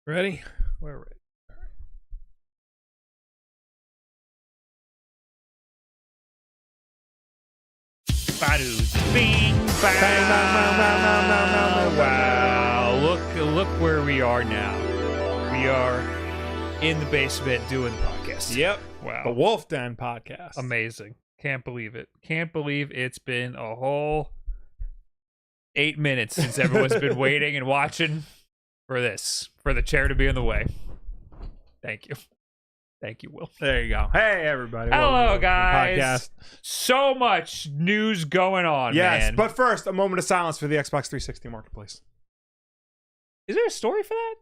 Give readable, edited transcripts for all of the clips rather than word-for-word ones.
Ready? We're ready. Bing, bang, wow! Look where we are now. We are in the basement doing the podcast. Yep. Wow. The WULFF Den Podcast. Amazing. Can't believe it. Can't believe it's been a whole 8 minutes since everyone's been waiting and watching for this, for the chair to be in the way. Thank you. Thank you, Will. There you go. Hey, everybody. Hello, Welcome to the guys. Podcast. So much news going on, Yes, man. but first, a moment of silence for the Xbox 360 marketplace. Is there a story for that?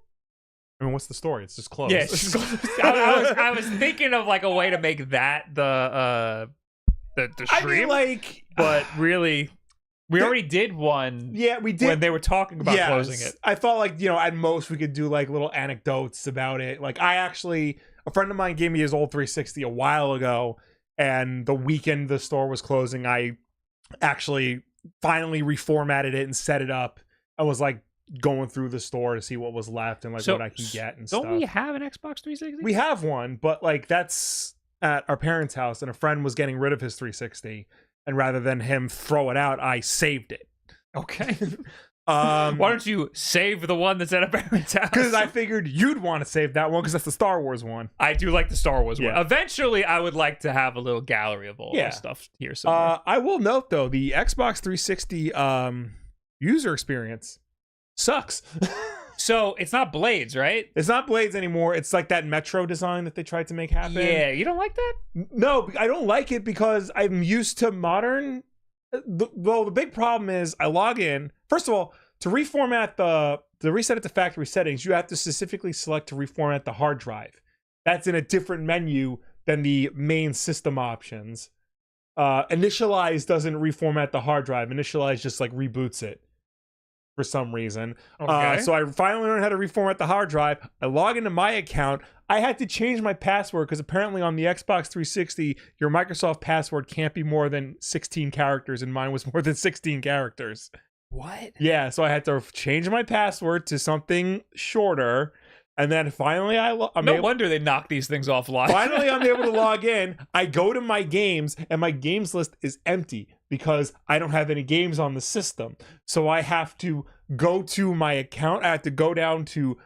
I mean, what's the story? It's just closed. Yeah, it's just I was thinking of like a way to make that the stream. I mean, like, but really, we already did one. Yeah, we did when they were talking about closing it. I thought, like, at most we could do like little anecdotes about it. Like, a friend of mine gave me his old 360 a while ago, and the weekend the store was closing, I actually finally reformatted it and set it up. I was like going through the store to see what was left and like what I can get and stuff. Don't we have an Xbox 360? We have one, but like that's at our parents' house, and a friend was getting rid of his 360, and rather than him throw it out, I saved it. Okay. Why don't you save the one that's at a parent's house? Because I figured you'd want to save that one because that's the Star Wars one. I do like the Star Wars one. Yeah. Eventually, I would like to have a little gallery of all this stuff here somewhere. I will note though, the Xbox 360 user experience sucks. So it's not Blades, right? It's not Blades anymore. It's like that Metro design that they tried to make happen. Yeah, you don't like that? No, I don't like it because I'm used to modern. Well, the big problem is I log in. First of all, to reformat to reset it to factory settings, you have to specifically select to reformat the hard drive. That's in a different menu than the main system options. Initialize doesn't reformat the hard drive. Initialize just like reboots it for some reason. Okay. So I finally learned how to reformat the hard drive. I log into my account. I had to change my password because apparently on the Xbox 360, your Microsoft password can't be more than 16 characters, and mine was more than 16 characters. What? Yeah, so I had to change my password to something shorter, and then finally No wonder they knock these things offline. Finally, I'm able to log in. I go to my games, and my games list is empty because I don't have any games on the system. So I have to go to my account. I have to go down to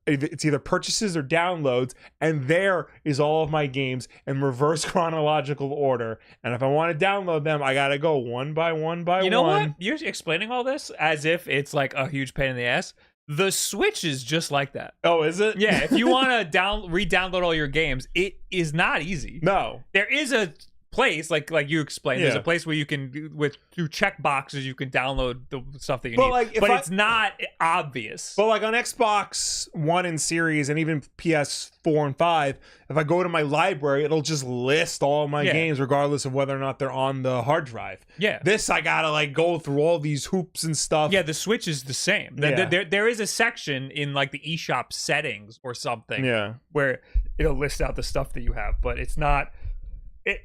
it's either purchases or downloads, and there is all of my games in reverse chronological order. And if I want to download them, I gotta go one by one by one. You know what? You're explaining all this as if it's like a huge pain in the ass. The Switch is just like that. Oh, is it? Yeah, if you want to re-download all your games, it is not easy. No. There is a place, like you explained, there's a place where you can, through check boxes, you can download the stuff that you need. Like, but it's not obvious. But like on Xbox One and Series and even PS4 and 5, if I go to my library, it'll just list all my games regardless of whether or not they're on the hard drive. Yeah. This, I gotta like go through all these hoops and stuff. Yeah, the Switch is the same. There is a section in like the eShop settings or something where it'll list out the stuff that you have, but it's not...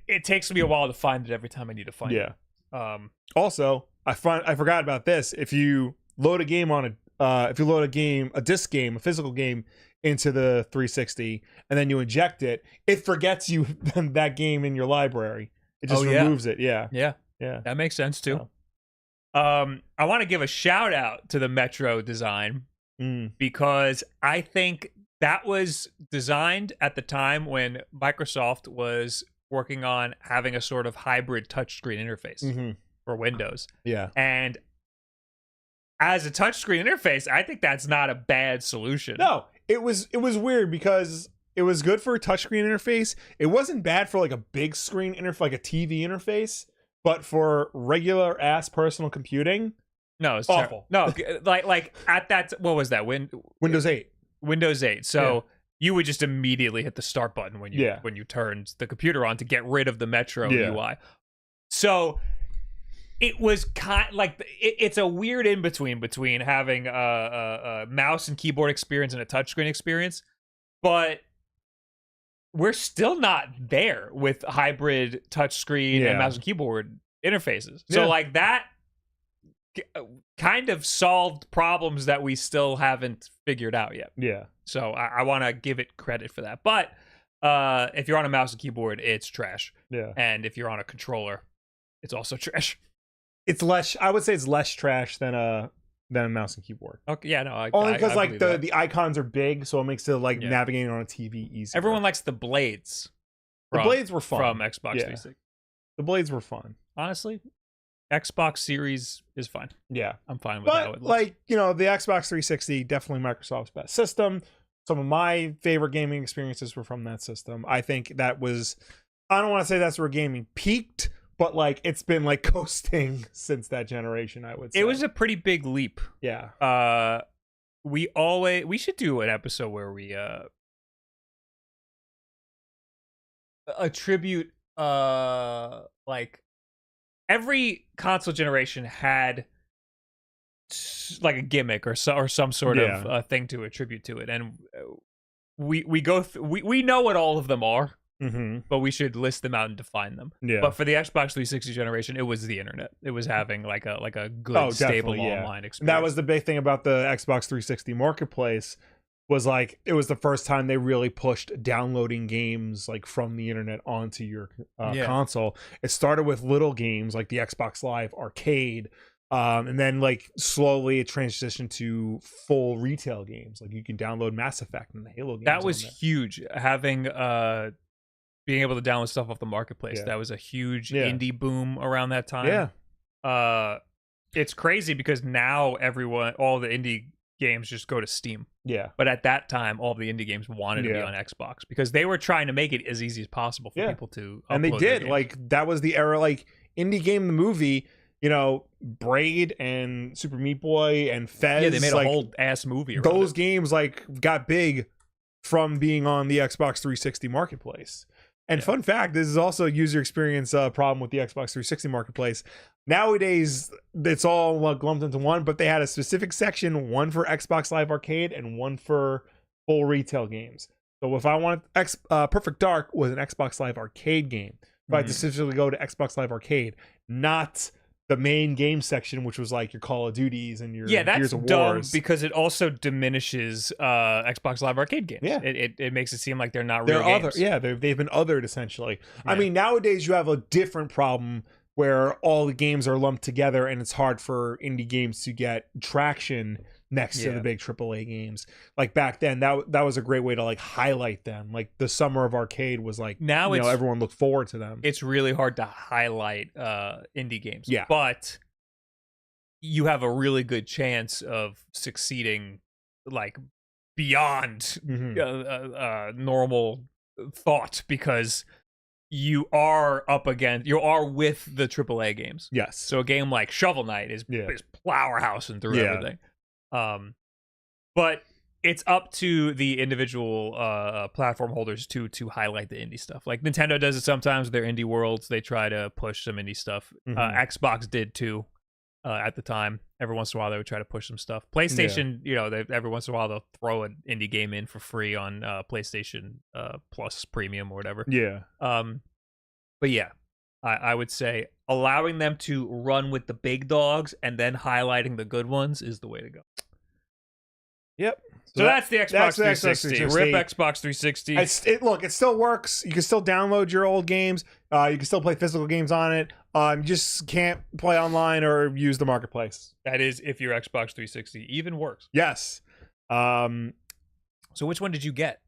It takes me a while to find it every time I need to find it. Also, I forgot about this. If you load a game a disc game, a physical game into the 360, and then you inject it, it forgets you that game in your library. It just removes it. Yeah. That makes sense too. I want to give a shout out to the Metro design because I think that was designed at the time when Microsoft was working on having a sort of hybrid touchscreen interface for Windows. Yeah. And as a touchscreen interface, I think that's not a bad solution. No, it was weird because it was good for a touchscreen interface. It wasn't bad for like a big screen interface, like a TV interface, but for regular ass personal computing, no, it's awful. No, like at that, what was that? Windows 8. Windows 8. So you would just immediately hit the start button when you turned the computer on to get rid of the Metro UI. So it was it's a weird in between having a mouse and keyboard experience and a touchscreen experience, but we're still not there with hybrid touchscreen and mouse and keyboard interfaces. So like that kind of solved problems that we still haven't figured out yet. Yeah. So I want to give it credit for that. But if you're on a mouse and keyboard, it's trash. Yeah. And if you're on a controller, it's also trash. It's less. I would say it's less trash than a mouse and keyboard. Okay. Yeah. No. Only because like the icons are big, so it makes it like navigating on a TV easier. Everyone likes the blades. The blades were fun from Xbox 360. The blades were fun. Honestly, Xbox Series is fine. Yeah, I'm fine with how it looks. Like, you know, the Xbox 360, definitely Microsoft's best system. Some of my favorite gaming experiences were from that system. I think that was, I don't want to say that's where gaming peaked, but like it's been like coasting since that generation, I would say. It was a pretty big leap. Yeah. We should do an episode where we attribute like every console generation had like a gimmick or some sort of thing to attribute to it, and we know what all of them are, but we should list them out and define them. But for the Xbox 360 generation, it was the internet. It was having like a good stable online experience. That was the big thing about the Xbox 360 marketplace, was like it was the first time they really pushed downloading games like from the internet onto your console. It started with little games like the Xbox Live Arcade, and then like slowly it transitioned to full retail games. Like you can download Mass Effect and the Halo games. That was huge. Having being able to download stuff off the marketplace. That was a huge indie boom around that time. It's crazy because now all the indie games just go to Steam. But at that time, all the indie games wanted to be on Xbox because they were trying to make it as easy as possible for people to upload. And they did. Like that was the era. Like Indie Game the movie, you know, Braid and Super Meat Boy and Fez. Yeah, they made a whole ass movie around those games like got big from being on the Xbox 360 marketplace. And fun fact, this is also a user experience problem with the Xbox 360 marketplace. Nowadays, it's all lumped into one, but they had a specific section, one for Xbox Live Arcade and one for full retail games. So if I wanted Perfect Dark was an Xbox Live Arcade game. If I specifically go to Xbox Live Arcade, not the main game section, which was like your Call of Duties and your Gears of dumb Wars. Because it also diminishes Xbox Live Arcade games. It makes it seem like they're not real games. They've been othered essentially. I mean, nowadays you have a different problem where all the games are lumped together and it's hard for indie games to get traction next to the big AAA games. Like back then, that was a great way to like highlight them. Like the summer of arcade was like, now everyone looked forward to them. It's really hard to highlight indie games. But you have a really good chance of succeeding like beyond normal thought because you are with the AAA games. Yes. So a game like Shovel Knight is powerhousing through everything. But it's up to the individual platform holders to highlight the indie stuff. Like Nintendo does it sometimes with their indie worlds. They try to push some indie stuff. Xbox did too at the time. Every once in a while they would try to push some stuff. PlayStation, every once in a while they'll throw an indie game in for free on PlayStation Plus Premium or whatever. But yeah, I would say allowing them to run with the big dogs and then highlighting the good ones is the way to go. So that's the Xbox 360. Rip Xbox 360. It still works. You can still download your old games. You can still play physical games on it. You just can't play online or use the marketplace. That is if your Xbox 360 even works. Yes. So which one did you get?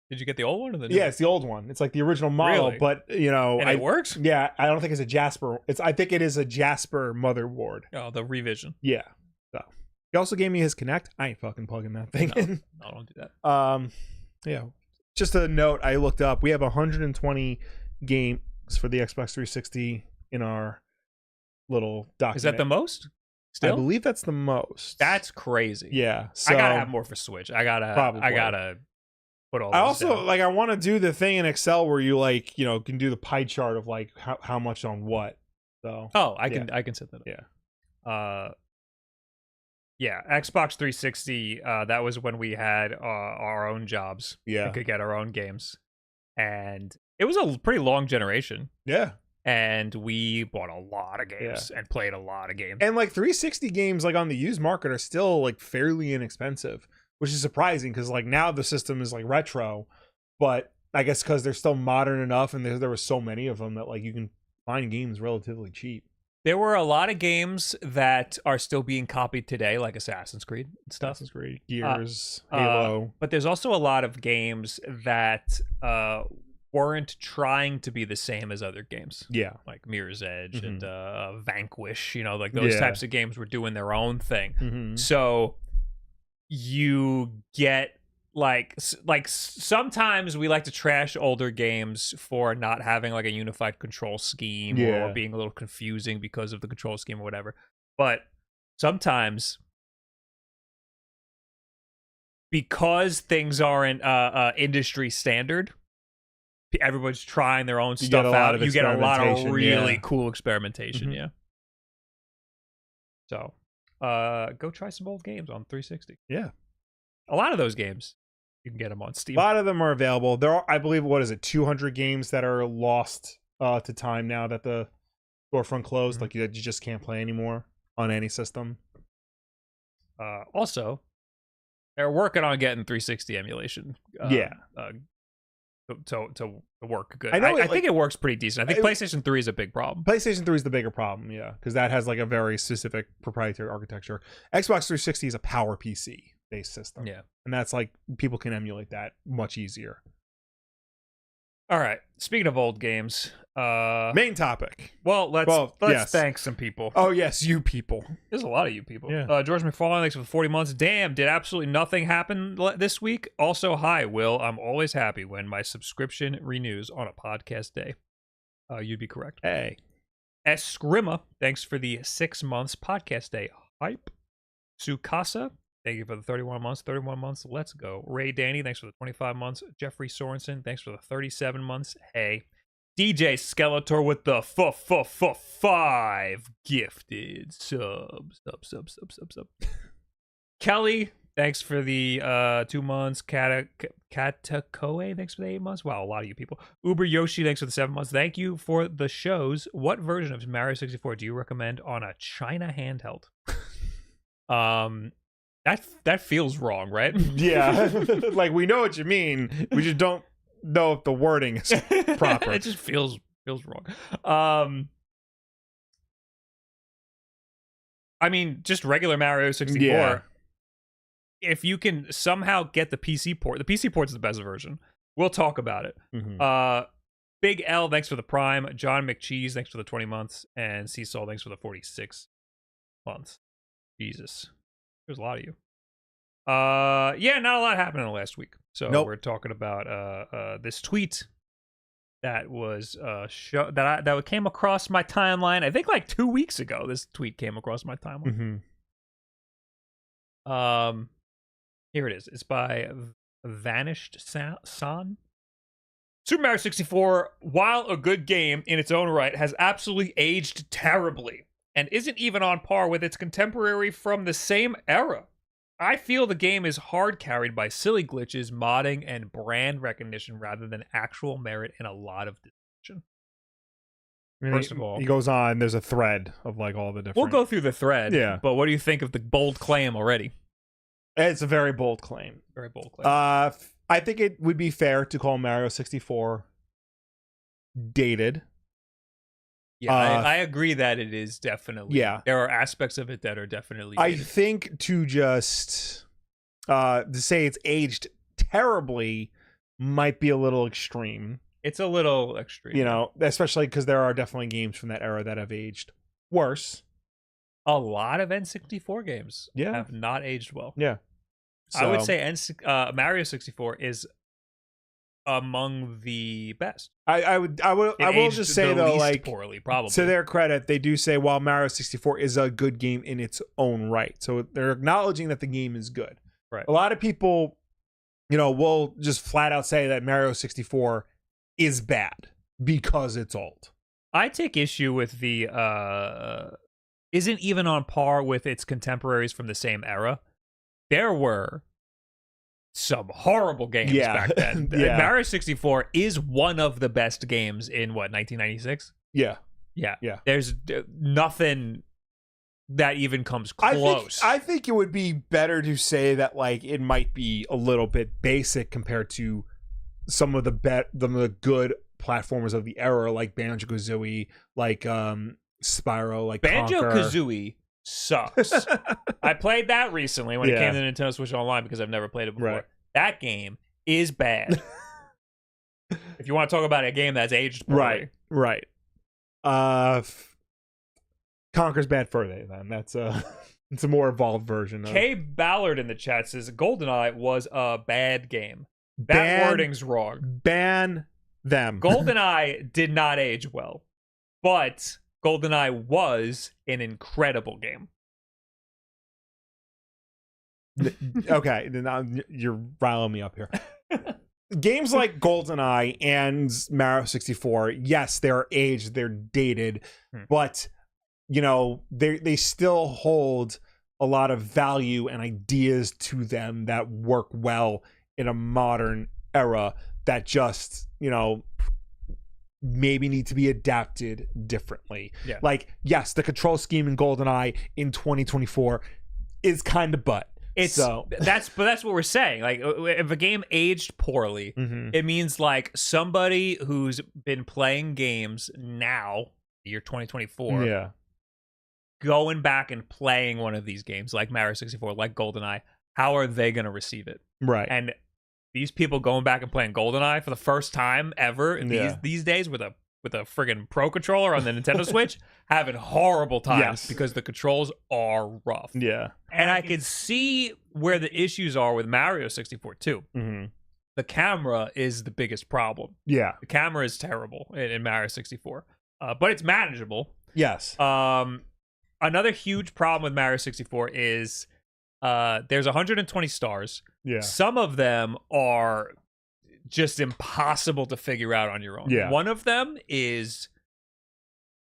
Did you get the old one or the new one? It's the old one. It's like the original model, really? But and it works? Yeah, I don't think it's a Jasper. I think it is a Jasper motherboard. Oh, the revision. Yeah. So he also gave me his Kinect. I ain't fucking plugging that thing in. No, don't do that. Yeah. Just a note I looked up. We have 120 games for the Xbox 360 in our little document. Is that the most? Still? I believe that's the most. That's crazy. Yeah. So I gotta have more for Switch. I gotta put all. I also down. I want to do the thing in Excel where you can do the pie chart of like how much on what. So. Oh, I can set that up. Yeah. Yeah, Xbox 360, that was when we had our own jobs. Yeah. We could get our own games. And it was a pretty long generation. Yeah. and we bought a lot of games and played a lot of games. And like 360 games like on the used market are still like fairly inexpensive, which is surprising because like now the system is like retro, but I guess because they're still modern enough and there were so many of them that like you can find games relatively cheap. There were a lot of games that are still being copied today, like Assassin's Creed and stuff. Assassin's Creed, Gears, Halo. But there's also a lot of games that weren't trying to be the same as other games. Yeah. Like Mirror's Edge and Vanquish, you know, like those types of games were doing their own thing. So you get like sometimes we like to trash older games for not having like a unified control scheme or being a little confusing because of the control scheme or whatever. But sometimes because things aren't industry standard, everybody's trying their own stuff out. You get a lot of really cool experimentation. So go try some old games on 360. Yeah. A lot of those games, you can get them on Steam. A lot of them are available. There are, I believe, 200 games that are lost to time now that the storefront closed. Like you just can't play anymore on any system. Also, they're working on getting 360 emulation. To work good. I think it works pretty decent. I think PlayStation 3 is a big problem. PlayStation 3 is the bigger problem, because that has like a very specific proprietary architecture. Xbox 360 is a power PC based system. Yeah. And that's like people can emulate that much easier. All right. Speaking of old games, main topic. Well, let's thank some people. Oh yes, you people. There's a lot of you people. Yeah. George McFarlane, thanks for the 40 months. Damn, did absolutely nothing happen this week? Also, hi, Will. I'm always happy when my subscription renews on a podcast day. You'd be correct. Hey. Eskrima, thanks for the 6 months podcast day. Hype. Sukasa, thank you for the 31 months. 31 months. Let's go. Ray Danny, thanks for the 25 months. Jeffrey Sorensen, thanks for the 37 months. Hey. DJ Skeletor with the 5 gifted subs. Sub. Kelly, thanks for the 2 months. Katakoe, thanks for the 8 months. Wow, a lot of you people. Uber Yoshi, thanks for the 7 months. Thank you for the shows. What version of Mario 64 do you recommend on a China handheld? That feels wrong, right? Yeah. Like we know what you mean. We just don't know if the wording is proper. It just feels wrong. I mean, just regular Mario 64. Yeah. If you can somehow get the PC port is the best version. We'll talk about it. Big L, thanks for the Prime. John McCheese, thanks for the 20 months. And Seesaw, thanks for the 46 months. Jesus. There's a lot of you. Yeah, not a lot happened in the last week. So we're talking about this tweet that was that came across my timeline. I think like 2 weeks ago. This tweet came across my timeline. Here it is. It's by Vanished San. Super Mario 64, while a good game in its own right, has absolutely aged terribly and isn't even on par with its contemporary from the same era. I feel the game is hard carried by silly glitches, modding, and brand recognition rather than actual merit and a lot of decision. First of all, he goes on, there's a thread of like all the different... We'll go through the thread, yeah. But what do you think of the bold claim already? It's a very bold claim. Very bold claim. I think it would be fair to call Mario 64 dated. Yeah, I agree that it is definitely. Yeah. There are aspects of it that are definitely dated. I think to just to say it's aged terribly might be a little extreme. It's a little extreme. You know, especially because there are definitely games from that era that have aged worse. A lot of N64 games have not aged well. Yeah. So, I would say Mario 64 is among the best. I will just say though, like poorly, probably. To their credit, they do say while Mario 64 is a good game in its own right. So they're acknowledging that the game is good. Right. A lot of people, will just flat out say that Mario 64 is bad because it's old. I take issue with the isn't even on par with its contemporaries from the same era. There were some horrible games back then. Mario 64 is one of the best games in 1996? Yeah. There's nothing that even comes close. I think it would be better to say that like it might be a little bit basic compared to some of the good platformers of the era, like Banjo-Kazooie, like Spyro, like Banjo-Kazooie sucks. I played that recently when it came to Nintendo Switch Online because I've never played it before. Right. That game is bad. If you want to talk about a game that's aged poorly. Right. Conker's Bad Fur Day, then. That's it's a more evolved version of Kay Ballard in the chat says GoldenEye was a bad game. That wording's wrong. Ban them. GoldenEye did not age well, but GoldenEye was an incredible game. Okay, now you're riling me up here. Games like GoldenEye and Mario 64, yes, they're aged, they're dated, but you know, they still hold a lot of value and ideas to them that work well in a modern era that just, you know, maybe need to be adapted differently. Yeah. Like, yes, the control scheme in GoldenEye in 2024 is kind of butt. That's what we're saying. Like, if a game aged poorly, it means like somebody who's been playing games now, year 2024, going back and playing one of these games like Mario 64, like GoldenEye, how are they going to receive it? Right. And these people going back and playing GoldenEye for the first time ever these days with a friggin' Pro controller on the Nintendo Switch, having horrible times because the controls are rough. Yeah. And I can see where the issues are with Mario 64 too. The camera is the biggest problem. Yeah. The camera is terrible in Mario 64, but it's manageable. Yes. Another huge problem with Mario 64 is there's 120 stars. Yeah. Some of them are just impossible to figure out on your own. Yeah. One of them is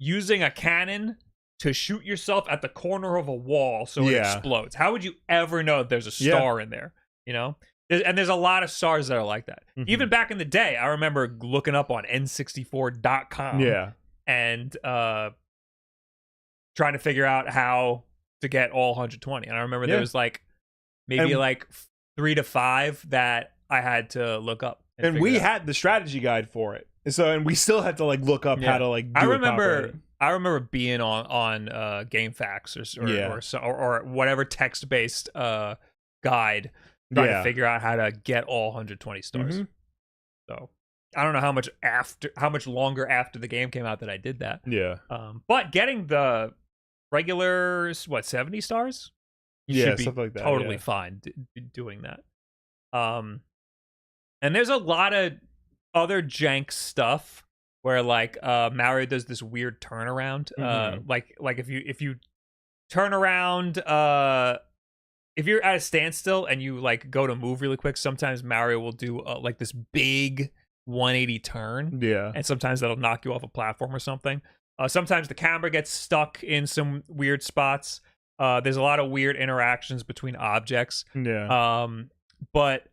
using a cannon to shoot yourself at the corner of a wall so it explodes. How would you ever know that there's a star in there? You know? And there's a lot of stars that are like that. Even back in the day, I remember looking up on n64.com and trying to figure out how to get all 120. And I remember there was like maybe like 3 to 5 that I had to look up. And we had the strategy guide for it. And we still had to like look up how to like do I remember being on GameFAQs or whatever text-based guide trying to figure out how to get all 120 stars. So I don't know how much longer after the game came out that I did that. Yeah. But getting the regular 70 stars? Yeah, something like that. Totally fine doing that. And there's a lot of other jank stuff where like Mario does this weird turnaround. Like if you turn around, if you're at a standstill and you like go to move really quick, sometimes Mario will do like this big 180 turn. Yeah. And sometimes that'll knock you off a platform or something. Sometimes the camera gets stuck in some weird spots. There's a lot of weird interactions between objects. Yeah. But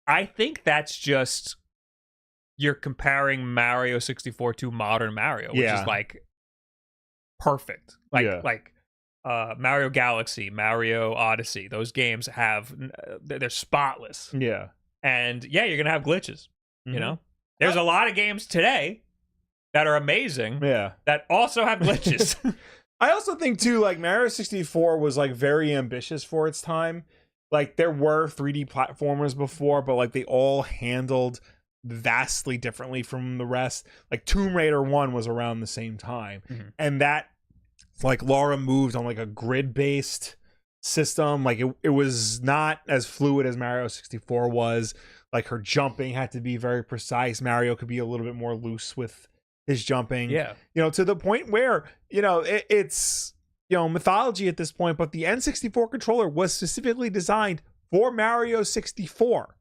I think that's just you're comparing Mario 64 to modern Mario, which is like perfect. Like Mario Galaxy, Mario Odyssey, those games they're spotless. Yeah. And you're gonna have glitches. You know, there's a lot of games today that are amazing. That also have glitches. I also think too, like Mario 64 was like very ambitious for its time. Like there were 3D platformers before, but like they all handled vastly differently from the rest. Like Tomb Raider 1 was around the same time. And that like Laura moved on like a grid-based system. Like it was not as fluid as Mario 64 was. Like her jumping had to be very precise. Mario could be a little bit more loose with his jumping. You know, to the point where, you know, it's, you know, mythology at this point, but the N64 controller was specifically designed for Mario 64.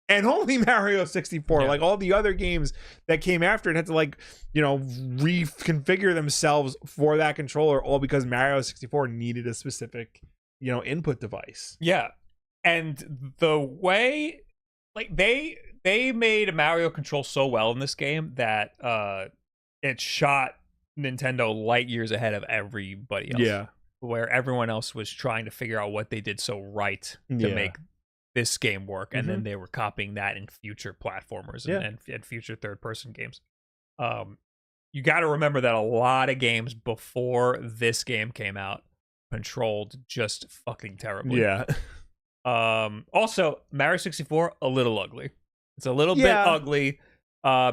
And only Mario 64. Like all the other games that came after it had to like, you know, reconfigure themselves for that controller, all because Mario 64 needed a specific, you know, input device. Yeah. And the way like they made a Mario control so well in this game that it shot Nintendo light years ahead of everybody else. Yeah. Where everyone else was trying to figure out what they did so right to make this game work, and then they were copying that in future platformers and future third-person games. You got to remember that a lot of games before this game came out controlled just fucking terribly. Yeah. Also, Mario 64, a little ugly. It's a little bit ugly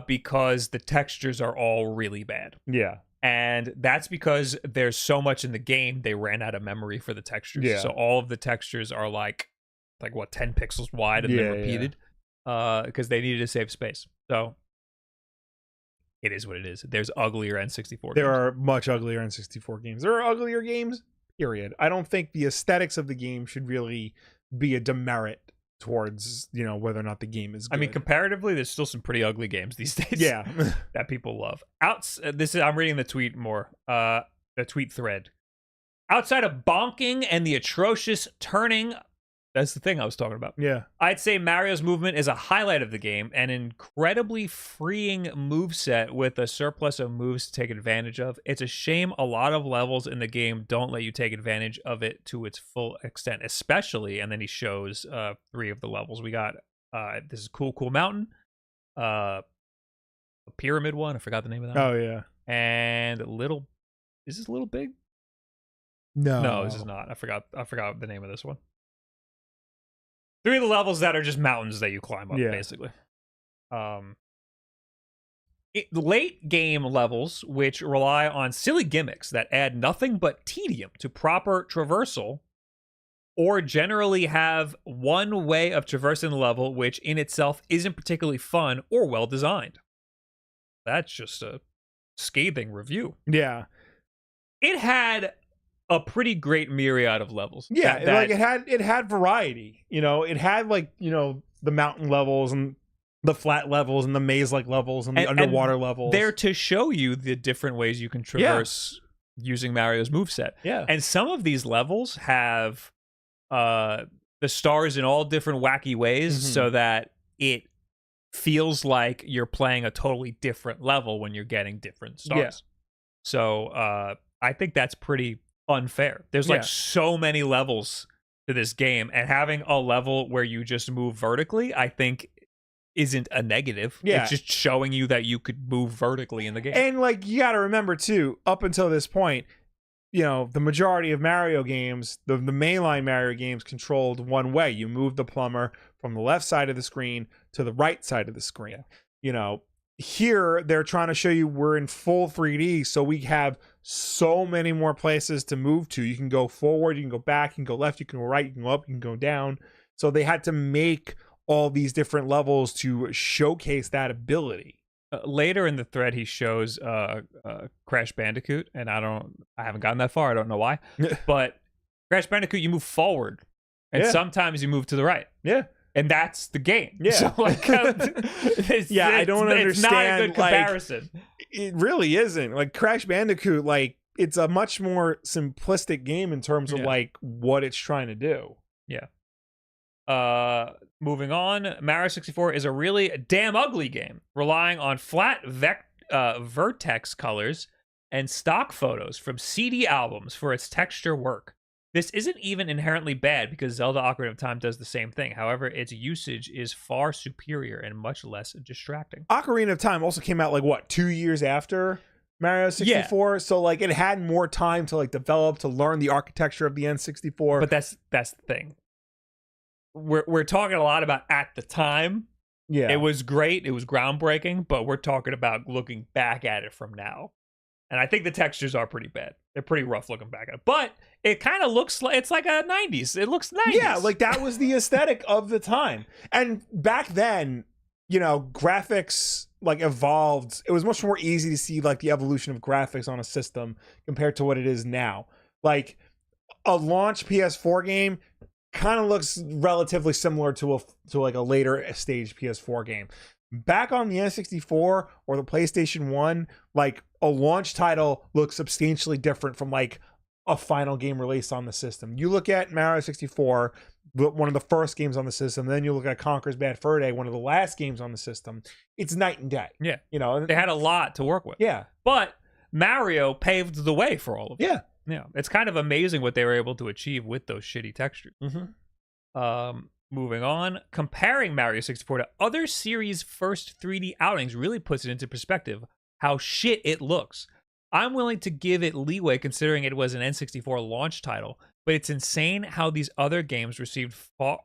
because the textures are all really bad. Yeah. And that's because there's so much in the game, they ran out of memory for the textures. Yeah. So all of the textures are like what, 10 pixels wide and then repeated because they needed to save space. So it is what it is. There's uglier N64 There games. are much uglier N64 games. There are uglier games, period. I don't think the aesthetics of the game should really be a demerit towards, whether or not the game is good. I mean, comparatively, there's still some pretty ugly games these days. Yeah. That people love. I'm reading the tweet more. The tweet thread. Outside of bonking and the atrocious turning, that's the thing I was talking about. Yeah. I'd say Mario's movement is a highlight of the game, an incredibly freeing moveset with a surplus of moves to take advantage of. It's a shame a lot of levels in the game don't let you take advantage of it to its full extent, especially, and then he shows 3 of the levels. We got, this is Cool Mountain, a pyramid one, I forgot the name of that one. Oh, yeah. And is this Little Big? No, this is not. I forgot the name of this one. 3 of the levels that are just mountains that you climb up, basically. Late game levels, which rely on silly gimmicks that add nothing but tedium to proper traversal, or generally have one way of traversing the level, which in itself isn't particularly fun or well designed. That's just a scathing review. Yeah. It had a pretty great myriad of levels. Yeah, it had variety. It had the mountain levels and the flat levels and the maze-like levels and the underwater levels. They're to show you the different ways you can traverse using Mario's moveset. Yeah. And some of these levels have the stars in all different wacky ways so that it feels like you're playing a totally different level when you're getting different stars. Yeah. So I think that's pretty unfair. There's so many levels to this game, and having a level where you just move vertically, I think isn't a negative. It's just showing you that you could move vertically in the game. And you got to remember too, up until this point, the majority of Mario games, the mainline Mario games controlled one way. You move the plumber from the left side of the screen to the right side of the screen. Here they're trying to show you we're in full 3D, so we have so many more places to move to. You can go forward, you can go back, you can go left, you can go right, you can go up, you can go down. So they had to make all these different levels to showcase that ability. Later in the thread, he shows Crash Bandicoot, and I haven't gotten that far. I don't know why, but Crash Bandicoot, you move forward, and sometimes you move to the right. Yeah. And that's the game. Yeah. So I don't understand. It's not a good comparison. It really isn't. Crash Bandicoot, it's a much more simplistic game in terms of what it's trying to do. Yeah. Moving on, Mario 64 is a really damn ugly game, relying on flat vertex colors and stock photos from CD albums for its texture work. This isn't even inherently bad because Zelda Ocarina of Time does the same thing. However, its usage is far superior and much less distracting. Ocarina of Time also came out 2 years after Mario 64? Yeah. So it had more time to develop, to learn the architecture of the N64. But that's the thing. We're talking a lot about at the time. Yeah. It was great, it was groundbreaking, but we're talking about looking back at it from now. And I think the textures are pretty bad. They're pretty rough looking back at it. But it kind of looks like it's like a 90s. It looks 90s. Yeah, that was the aesthetic of the time. And back then, graphics evolved. It was much more easy to see the evolution of graphics on a system compared to what it is now. A launch PS4 game kind of looks relatively similar to a later stage PS4 game. Back on the N64 or the PlayStation 1, a launch title looks substantially different from a final game released on the system. You look at Mario 64, one of the first games on the system, then you look at Conker's Bad Fur Day, one of the last games on the system. It's night and day. Yeah. They had a lot to work with. Yeah. But Mario paved the way for all of it. Yeah. It's kind of amazing what they were able to achieve with those shitty textures. Moving on, comparing Mario 64 to other series' first 3D outings really puts it into perspective how shit it looks. I'm willing to give it leeway considering it was an N64 launch title, but it's insane how these other games received far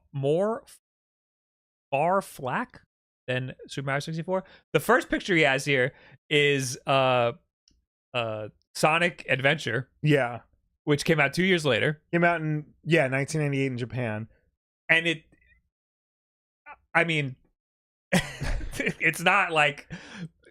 flack than Super Mario 64. The first picture he has here is Sonic Adventure. Yeah. Which came out 2 years later. Came out in 1998 in Japan. And it's not like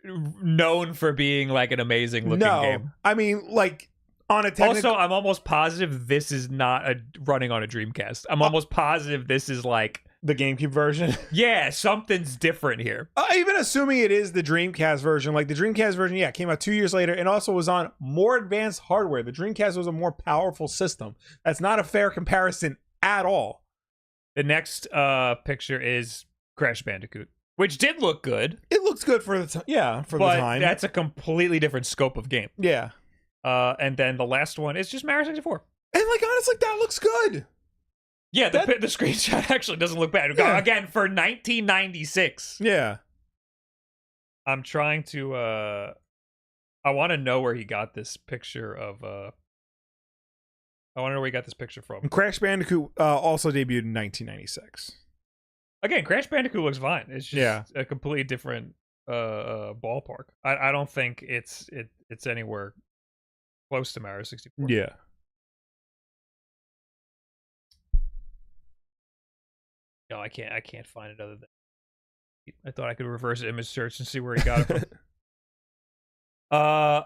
known for being like an amazing looking game. I mean, like on a technical... Also, I'm almost positive this is not running on a Dreamcast. I'm almost positive this is like the GameCube version. Yeah, something's different here. Even assuming it is the Dreamcast version, like the Dreamcast version, came out 2 years later and also was on more advanced hardware. The Dreamcast was a more powerful system. That's not a fair comparison at all. The next picture is Crash Bandicoot, which did look good. It looks good for the time. The time. That's a completely different scope of game. Yeah. And then the last one is just Mario 64. And like honestly, that looks good. Yeah, the screenshot actually doesn't look bad. Yeah. Again, for 1996. Yeah. I'm trying to I want to know where he got this picture of I want to know where he got this picture from. And Crash Bandicoot also debuted in 1996. Again, Crash Bandicoot looks fine. It's just a completely different ballpark. I don't think it's anywhere close to Mario 64. Yeah. No, I can't find it other than I thought I could reverse image search and see where he got it from. All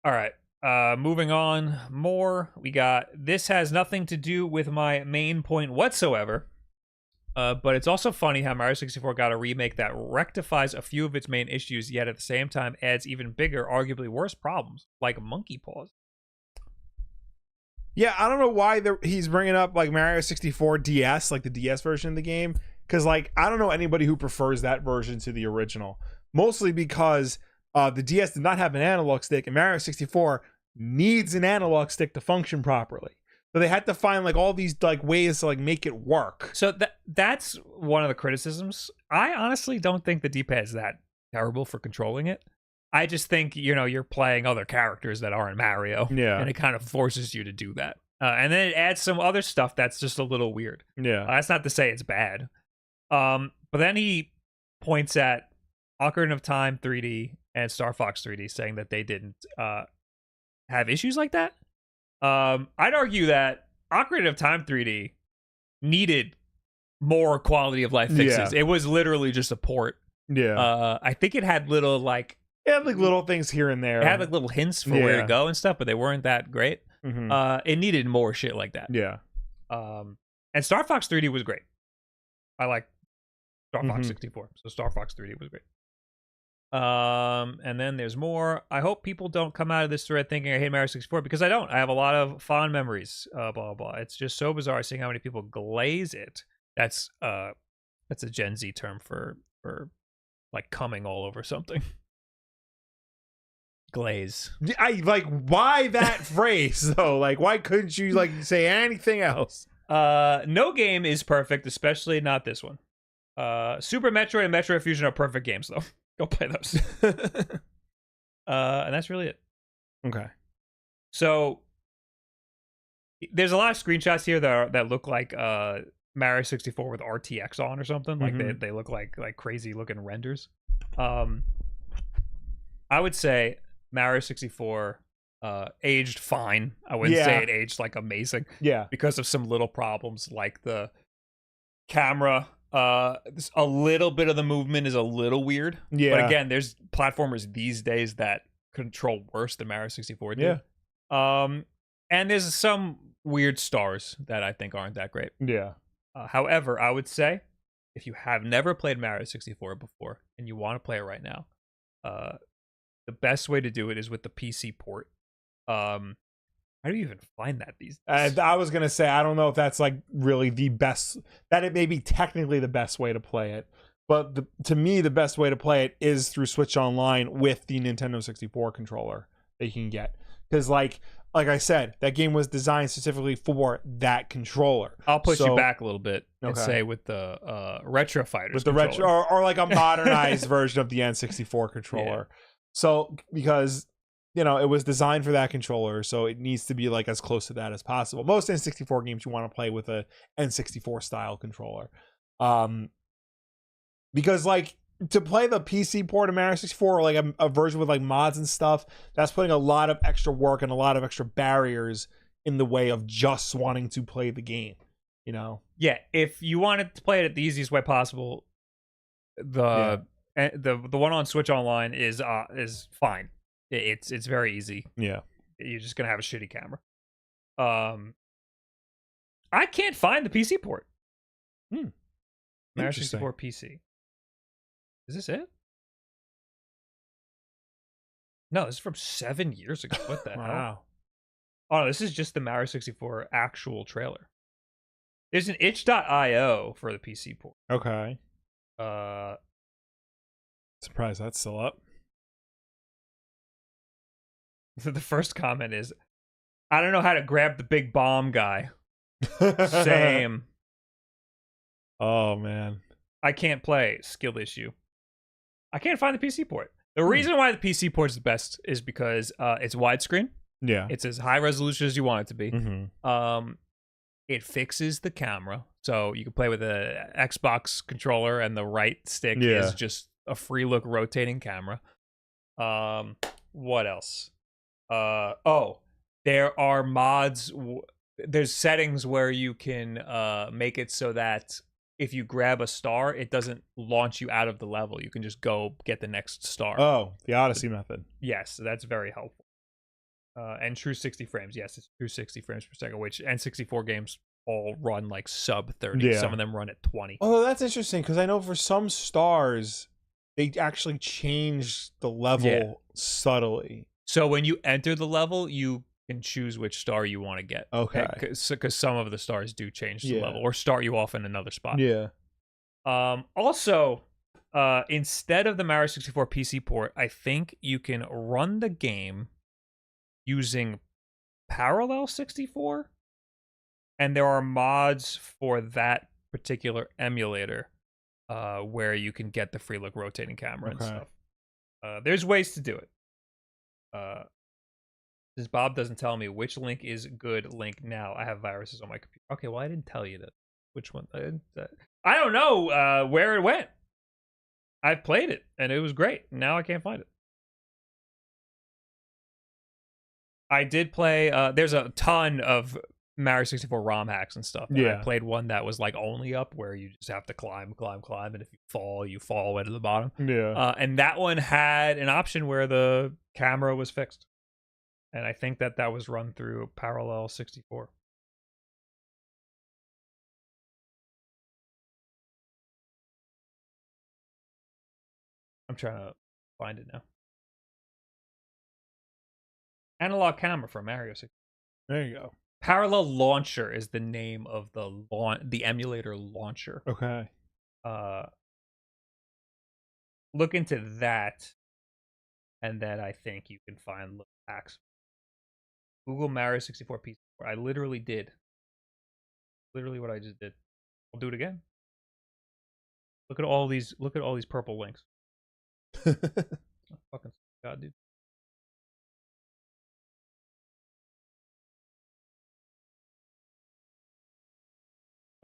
right. Moving on. More. We got this has nothing to do with my main point whatsoever. But it's also funny how Mario 64 got a remake that rectifies a few of its main issues, yet at the same time adds even bigger, arguably worse problems, like monkey paws. Yeah, I don't know why he's bringing up like Mario 64 DS, like the DS version of the game, because like I don't know anybody who prefers that version to the original. Mostly because the DS did not have an analog stick, and Mario 64 needs an analog stick to function properly. So they had to find like all these like ways to like make it work. So that's one of the criticisms. I honestly don't think the D-pad is that terrible for controlling it. I just think, you're playing other characters that aren't Mario. Yeah. And it kind of forces you to do that. And then it adds some other stuff that's just a little weird. Yeah. That's not to say it's bad. But then he points at Ocarina of Time 3D and Star Fox 3D, saying that they didn't have issues like that. I'd argue that Ocarina of Time 3D needed more quality of life fixes. Yeah. It was literally just a port. Yeah. I think it had little like... It had like little things here and there. It had like little hints for where to go and stuff, but they weren't that great. Mm-hmm. It needed more shit like that. Yeah. And Star Fox 3D was great. I like Star Fox 64, so Star Fox 3D was great. And then there's more. I hope people don't come out of this thread thinking I hate Mario 64, because I don't. I have a lot of fond memories. Blah blah blah. It's just so bizarre seeing how many people glaze it. That's a Gen Z term for like coming all over something. Glaze. I like why that phrase though? Like why couldn't you like say anything else? No game is perfect, especially not this one. Super Metroid and Metroid Fusion are perfect games though. Go play those. And that's really it. Okay. So there's a lot of screenshots here that look like Mario 64 with RTX on or something. Like they look like crazy looking renders. I would say Mario 64 aged fine. I wouldn't say it aged like amazing. Yeah. Because of some little problems like the camera. A little bit of the movement is a little weird. Yeah. But again, there's platformers these days that control worse than Mario 64 did. Yeah. And there's some weird stars that I think aren't that great. Yeah. However, I would say if you have never played Mario 64 before and you want to play it right now, the best way to do it is with the PC port. How do you even find that these days? I was gonna say I don't know if that's like really the best. That it may be technically the best way to play it, but to me the best way to play it is through Switch Online with the Nintendo 64 controller. that you can get. Because like I said, that game was designed specifically for that controller. I'll push you back a little bit and say with the Retro Fighters, with the retro or like a modernized version of the N64 controller. Yeah. So because it was designed for that controller, so it needs to be like as close to that as possible. Most N64 games you want to play with a N64 style controller, because like to play the PC port of Mario 64 or like a version with like mods and stuff, that's putting a lot of extra work and a lot of extra barriers in the way of just wanting to play the game. Yeah, if you wanted to play it the easiest way possible, the one on Switch Online is fine. It's very easy. Yeah, you're just gonna have a shitty camera. I can't find the PC port. Mario 64 PC. Is this it? No, this is from 7 years ago. What the hell? Wow. Oh, no, this is just the Mario 64 actual trailer. There's an itch.io for the PC port. Okay. Surprised that's still up. The first comment is, I don't know how to grab the big bomb guy. Same. Oh, man. I can't play. Skill issue. I can't find the PC port. The reason why the PC port is the best is because it's widescreen. Yeah. It's as high resolution as you want it to be. Mm-hmm. It fixes the camera. So you can play with an Xbox controller and the right stick is just a free look rotating camera. What else? There are mods. There's settings where you can make it so that if you grab a star, it doesn't launch you out of the level. You can just go get the next star. Oh, the Odyssey method. Yes, that's very helpful. And true 60 frames. Yes, it's true 60 frames per second, which N64 games all run like sub 30. Yeah. Some of them run at 20. Oh, that's interesting because I know for some stars, they actually change the level subtly. So when you enter the level, you can choose which star you want to get. Okay. Because some of the stars do change the level or start you off in another spot. Yeah. Also, instead of the Mario 64 PC port, I think you can run the game using Parallel 64. And there are mods for that particular emulator where you can get the free look rotating camera and stuff. There's ways to do it. Since Bob doesn't tell me which link is good link now, I have viruses on my computer. Okay, well, I didn't tell you that. Which one? I don't know where it went. I've played it, and it was great. Now I can't find it. I did play... there's a ton of Mario 64 ROM hacks and stuff. And I played one that was like only up, where you just have to climb, and if you fall way to the bottom. Yeah. And that one had an option where the camera was fixed. And I think that was run through Parallel 64. I'm trying to find it now. Analog camera for Mario 64. There you go. Parallel Launcher is the name of the emulator launcher. Okay. Look into that, and then I think you can find little hacks. Google Mario 64 PC. I literally did. Literally what I just did. I'll do it again. Look at all these purple links. Oh, fucking God, dude.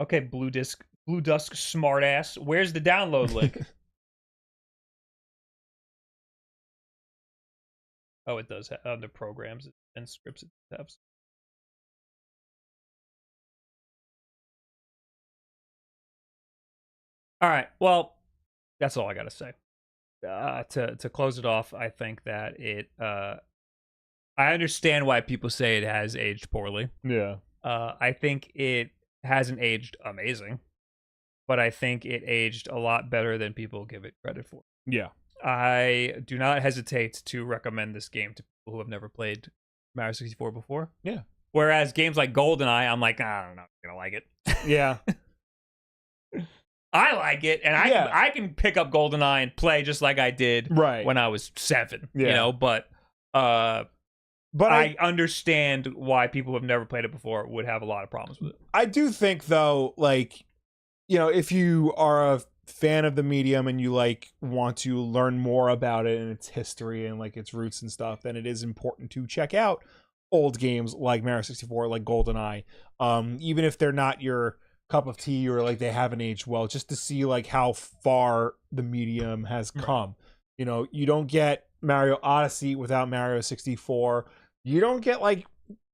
Okay, Blue Dusk smartass. Where's the download link? Oh, it does have under programs and scripts it tabs. All right. Well, that's all I got to say. To close it off, I think that it. I understand why people say it has aged poorly. Yeah. I think it hasn't aged amazing, but I think it aged a lot better than people give it credit for. Yeah. I do not hesitate to recommend this game to people who have never played Mario 64 before. Yeah. Whereas games like GoldenEye, I'm like, I don't know, I'm gonna like it. Yeah. I like it, and I can pick up GoldenEye and play just like I did when I was 7. Yeah. You know, but But I understand why people who have never played it before would have a lot of problems with it. I do think, though, like, if you are a fan of the medium and you like want to learn more about it and its history and like its roots and stuff, then it is important to check out old games like Mario 64, like GoldenEye, even if they're not your cup of tea or like they haven't aged well, just to see like how far the medium has come. You don't get Mario Odyssey without Mario 64. You don't get like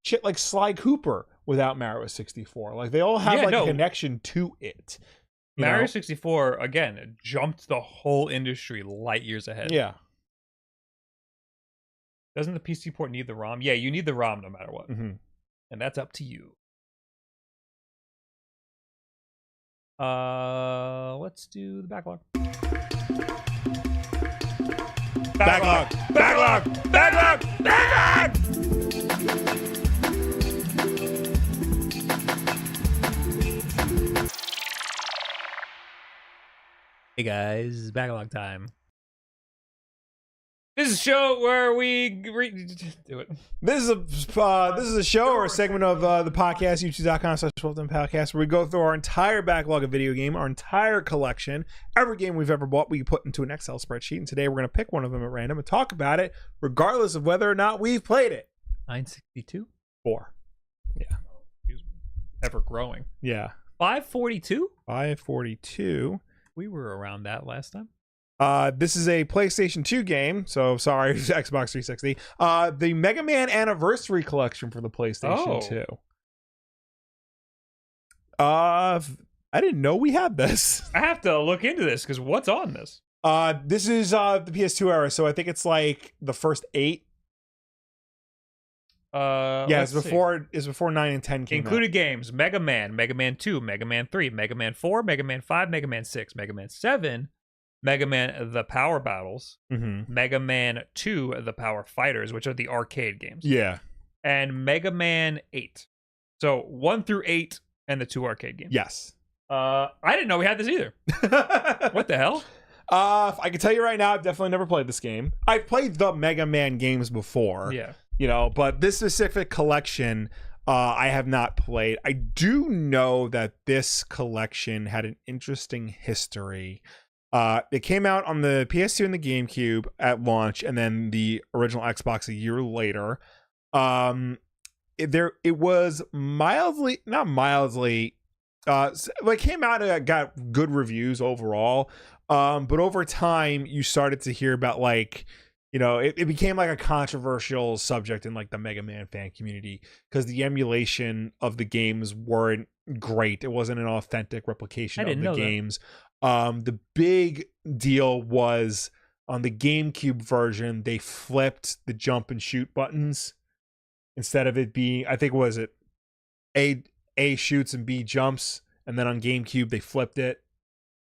shit like Sly Cooper without Mario 64. Like they all have a connection to it. Mario 64 again jumped the whole industry light years ahead. Yeah. Doesn't the PC port need the ROM? Yeah, you need the ROM no matter what. Mm-hmm. And that's up to you. Let's do the backlog. Backlog. Hey guys, backlog time. This is a show where we do it. This is a show or a segment of the podcast, youtube.com/WULFF DEN Podcast, where we go through our entire backlog of video game, our entire collection, every game we've ever bought, we put into an Excel spreadsheet, and today we're going to pick one of them at random and talk about it, regardless of whether or not we've played it. 962? 4. Yeah. Ever growing. Yeah. 542? 542. We were around that last time. This is a PlayStation 2 game, so sorry, Xbox 360. The Mega Man Anniversary Collection for the PlayStation 2. I didn't know we had this. I have to look into this, because what's on this? This is the PS2 era, so I think it's like the first 8. It's before 9 and 10 came Included out. games: Mega Man, Mega Man 2, Mega Man 3, Mega Man 4, Mega Man 5, Mega Man 6, Mega Man 7, Mega Man The Power Battles, Mega Man 2 The Power Fighters, which are the arcade games. Yeah. And Mega Man 8. So 1 through 8 and the 2 arcade games. Yes. I didn't know we had this either. What the hell? I can tell you right now, I've definitely never played this game. I've played the Mega Man games before. Yeah. But this specific collection, I have not played. I do know that this collection had an interesting history. It came out on the PS2 and the GameCube at launch, and then the original Xbox a year later. It was not mildly, it came out and got good reviews overall. But over time, you started to hear about it became like a controversial subject in like the Mega Man fan community because the emulation of the games weren't great. It wasn't an authentic replication of the games. The big deal was on the GameCube version, they flipped the jump and shoot buttons instead of it being, I think, was it A shoots and B jumps, and then on GameCube they flipped it.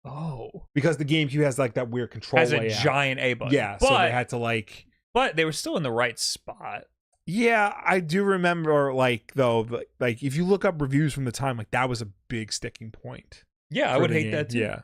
Oh, because the GameCube has like that weird control layout. Has a giant A button. Yeah, so they had to but they were still in the right spot. Yeah, I do remember if you look up reviews from the time, that was a big sticking point. Yeah, I would hate that too. Yeah.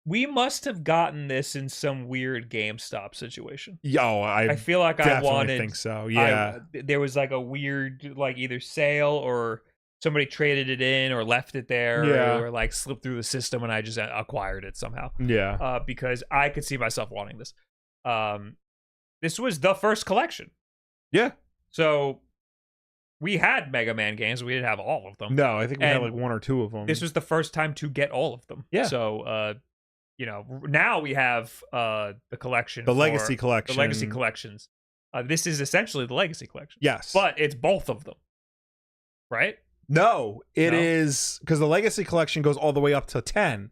We must have gotten this in some weird GameStop situation. Yo, I feel like I think so. Yeah. There was like a weird either sale or somebody traded it in or left it there or slipped through the system and I just acquired it somehow. Yeah. Because I could see myself wanting this. This was the first collection. Yeah. So we had Mega Man games. We didn't have all of them. No, I think we had 1 or 2 of them. This was the first time to get all of them. Yeah. So, now we have the collection. The Legacy Collection. The Legacy Collections. This is essentially the Legacy Collection. Yes. But it's both of them. Right? No, it is because the Legacy Collection goes all the way up to 10.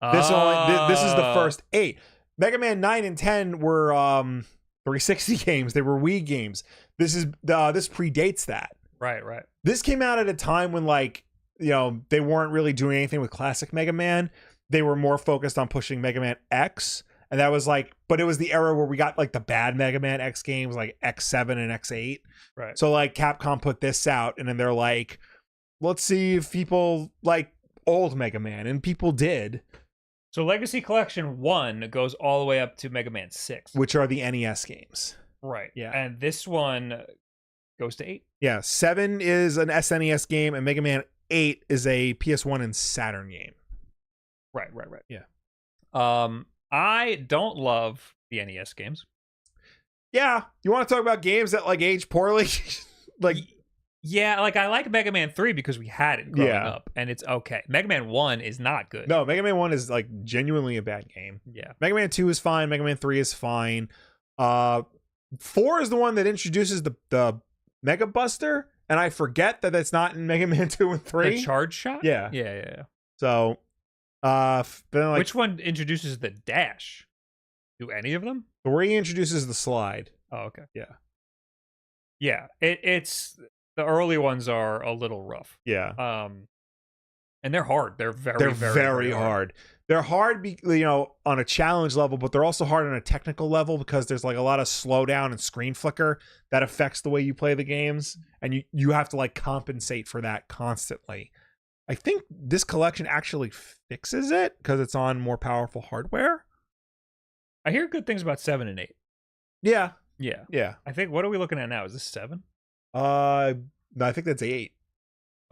This is the first 8. Mega Man 9 and 10 were 360 games. They were Wii games. This predates that. Right. This came out at a time when they weren't really doing anything with classic Mega Man. They were more focused on pushing Mega Man X, and that was but it was the era where we got the bad Mega Man X games like X7 and X8. Right. So Capcom put this out, and then they're like, let's see if people like old Mega Man, and people did. So Legacy Collection 1 goes all the way up to Mega Man 6, which are the NES games. Right. Yeah. And this one goes to 8. Yeah, 7 is an SNES game, and Mega Man 8 is a PS1 and Saturn game. Right. Yeah. I don't love the NES games. Yeah, you want to talk about games that like age poorly? Like, yeah, like I like Mega Man 3 because we had it growing up, and it's okay. Mega Man 1 is not good. No, Mega Man 1 is like genuinely a bad game. Yeah. Mega Man 2 is fine. Mega Man 3 is fine. 4 is the one that introduces the Mega Buster, and I forget that that's not in Mega Man 2 and 3. The charge shot? Yeah. Yeah. So, then like, which one introduces the dash? Do any of them? 3 introduces the slide. Oh, okay. Yeah. It's the early ones are a little rough. Yeah. And they're hard. They're very hard. They're hard, on a challenge level, but they're also hard on a technical level because there's like a lot of slowdown and screen flicker that affects the way you play the games, and you have to like compensate for that constantly. I think this collection actually fixes it because it's on more powerful hardware. I hear good things about 7 and 8. Yeah. I think, what are we looking at now? Is this 7? No, I think that's 8.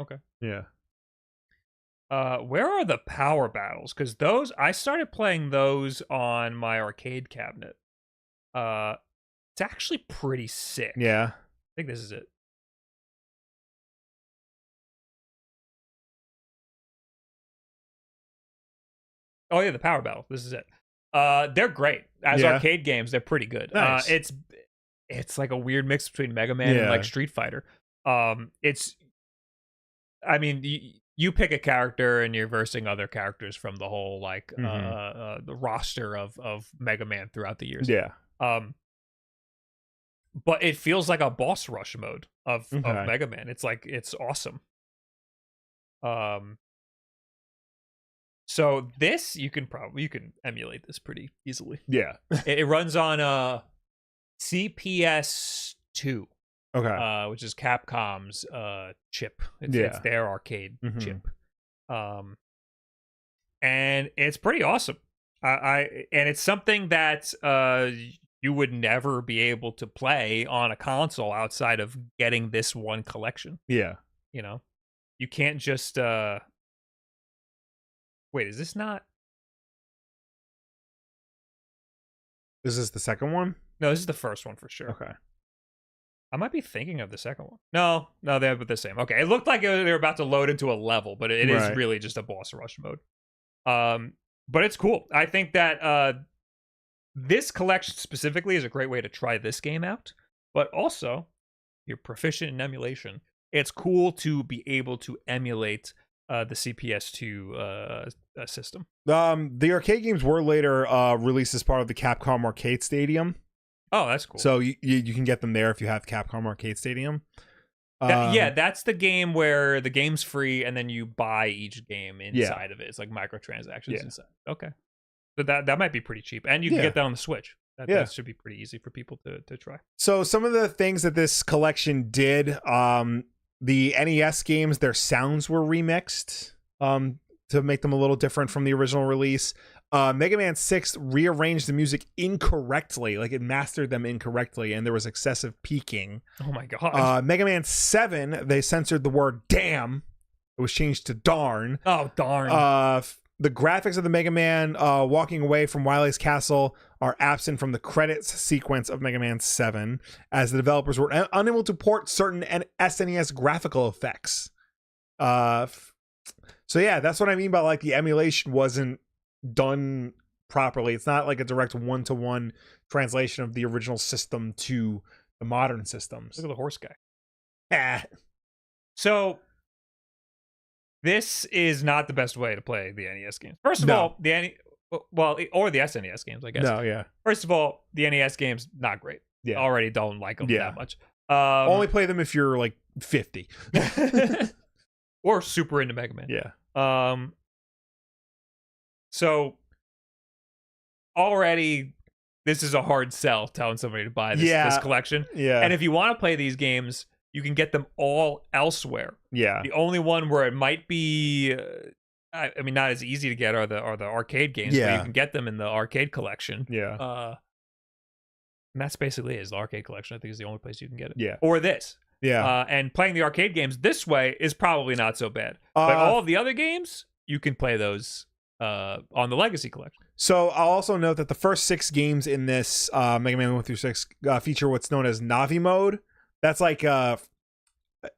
Okay. Yeah. Where are the power battles? Because those, I started playing those on my arcade cabinet. It's actually pretty sick. Yeah. I think this is it. Oh yeah, the power battle. This is it. They're great as arcade games. They're pretty good. Nice. It's like a weird mix between Mega Man and like Street Fighter. You pick a character and you're versing other characters from the whole like the roster of Mega Man throughout the years. Yeah. But it feels like a boss rush mode of Mega Man. It's like, it's awesome. So this you can emulate this pretty easily. Yeah. It runs on CPS 2. Okay. Which is Capcom's chip. It's their arcade chip. And it's pretty awesome. And it's something that you would never be able to play on a console outside of getting this one collection. Yeah. You can't just wait, is this not? Is this the second one? No, this is the first one for sure. Okay. I might be thinking of the second one. No, they're the same. Okay, it looked like they were about to load into a level, but it is really just a boss rush mode. But it's cool. I think that this collection specifically is a great way to try this game out. But also, you're proficient in emulation. It's cool to be able to emulate the CPS2 system. The arcade games were later released as part of the Capcom Arcade Stadium. Oh, that's cool. So you can get them there if you have Capcom Arcade Stadium. That's the game where the game's free and then you buy each game inside of it. It's like microtransactions inside. Okay. So that might be pretty cheap. And you can get that on the Switch. That should be pretty easy for people to try. So some of the things that this collection did, the NES games, their sounds were remixed to make them a little different from the original release. Mega Man 6 rearranged the music incorrectly, like it mastered them incorrectly, and there was excessive peaking. Oh my god. Mega Man 7, they censored the word damn. It was changed to darn. Oh, darn. The graphics of the Mega Man walking away from Wily's castle are absent from the credits sequence of Mega Man 7, as the developers were unable to port certain SNES graphical effects. So yeah, that's what I mean by like the emulation wasn't done properly. It's not like a direct one-to-one translation of the original system to the modern systems. Look at the horse guy. So this is not the best way to play the NES games. First of all, or the SNES games, I guess. No, yeah. First of all, the NES games, not great. Yeah. Already don't like them that much. Only play them if you're like 50. Or super into Mega Man. Yeah. So already this is a hard sell telling somebody to buy this collection. Yeah. And if you want to play these games, you can get them all elsewhere. Yeah. The only one where it might be not as easy to get are the arcade games, but you can get them in the arcade collection. Yeah. And that's basically it, is the arcade collection. I think is the only place you can get it. Yeah. Or this. Yeah. And playing the arcade games this way is probably not so bad. But all of the other games, you can play those on the Legacy Collection. So I'll also note that the first 6 games in this Mega Man 1 through 6 feature what's known as Navi mode. That's like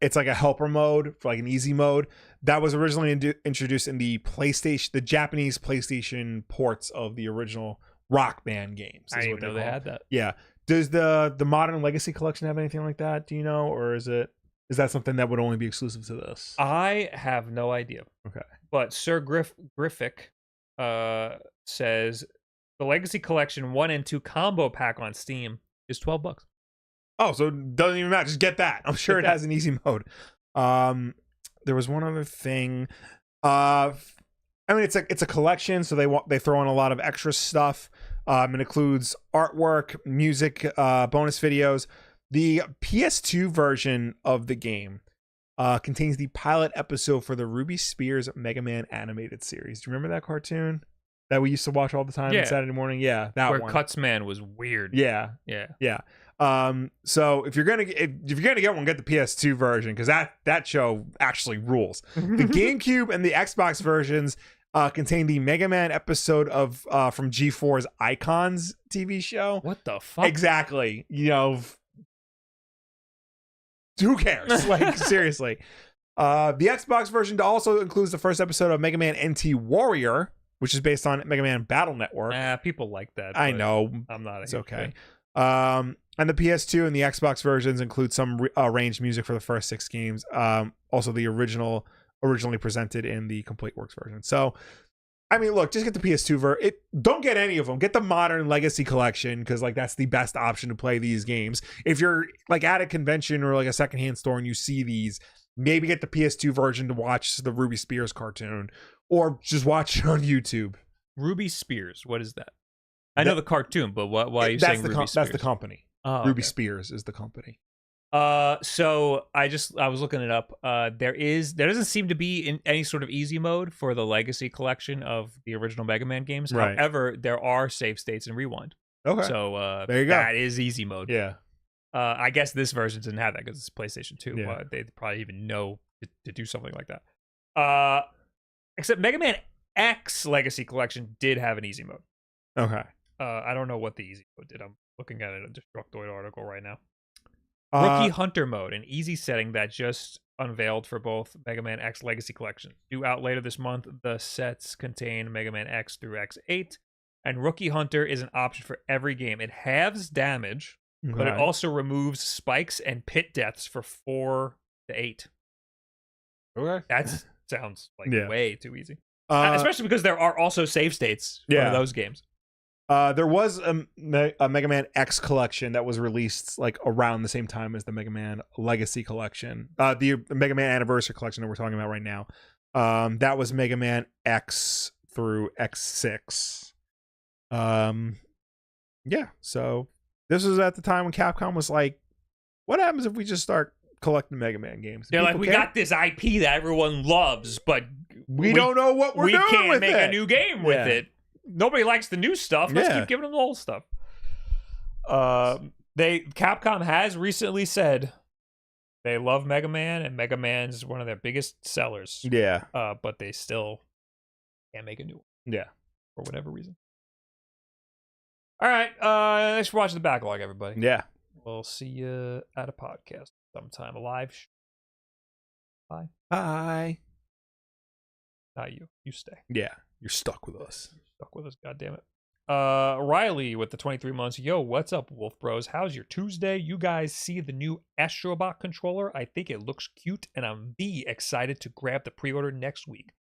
it's like a helper mode for like an easy mode that was originally introduced in the Japanese PlayStation ports of the original Rock Band games. I didn't even know they had that. Yeah. Does the modern Legacy Collection have anything like that? Do you know, or is that something that would only be exclusive to this? I have no idea. Okay. But Sir Griffic says the Legacy Collection 1 and 2 combo pack on Steam is $12. Oh, so it doesn't even matter. Just get that. I'm sure it has an easy mode. There was one other thing. I mean, it's a collection, so they throw in a lot of extra stuff. It includes artwork, music, bonus videos. The PS2 version of the game contains the pilot episode for the Ruby Spears Mega Man animated series. Do you remember that cartoon that we used to watch all the time on Saturday morning? Yeah, that where one. Cutsman was weird. Yeah. So if you're gonna get one, get the PS2 version because that show actually rules. The GameCube and the Xbox versions contain the Mega Man episode of from G4's Icons TV show. What the fuck? Exactly. You know, who cares? Like seriously. The Xbox version also includes the first episode of Mega Man NT Warrior, which is based on Mega Man Battle Network. People like that. I know. I'm not. It's okay. And the PS2 and the Xbox versions include some arranged music for the first 6 games. Also the originally presented in the Complete Works version. So, I mean, look, just get the PS2 version. Don't get any of them. Get the modern Legacy Collection because, like, that's the best option to play these games. If you're like at a convention or like a secondhand store and you see these, maybe get the PS2 version to watch the Ruby Spears cartoon, or just watch it on YouTube. Ruby Spears, what is that? I know the cartoon, but why are you saying Ruby Spears? That's the company. Oh, Ruby Spears is the company. So I was looking it up. There doesn't seem to be in any sort of easy mode for the Legacy Collection of the original Mega Man games. Right. However, there are save states and rewind. Okay. So there you go. That is easy mode. Yeah. I guess this version didn't have that because it's PlayStation 2. Yeah. They'd probably even know to do something like that. Except Mega Man X Legacy Collection did have an easy mode. Okay. I don't know what the easy mode did. I'm looking at a Destructoid article right now. Rookie Hunter mode, an easy setting that just unveiled for both Mega Man X Legacy Collection. Due out later this month, the sets contain Mega Man X through X8, and Rookie Hunter is an option for every game. It halves damage, but it also removes spikes and pit deaths for 4 to 8. Okay. That sounds like way too easy. Especially because there are also save states for those games. There was a Mega Man X collection that was released like around the same time as the Mega Man Legacy Collection. The Mega Man Anniversary Collection that we're talking about right now. That was Mega Man X through X6. Yeah, so this was at the time when Capcom was like, what happens if we just start collecting Mega Man games? They're like, we got this IP that everyone loves, but we don't know what we're doing with it. We can't make a new game with it. Nobody likes the new stuff. Let's keep giving them the old stuff. Capcom has recently said they love Mega Man, and Mega Man's one of their biggest sellers. Yeah. But they still can't make a new one. Yeah. For whatever reason. All right. Thanks for watching the backlog, everybody. Yeah. We'll see you at a podcast sometime. A live show. Bye. Bye. Not you. You stay. Yeah. You're stuck with us. Stuck with us, goddammit. Riley with the 23 months. Yo, what's up, Wolf Bros? How's your Tuesday? You guys see the new Astrobot controller? I think it looks cute, and I'm excited to grab the pre-order next week.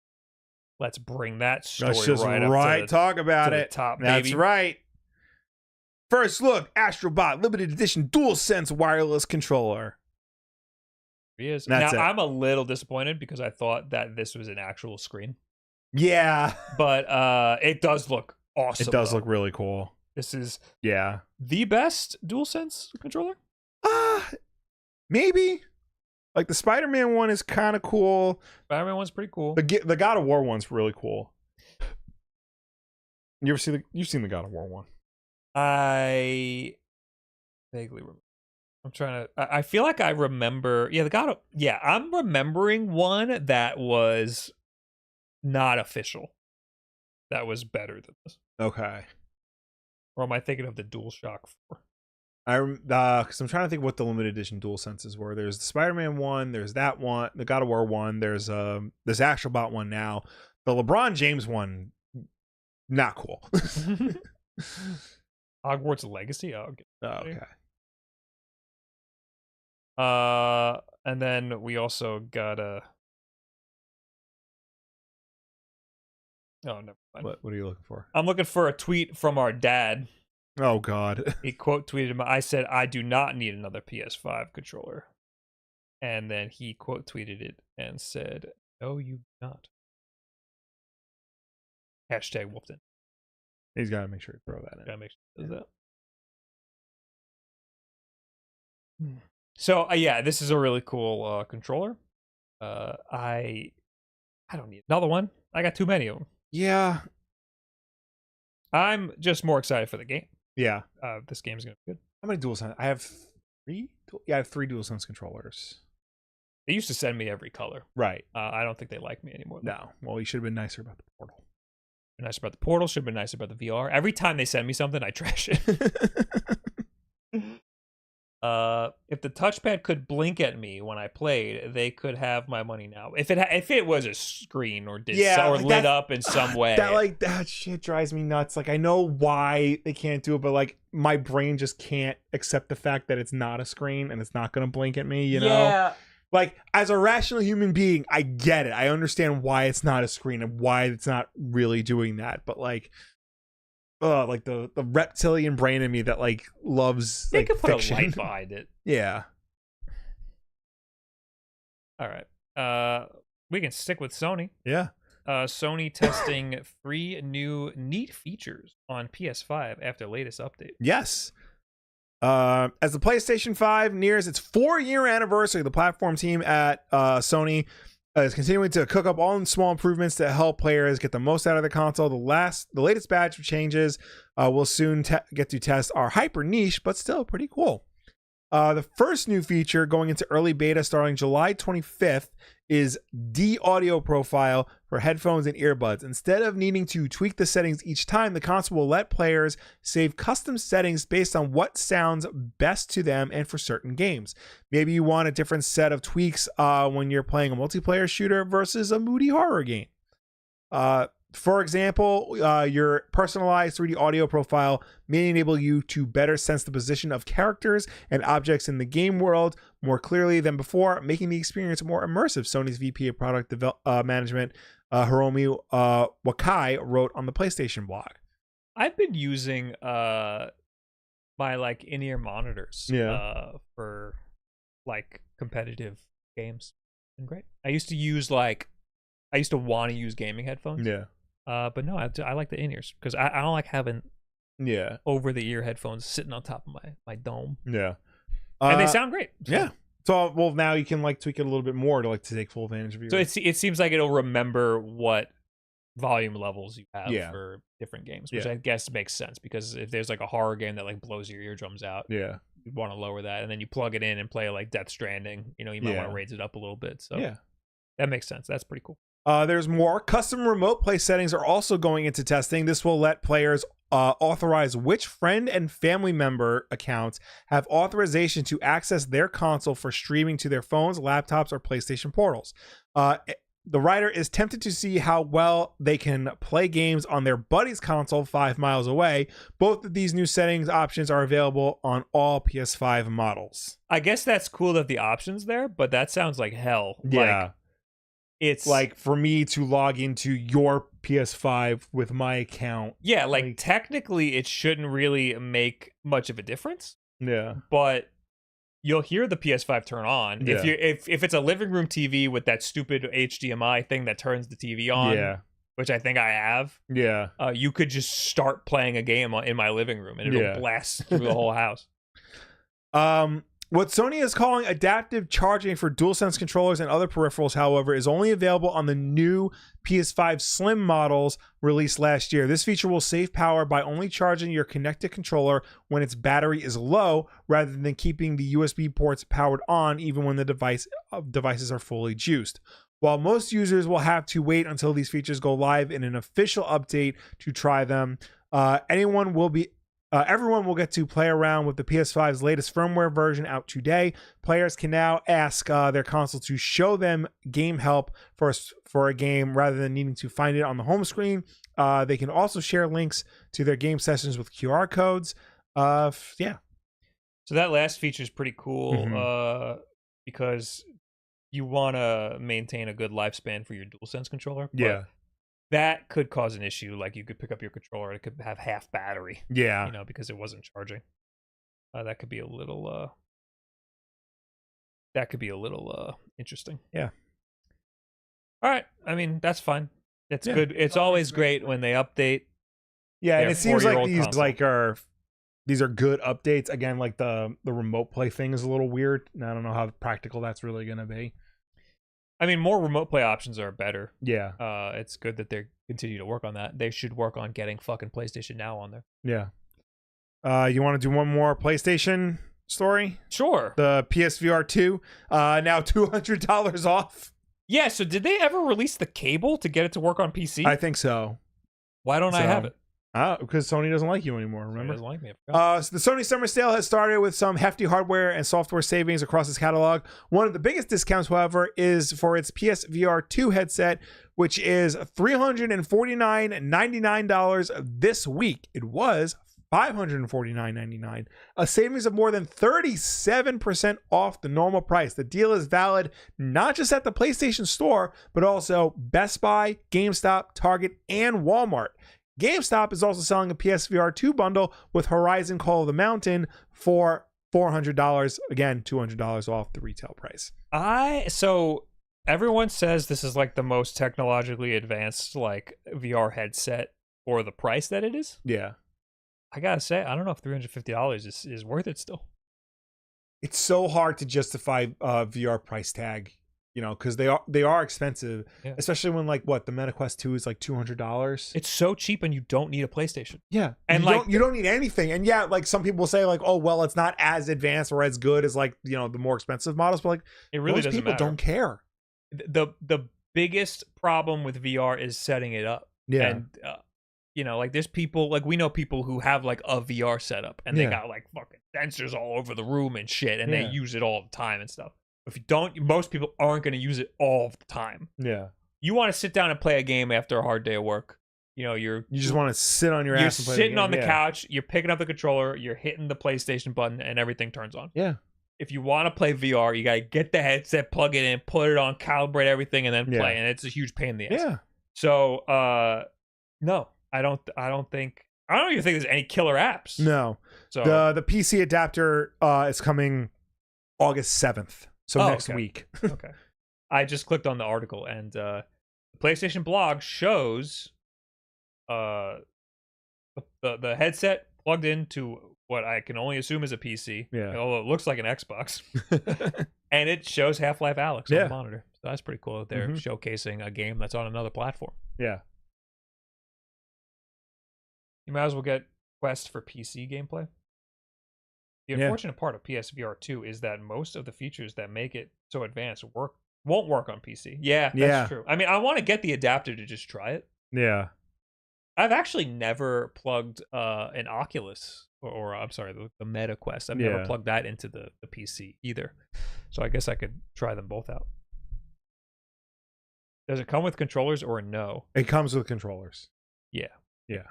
Let's bring that story talk about it. Top, That's baby. right. First look, Astrobot limited edition DualSense wireless controller. He is. That's now, I'm a little disappointed because I thought that this was an actual screen. Yeah. But it does look awesome. It does look really cool. This is the best DualSense controller? Maybe. Like the Spider-Man one is kind of cool. Spider-Man one's pretty cool. The God of War one's really cool. You've seen the God of War one? I vaguely remember. I'm trying to. I feel like I remember. Yeah, I'm remembering one that was not official. That was better than this. Okay. Or am I thinking of the DualShock 4? Because I'm trying to think what the limited edition DualSenses were. There's the Spider-Man one. There's that one. The God of War one. There's this Astrobot one now. The LeBron James one, not cool. Hogwarts Legacy. Okay. And then we also got a. Oh, never mind. What are you looking for? I'm looking for a tweet from our dad. Oh God. He quote tweeted him. I said, "I do not need another PS5 controller," and then he quote tweeted it and said, "No, you do not." Hashtag WULFF DEN. He's got to make sure you throw that in. Gotta make sure he does that. So yeah, this is a really cool controller. I don't need another one. I got too many of them. Yeah. I'm just more excited for the game. Yeah. This game's gonna be good. How many DualSense? I have 3. Yeah, I have 3 DualSense controllers. They used to send me every color. Right. I don't think they like me anymore. No. Well, you should have been nicer about the Portal. Nicer about the Portal. Should have been nicer about the VR. Every time they send me something, I trash it. If the touchpad could blink at me when I played, they could have my money now. If it was a screen or lit up in some way, that shit drives me nuts. Like, I know why they can't do it, but like my brain just can't accept the fact that it's not a screen and it's not gonna blink at me. You know, like as a rational human being, I get it. I understand why it's not a screen and why it's not really doing that. But like the reptilian brain in me that like loves they like could put fiction. a light behind it. Yeah. All right. We can stick with Sony. Yeah. Sony testing 3 new neat features on PS5 after latest update. Yes. As the PlayStation 5 nears its 4-year anniversary, the platform team at Sony is continuing to cook up all the small improvements to help players get the most out of the console. The latest batch of changes we'll soon get to test are hyper niche, but still pretty cool. The first new feature going into early beta starting July 25th is D-Audio Profile for headphones and earbuds. Instead of needing to tweak the settings each time, the console will let players save custom settings based on what sounds best to them and for certain games. Maybe you want a different set of tweaks when you're playing a multiplayer shooter versus a moody horror game. For example, your personalized 3D audio profile may enable you to better sense the position of characters and objects in the game world more clearly than before, making the experience more immersive. Sony's VP of Product Management, Hiromi Wakai, wrote on the PlayStation blog. I've been using my like in-ear monitors for like competitive games. And great. I used to want to use gaming headphones. Yeah. But no, I like the in-ears because I don't like having over-the-ear headphones sitting on top of my dome. Yeah. And they sound great. So. Yeah. So, well, now you can like tweak it a little bit more to take full advantage of your... So it seems like it'll remember what volume levels you have for different games, which I guess makes sense because if there's like a horror game that like blows your eardrums out, you want to lower that, and then you plug it in and play like Death Stranding, you might want to raise it up a little bit. So that makes sense. That's pretty cool. There's more. Custom remote play settings are also going into testing. This will let players authorize which friend and family member accounts have authorization to access their console for streaming to their phones, laptops, or PlayStation portals. The writer is tempted to see how well they can play games on their buddy's console 5 miles away. Both of these new settings options are available on all PS5 models. I guess that's cool that the option's there, but that sounds like hell. Yeah. It's like for me to log into your PS5 with my account. Yeah, like technically it shouldn't really make much of a difference. Yeah. But you'll hear the PS5 turn on. Yeah. If it's a living room TV with that stupid HDMI thing that turns the TV on, which I think I have. Yeah. You could just start playing a game in my living room and it'll blast through the whole house. What Sony is calling adaptive charging for DualSense controllers and other peripherals, however, is only available on the new PS5 Slim models released last year. This feature will save power by only charging your connected controller when its battery is low, rather than keeping the USB ports powered on even when the devices are fully juiced. While most users will have to wait until these features go live in an official update to try them, everyone will get to play around with the PS5's latest firmware version out today. Players can now ask their console to show them game help for a game rather than needing to find it on the home screen. They can also share links to their game sessions with QR codes. Yeah. So that last feature is pretty cool because you want to maintain a good lifespan for your DualSense controller. Yeah. That could cause an issue. Like you could pick up your controller, it could have half battery. Yeah. Because it wasn't charging. That could be a little interesting. Yeah. All right. I mean, that's fine. It's good. It's always great when they update. Yeah, and it seems like these are good updates. Again, like the remote play thing is a little weird. And I don't know how practical that's really going to be. I mean, more remote play options are better. Yeah. It's good that they continue to work on that. They should work on getting fucking PlayStation Now on there. Yeah. You want to do one more PlayStation story? Sure. The PSVR 2, now $200 off. Yeah, so did they ever release the cable to get it to work on PC? I think so. Why don't I have it? Because Sony doesn't like you anymore, remember? Sony doesn't like me. So the Sony Summer Sale has started with some hefty hardware and software savings across its catalog. One of the biggest discounts, however, is for its PSVR 2 headset, which is $349.99 this week. It was $549.99, a savings of more than 37% off the normal price. The deal is valid not just at the PlayStation Store, but also Best Buy, GameStop, Target, and Walmart. GameStop is also selling a PSVR 2 bundle with Horizon Call of the Mountain for $400. Again, $200 off the retail price. So everyone says this is like the most technologically advanced like VR headset for the price that it is. Yeah. I gotta say, I don't know if $350 is worth it still. It's so hard to justify VR price tag, because they are expensive, especially when the MetaQuest 2 is like $200. It's so cheap and you don't need a PlayStation. Yeah. And you don't need anything. And yeah, like some people say like, oh, well, it's not as advanced or as good as like, the more expensive models, but like it really most people don't care. The biggest problem with VR is setting it up. Yeah. And there's people, like we know people who have like a VR setup and they got like fucking sensors all over the room and shit and they use it all the time and stuff. If you don't, most people aren't going to use it all the time. Yeah. You want to sit down and play a game after a hard day of work. You just want to sit on your ass and play. You're sitting on the couch, you're picking up the controller, you're hitting the PlayStation button, and everything turns on. Yeah. If you want to play VR, you got to get the headset, plug it in, put it on, calibrate everything, and then play. And it's a huge pain in the ass. Yeah. So, no, I don't even think there's any killer apps. No. So the PC adapter is coming August 7th. So next week. Okay. I just clicked on the article and the PlayStation blog shows the headset plugged into what I can only assume is a PC. Yeah. Although it looks like an Xbox. And it shows Half-Life Alyx on the monitor. So that's pretty cool that they're showcasing a game that's on another platform. Yeah. You might as well get Quest for PC gameplay. The unfortunate part of PSVR 2 is that most of the features that make it so advanced won't work on PC. Yeah, that's true. I mean, I want to get the adapter to just try it. Yeah. I've actually never plugged an Oculus or I'm sorry, the Meta Quest. I've never plugged that into the PC either. So I guess I could try them both out. Does it come with controllers or no? It comes with controllers. Yeah. Yeah.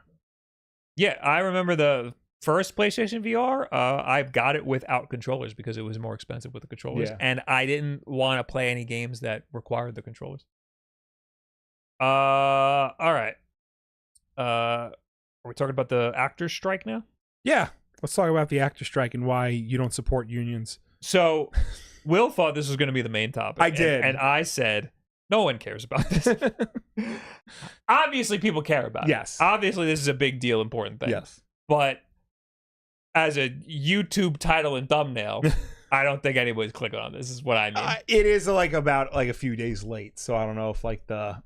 Yeah, I remember the first PlayStation VR, I got it without controllers because it was more expensive with the controllers. Yeah. And I didn't want to play any games that required the controllers. All right. Are we talking about the actors' strike now? Yeah. Let's talk about the actors' strike and why you don't support unions. So, Will thought this was going to be the main topic. I did. And I said, no one cares about this. Obviously, people care about it. Yes. Obviously, this is a big deal, important thing. Yes. But as a YouTube title and thumbnail, I don't think anybody's clicking on this. Is what I mean. It is like about like a few days late, so I don't know if like the.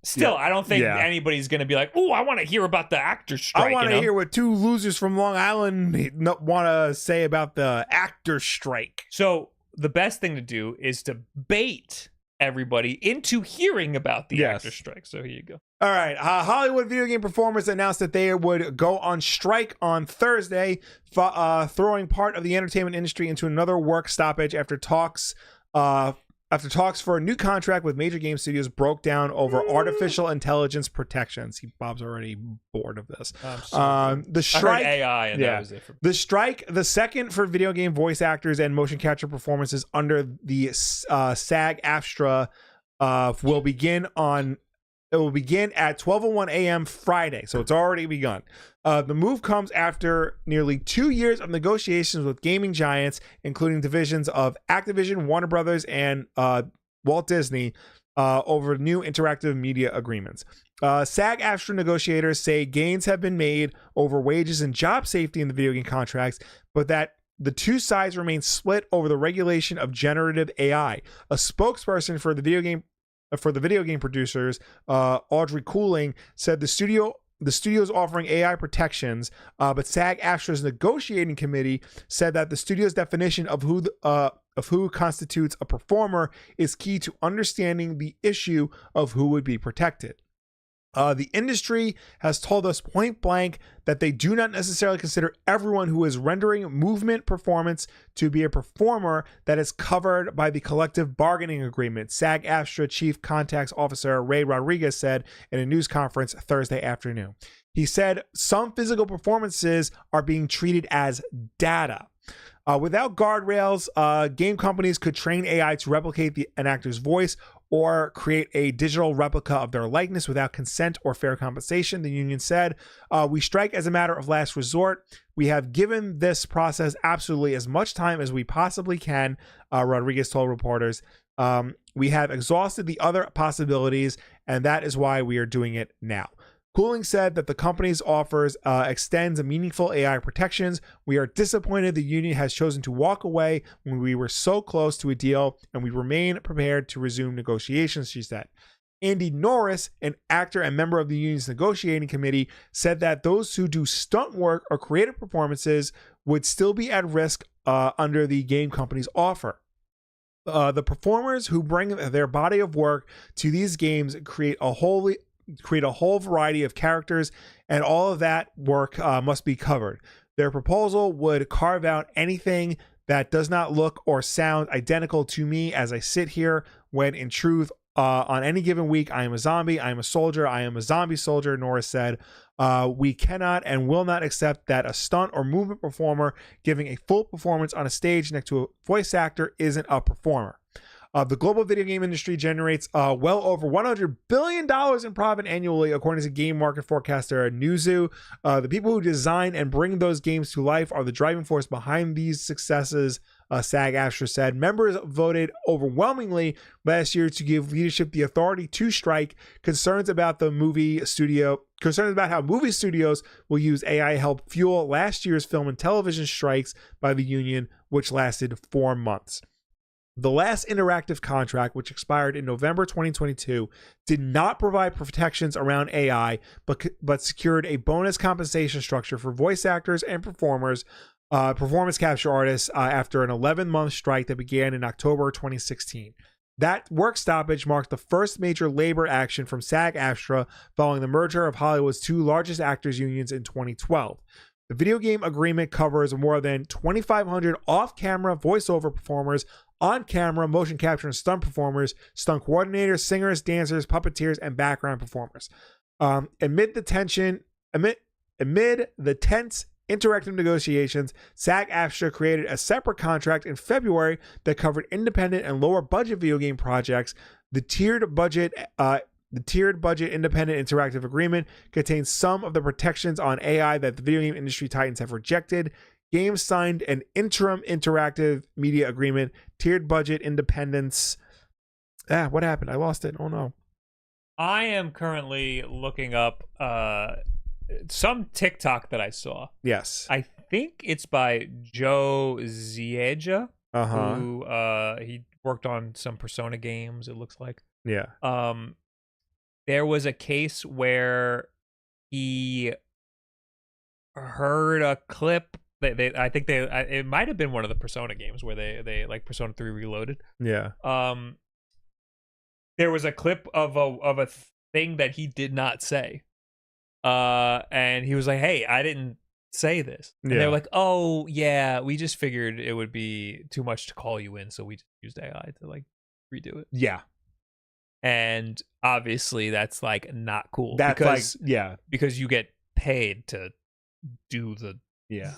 Still, I don't think anybody's going to be like, "Oh, I want to hear about the actor strike." I want to hear what two losers from Long Island want to say about the actor strike. So the best thing to do is to bait everybody into hearing about the actor strike. So here you go. All right. Hollywood video game performers announced that they would go on strike on Thursday, throwing part of the entertainment industry into another work stoppage after talks for a new contract with major game studios broke down over artificial intelligence protections. Bob's already bored of this. The strike, I heard AI, and that was it. The strike, the second for video game voice actors and motion capture performances under the SAG-AFTRA, will begin at 12:01 a.m. Friday, so it's already begun. The move comes after nearly 2 years of negotiations with gaming giants, including divisions of Activision, Warner Brothers, and Walt Disney, over new interactive media agreements. SAG-AFTRA negotiators say gains have been made over wages and job safety in the video game contracts, but that the two sides remain split over the regulation of generative AI. A spokesperson for the video game producers, Audrey Cooling, said the studio's offering AI protections, but SAG-AFTRA's negotiating committee said that the studio's definition of who constitutes a performer is key to understanding the issue of who would be protected. The industry has told us point blank that they do not necessarily consider everyone who is rendering movement performance to be a performer that is covered by the collective bargaining agreement, SAG-AFTRA Chief Contacts Officer Ray Rodriguez said in a news conference Thursday afternoon. He said some physical performances are being treated as data. Without guardrails, game companies could train AI to replicate an actor's voice or create a digital replica of their likeness without consent or fair compensation, the union said. We strike as a matter of last resort. We have given this process absolutely as much time as we possibly can, Rodriguez told reporters. We have exhausted the other possibilities, and that is why we are doing it now. Cooling said that the company's offers extends meaningful AI protections. We are disappointed the union has chosen to walk away when we were so close to a deal, and we remain prepared to resume negotiations, she said. Andy Norris, an actor and member of the union's negotiating committee, said that those who do stunt work or creative performances would still be at risk under the game company's offer. The performers who bring their body of work to these games create a whole variety of characters, and all of that work must be covered. Their proposal would carve out anything that does not look or sound identical to me as I sit here, when in truth, on any given week, I am a zombie, I am a soldier, I am a zombie soldier, Norris said. We cannot and will not accept that a stunt or movement performer giving a full performance on a stage next to a voice actor isn't a performer. The global video game industry generates well over $100 billion in profit annually, according to game market forecaster Newzoo. The people who design and bring those games to life are the driving force behind these successes, SAG-AFTRA said. Members voted overwhelmingly last year to give leadership the authority to strike. Concerns about how movie studios will use AI help fuel last year's film and television strikes by the union, which lasted 4 months. The last interactive contract, which expired in November 2022, did not provide protections around AI, but secured a bonus compensation structure for voice actors and performance capture artists after an 11-month strike that began in October 2016. That work stoppage marked the first major labor action from SAG-AFTRA following the merger of Hollywood's two largest actors unions in 2012. The video game agreement covers more than 2,500 off-camera voiceover performers, on-camera motion capture and stunt performers, stunt coordinators, singers, dancers, puppeteers, and background performers. Amid the tense interactive negotiations, SAG-AFTRA created a separate contract in February that covered independent and lower budget video game projects. The tiered budget independent interactive agreement contains some of the protections on AI that the video game industry titans have rejected. Games signed an interim interactive media agreement, tiered budget independence. What happened? I lost it. Oh no. I am currently looking up some TikTok that I saw. Yes. I think it's by Joe Zieja. who he worked on some Persona games, it looks like. Yeah. There was a case where he heard a clip. I think it might have been one of the Persona games where they like Persona 3 Reloaded. Yeah. There was a clip of a thing that he did not say. And he was like, "Hey, I didn't say this." And they were like, "Oh, yeah, we just figured it would be too much to call you in, so we just used AI to like redo it." Yeah. And obviously that's like not cool. That's because, like, because you get paid to do the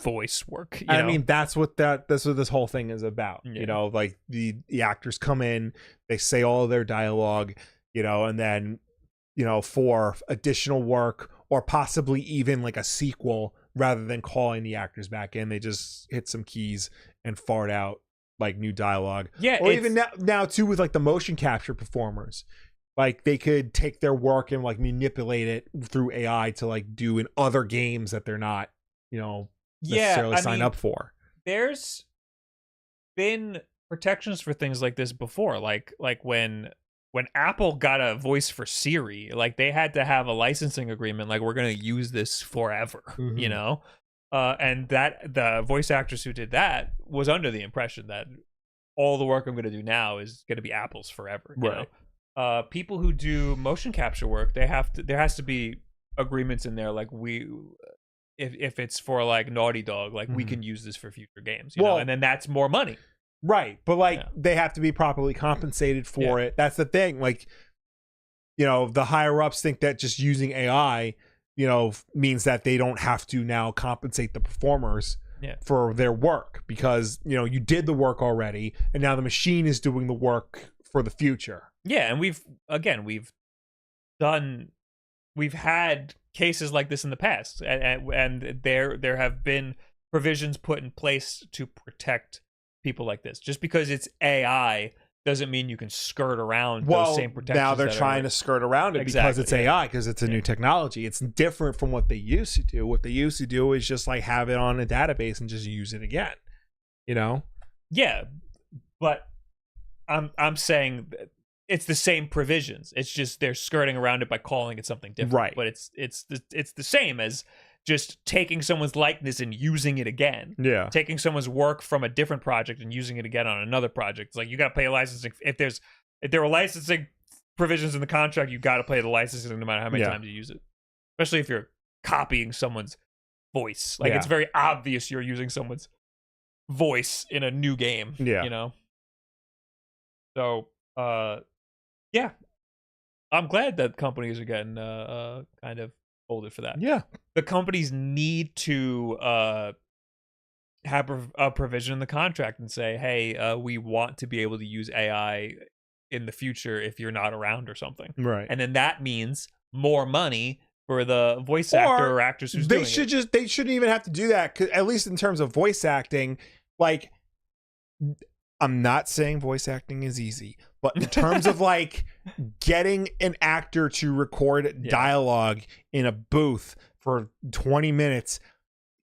voice work. You know? I mean, that's what this whole thing is about. Yeah. You know, like the actors come in, they say all of their dialogue, you know, and then, you know, for additional work or possibly even like a sequel, rather than calling the actors back in, they just hit some keys and fart out like new dialogue. Yeah. Or even now too, with like the motion capture performers, like they could take their work and like manipulate it through AI to like do in other games that they're not, you know, necessarily sign up for. There's been protections for things like this before, like when Apple got a voice for Siri, like they had to have a licensing agreement, like we're gonna use this forever, you know. And that the voice actress who did that was under the impression that all the work I'm gonna do now is gonna be Apple's forever, you know? People who do motion capture work, there has to be agreements in there, like if it's for like Naughty Dog, like we can use this for future games, you know, and then that's more money. Right. But like they have to be properly compensated for it. That's the thing. Like, you know, the higher ups think that just using AI, you know, means that they don't have to now compensate the performers for their work because, you know, you did the work already and now the machine is doing the work for the future. Yeah. And we've had cases like this in the past, and there have been provisions put in place to protect people like this. Just because it's AI doesn't mean you can skirt around those same protections. Now they're trying to skirt around it because it's AI, because it's a new technology. It's different from what they used to do. What they used to do is just like have it on a database and just use it again, you know? Yeah, but I'm saying it's the same provisions. It's just they're skirting around it by calling it something different. Right. But it's the same as just taking someone's likeness and using it again. Yeah. Taking someone's work from a different project and using it again on another project. It's like you got to pay licensing. If there were licensing provisions in the contract, you got to pay the licensing no matter how many times you use it. Especially if you're copying someone's voice. Like it's very obvious you're using someone's voice in a new game. Yeah. You know? So, yeah. I'm glad that companies are getting kind of folded for that. Yeah. The companies need to have a provision in the contract and say, hey, we want to be able to use AI in the future if you're not around or something. Right. And then that means more money for the voice actor or actress who's doing it. They shouldn't even have to do that, at least in terms of voice acting. Like, I'm not saying voice acting is easy, but in terms of like getting an actor to record dialogue in a booth for 20 minutes,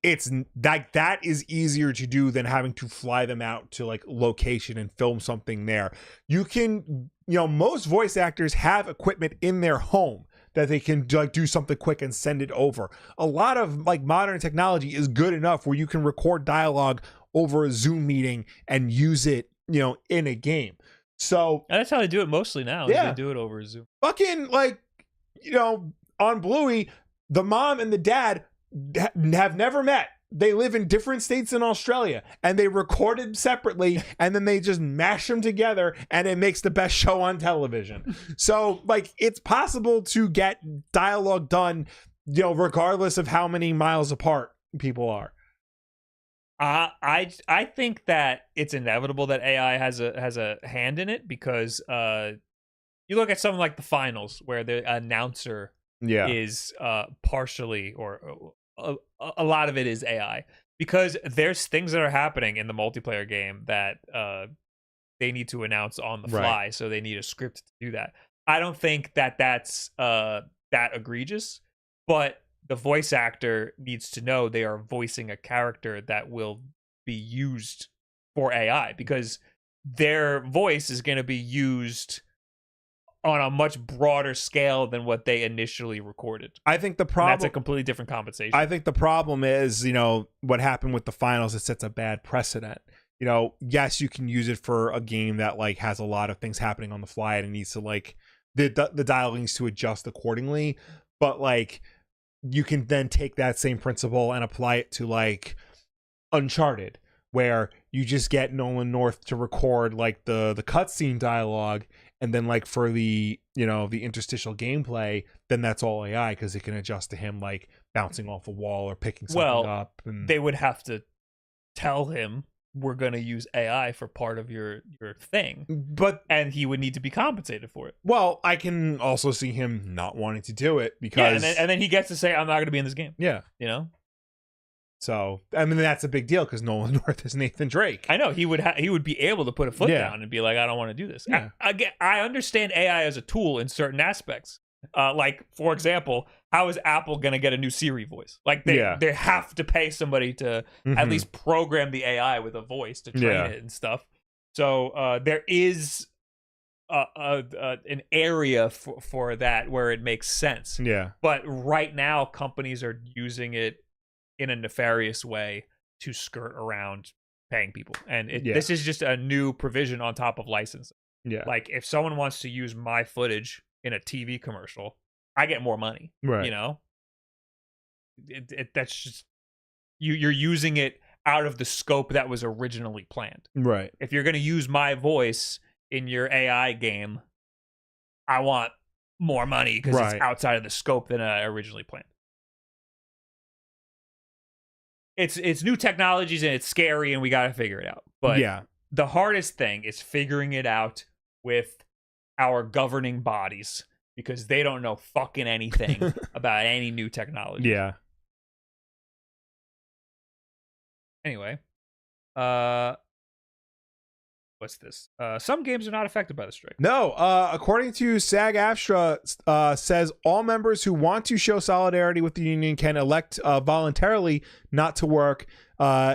it's like that is easier to do than having to fly them out to like location and film something there. You can, you know, most voice actors have equipment in their home that they can like do something quick and send it over. A lot of like modern technology is good enough where you can record dialogue over a Zoom meeting and use it, you know, in a game. So and that's how they do it mostly now. Yeah, they do it over Zoom. Fucking like, you know, on Bluey, the mom and the dad have never met. They live in different states in Australia, and they recorded separately, and then they just mash them together, and it makes the best show on television. So like, it's possible to get dialogue done, you know, regardless of how many miles apart people are. I think that it's inevitable that AI has a hand in it, because you look at something like the finals where the announcer is partially or a lot of it is AI, because there's things that are happening in the multiplayer game that they need to announce on the fly, so they need a script to do that. I don't think that that's that egregious, but the voice actor needs to know they are voicing a character that will be used for AI, because their voice is going to be used on a much broader scale than what they initially recorded. I think the problem, that's a completely different compensation. I think the problem is, what happened with the finals, it sets a bad precedent. Yes, you can use it for a game that like has a lot of things happening on the fly and it needs to like the dial needs to adjust accordingly, but like you can then take that same principle and apply it to like Uncharted, where you just get Nolan North to record like the cutscene dialogue, and then like for the the interstitial gameplay, then that's all AI because it can adjust to him like bouncing off a wall or picking something up. And they would have to tell him, we're going to use AI for part of your thing, and he would need to be compensated for it. Well, I can also see him not wanting to do it because and then he gets to say, I'm not going to be in this game. Yeah. So, I mean, that's a big deal because Nolan North is Nathan Drake. I know he would be able to put a foot down and be like, I don't want to do this. Yeah. I understand AI as a tool in certain aspects. Like, for example, how is Apple going to get a new Siri voice? Like, they have to pay somebody to at least program the AI with a voice to train it and stuff. So there is an area for that where it makes sense. Yeah. But right now, companies are using it in a nefarious way to skirt around paying people. And this is just a new provision on top of licensing. Yeah. Like, if someone wants to use my footage in a TV commercial, I get more money. Right. That's just you're using it out of the scope that was originally planned. Right. If you're going to use my voice in your AI game, I want more money because it's outside of the scope than I originally planned. It's new technologies and it's scary and we got to figure it out. But the hardest thing is figuring it out with our governing bodies, because they don't know fucking anything about any new technology. Yeah. Anyway, what's this? Some games are not affected by the strike. No, according to SAG-AFTRA, says all members who want to show solidarity with the union can elect voluntarily not to work,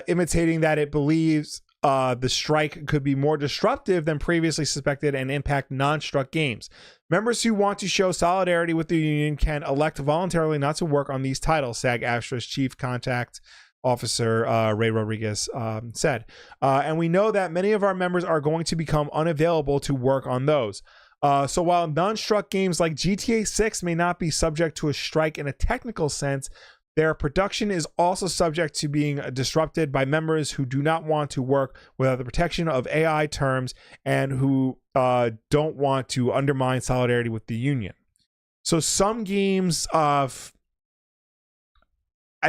imitating that it believes the strike could be more disruptive than previously suspected and impact non-struck games. Members who want to show solidarity with the union can elect voluntarily not to work on these titles, SAG-AFTRA's chief contact officer Ray Rodriguez said. And we know that many of our members are going to become unavailable to work on those. So while non-struck games like GTA 6 may not be subject to a strike in a technical sense, their production is also subject to being disrupted by members who do not want to work without the protection of AI terms and who don't want to undermine solidarity with the union. So some games I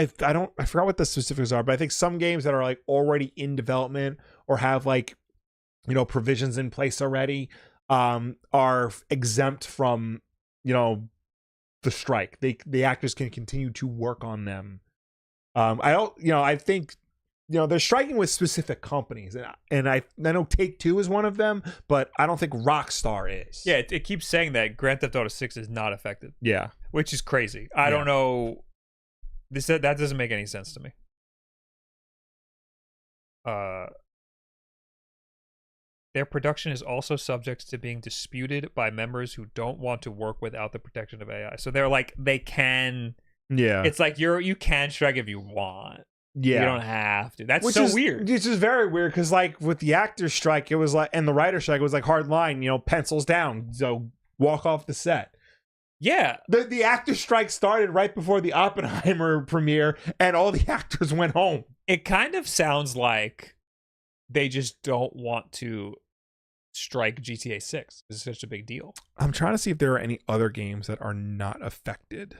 forgot what the specifics are, but I think some games that are like already in development or have like provisions in place already are exempt from the strike. The actors can continue to work on them. I think they're striking with specific companies, and I know Take-Two is one of them, but I don't think Rockstar is. Yeah, it keeps saying that Grand Theft Auto 6 is not affected. Yeah, which is crazy. I don't know. That doesn't make any sense to me. Their production is also subject to being disputed by members who don't want to work without the protection of AI. So they're like, they can. Yeah. It's like you can strike if you want. Yeah. You don't have to. That's so weird. Which is very weird because like with the actor strike, it was like, and the writer strike, it was like hard line, pencils down. So walk off the set. Yeah. The actor strike started right before the Oppenheimer premiere and all the actors went home. It kind of sounds like they just don't want to strike GTA 6. It's such a big deal. I'm trying to see if there are any other games that are not affected.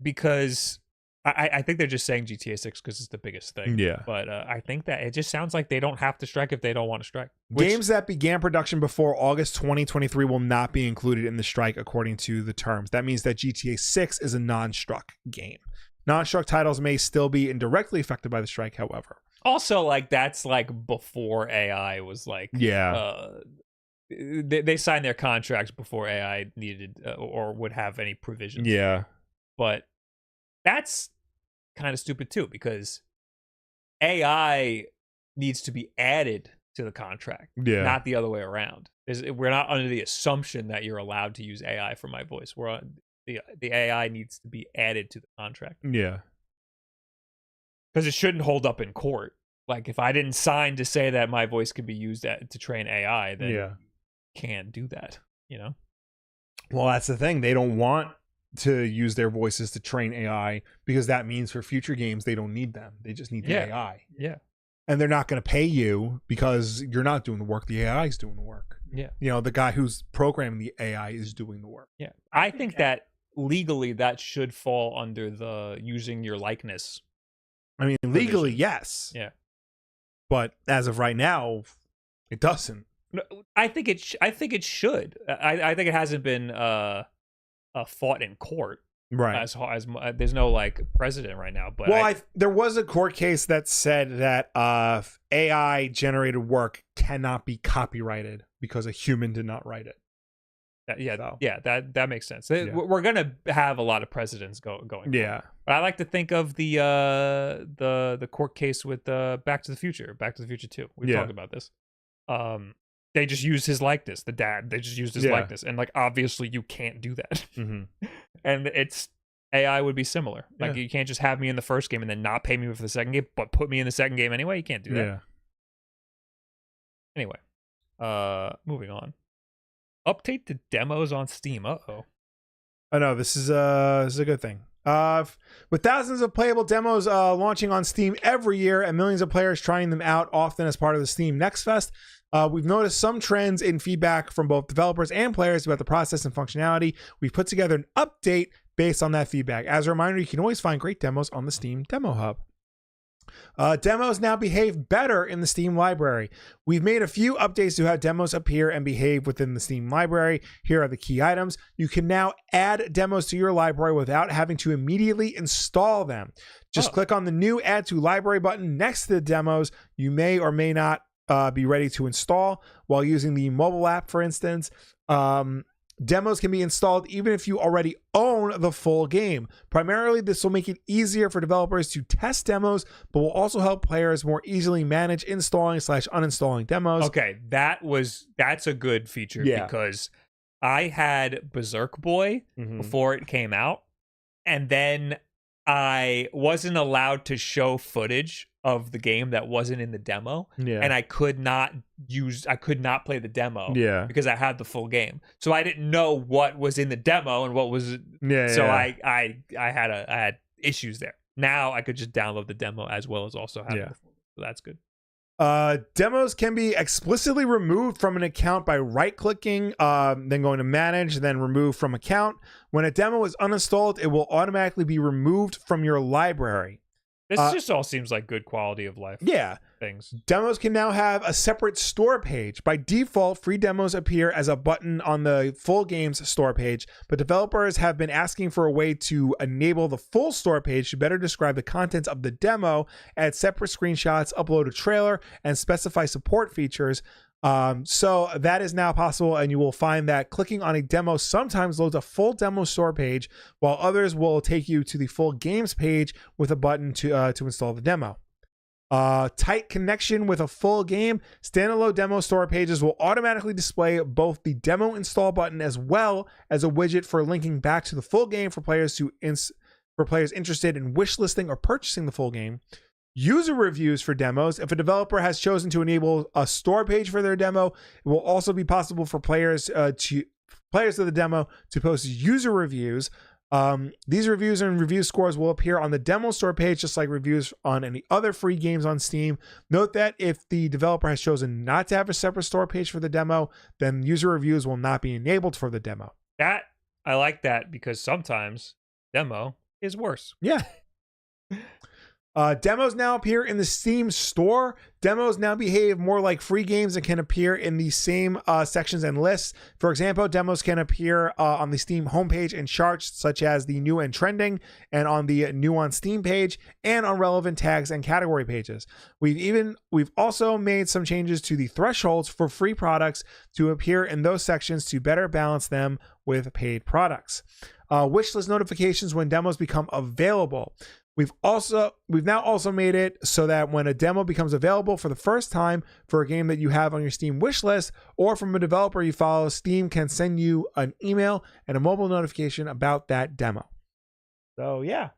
Because I think they're just saying GTA 6 because it's the biggest thing. Yeah. But I think that it just sounds like they don't have to strike if they don't want to strike. Games that began production before August 2023 will not be included in the strike according to the terms. That means that GTA 6 is a non-struck game. Non-struck titles may still be indirectly affected by the strike, however. Also, like, that's like before AI was like, they signed their contracts before AI needed or would have any provisions. Yeah. But that's kind of stupid too, because AI needs to be added to the contract, not the other way around. We're not under the assumption that you're allowed to use AI for my voice. The AI needs to be added to the contract. Yeah. Because it shouldn't hold up in court. Like, if I didn't sign to say that my voice could be used to train AI, then you can't do that, you know? Well, that's the thing. They don't want to use their voices to train AI because that means for future games, they don't need them. They just need the AI. Yeah. And they're not going to pay you because you're not doing the work. The AI is doing the work. Yeah. You know, the guy who's programming the AI is doing the work. Yeah. I think that legally that should fall under the using your likeness. I mean, legally, yes. Yeah. But as of right now, it doesn't. No, I think it should. I think it hasn't been fought in court. Right. As there's no like precedent right now. But there was a court case that said that AI generated work cannot be copyrighted because a human did not write it. That makes sense. We're gonna have a lot of precedents going. Yeah. But I like to think of the court case with Back to the Future 2. We've talked about this. They just used his likeness. The dad. They just used his likeness, and like obviously you can't do that. Mm-hmm. And AI would be similar. Like you can't just have me in the first game and then not pay me for the second game, but put me in the second game anyway. You can't do that. Yeah. Anyway, moving on. Update to demos on Steam. Oh no, this is a good thing. With thousands of playable demos launching on Steam every year and millions of players trying them out often as part of the Steam Next Fest, we've noticed some trends in feedback from both developers and players about the process and functionality. We've put together an update based on that feedback. As a reminder, you can always find great demos on the Steam Demo Hub. Demos now behave better in the Steam library. We've made a few updates to how demos appear and behave within the Steam library. Here are the key items. You can now add demos to your library without having to immediately install them. Just click on the new Add to Library button next to the demos. You may or may not be ready to install while using the mobile app, for instance. Demos can be installed even if you already own the full game. Primarily, this will make it easier for developers to test demos, but will also help players more easily manage installing / uninstalling demos. Okay, that's a good feature because I had Berserk Boy before it came out, and then I wasn't allowed to show footage of the game that wasn't in the demo, and I could not play the demo because I had the full game, so I didn't know what was in the demo and what was I had issues there. Now I could just download the demo as well as also have it before, so that's good. Demos can be explicitly removed from an account by right-clicking, then going to manage, then remove from account. When a demo is uninstalled, it will automatically be removed from your library. This just all seems like good quality of life things. Demos can now have a separate store page. By default, free demos appear as a button on the full game's store page, but developers have been asking for a way to enable the full store page to better describe the contents of the demo, add separate screenshots, upload a trailer, and specify support features. So that is now possible, and you will find that clicking on a demo sometimes loads a full demo store page, while others will take you to the full games page with a button to install the demo. Tight connection with a full game. Standalone demo store pages will automatically display both the demo install button as well as a widget for linking back to the full game for players interested in wishlisting or purchasing the full game. User reviews for demos. If a developer has chosen to enable a store page for their demo, it will also be possible for players of the demo to post user reviews. These reviews and review scores will appear on the demo store page, just like reviews on any other free games on Steam. Note that if the developer has chosen not to have a separate store page for the demo, then user reviews will not be enabled for the demo. That I like that because sometimes demo is worse. Yeah. Demos now appear in the Steam store. Demos now behave more like free games and can appear in the same sections and lists. For example, demos can appear on the Steam homepage in charts such as the new and trending, and on the new on Steam page, and on relevant tags and category pages. We've also made some changes to the thresholds for free products to appear in those sections to better balance them with paid products. Wishlist notifications when demos become available. We've now also made it so that when a demo becomes available for the first time for a game that you have on your Steam wish list or from a developer you follow, Steam can send you an email and a mobile notification about that demo. So yeah.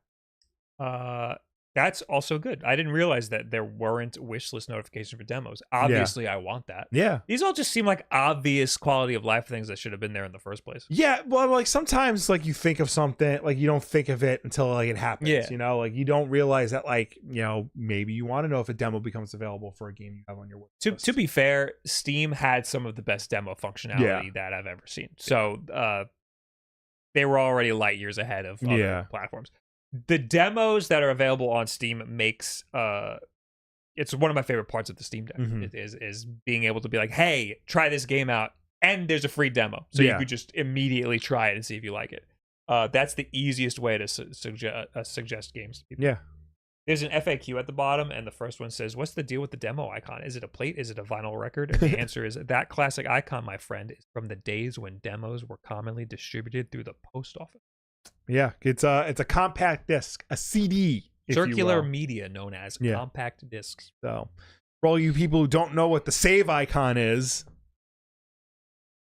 That's also good. I didn't realize that there weren't wish list notifications for demos. Obviously, I want that. Yeah. These all just seem like obvious quality of life things that should have been there in the first place. Yeah, well, like sometimes like you think of something, like you don't think of it until like it happens. Yeah. You know, like you don't realize that, like, you know, maybe you want to know if a demo becomes available for a game you have on your wish list. To be fair, Steam had some of the best demo functionality that I've ever seen. So they were already light years ahead of other platforms. The demos that are available on Steam makes it's one of my favorite parts of the Steam Deck. Is being able to be like, hey, try this game out, and there's a free demo, so you could just immediately try it and see if you like it. That's the easiest way to suggest games to people. Yeah. There's an FAQ at the bottom, and the first one says, what's the deal with the demo icon? Is it a plate? Is it a vinyl record? And the answer is, that classic icon, my friend, is from the days when demos were commonly distributed through the post office. Yeah, it's a compact disc, a CD, circular media known as compact discs. So, for all you people who don't know what the save icon is,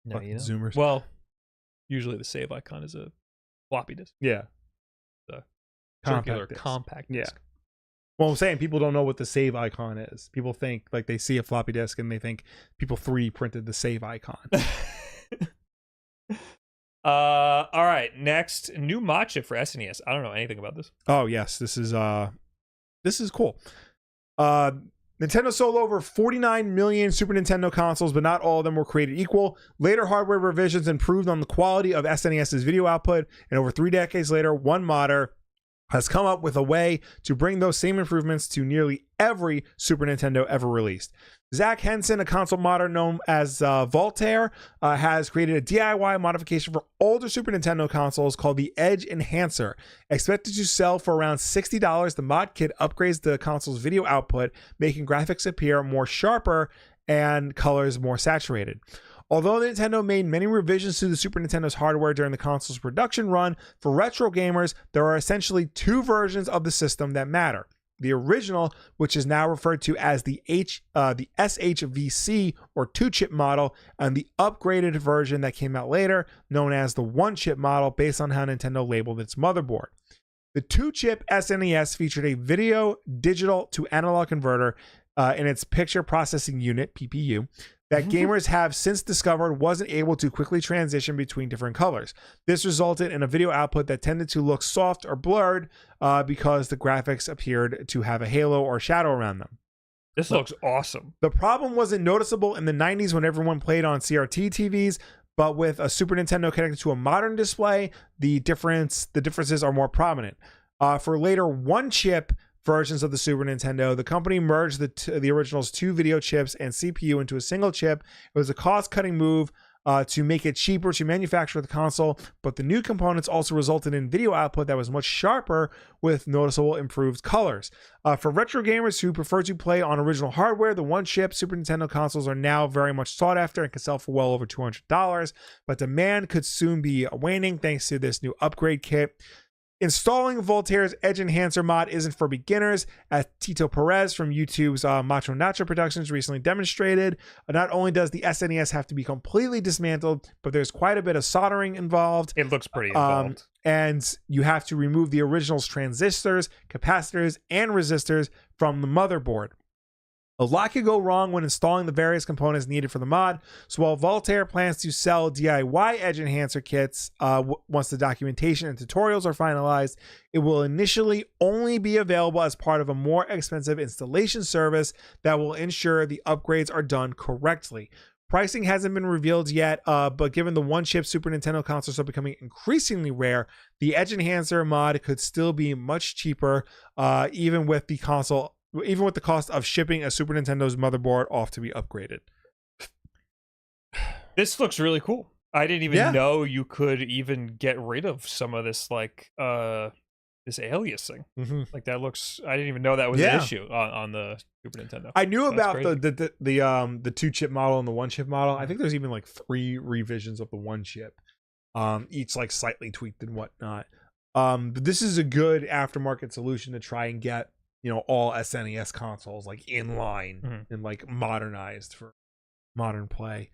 no, you know. Zoomers. Well, usually the save icon is a floppy disk. Yeah, the circular compact disc. Yeah. Well, I'm saying people don't know what the save icon is. People think like they see a floppy disk and they think People 3 printed the save icon. All right, next, new mod chip for SNES. I don't know anything about this. Oh yes, this is cool. Nintendo sold over 49 million Super Nintendo consoles, but not all of them were created equal. Later hardware revisions improved on the quality of SNES's video output, and over 3 decades later, one modder has come up with a way to bring those same improvements to nearly every Super Nintendo ever released. Zach Henson, a console modder known as Voltaire, has created a DIY modification for older Super Nintendo consoles called the Edge Enhancer. Expected to sell for around $60, the mod kit upgrades the console's video output, making graphics appear more sharper and colors more saturated. Although Nintendo made many revisions to the Super Nintendo's hardware during the console's production run, for retro gamers, there are essentially 2 versions of the system that matter. The original, which is now referred to as the SHVC or 2-chip model, and the upgraded version that came out later, known as the 1-chip model, based on how Nintendo labeled its motherboard. The 2-chip SNES featured a video digital to analog converter in its picture processing unit, PPU, that gamers have since discovered wasn't able to quickly transition between different colors. This resulted in a video output that tended to look soft or blurred because the graphics appeared to have a halo or shadow around them. This looks awesome. The problem wasn't noticeable in the 90s when everyone played on CRT TVs, but with a Super Nintendo connected to a modern display, the differences are more prominent. For later 1-chip versions of the Super Nintendo, the company merged the original's 2 video chips and CPU into a single chip. It was a cost-cutting move to make it cheaper to manufacture the console, but the new components also resulted in video output that was much sharper with noticeable improved colors. For retro gamers who prefer to play on original hardware, the 1-chip Super Nintendo consoles are now very much sought after and can sell for well over $200, but demand could soon be waning thanks to this new upgrade kit. Installing Voltaire's Edge Enhancer mod isn't for beginners, as Tito Perez from YouTube's Macho Nacho Productions recently demonstrated. Not only does the SNES have to be completely dismantled, but there's quite a bit of soldering involved. It looks pretty involved. And you have to remove the original's transistors, capacitors, and resistors from the motherboard. A lot could go wrong when installing the various components needed for the mod, so while Voltaire plans to sell DIY Edge Enhancer kits once the documentation and tutorials are finalized, it will initially only be available as part of a more expensive installation service that will ensure the upgrades are done correctly. Pricing hasn't been revealed yet, but given the 1-chip Super Nintendo consoles are becoming increasingly rare, the Edge Enhancer mod could still be much cheaper, even with the cost of shipping a Super Nintendo's motherboard off to be upgraded. This looks really cool. I didn't even know you could even get rid of some of this, like, this aliasing. Like, that looks... I didn't even know that was an issue on the Super Nintendo. I knew about the 2-chip model and the 1-chip model. I think there's even, like, 3 revisions of the 1-chip. Each, like, slightly tweaked and whatnot. But this is a good aftermarket solution to try and get, all SNES consoles like in line and like modernized for modern play.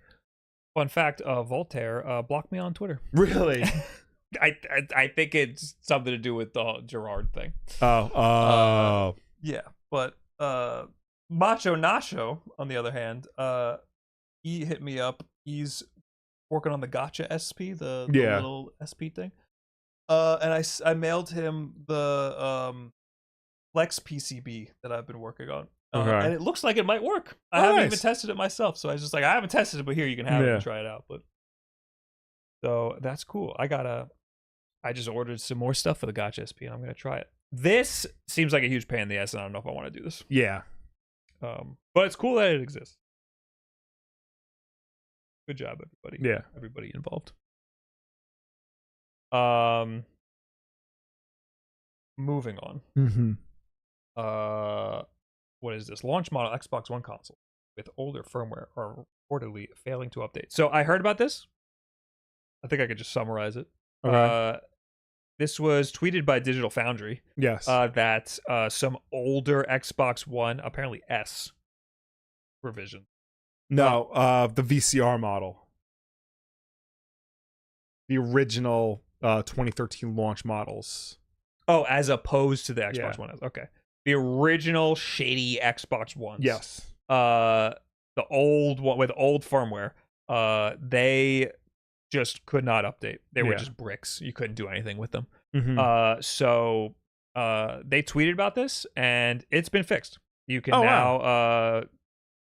Fun fact, Voltaire blocked me on Twitter. Really? I think it's something to do with the Gerard thing. Yeah. But Macho Nacho, on the other hand, he hit me up. He's working on the Gotcha SP, the little SP thing. And I mailed him the Flex PCB that I've been working on. And it looks like it might work. I haven't even tested it myself, so I was just like, I haven't tested it, but here you can have it and try it out. But so that's cool. I just ordered some more stuff for the Gotcha SP, and I'm gonna try it. This seems like a huge pain in the ass, and I don't know if I want to do this. Yeah. But it's cool that it exists. Good job, everybody. Yeah. Everybody involved. Moving on. What is this? Launch model Xbox One console with older firmware are reportedly failing to update. So I heard about this. I think I could just summarize it. Okay. This was tweeted by Digital Foundry. Yes. That some older Xbox One, apparently S revision. No, the VCR model. The original 2013 launch models. Oh, as opposed to the Xbox One S. Okay. The original shady Xbox Ones. Yes. The old one with old firmware. They just could not update. They were just bricks. You couldn't do anything with them. So they tweeted about this, and it's been fixed. You can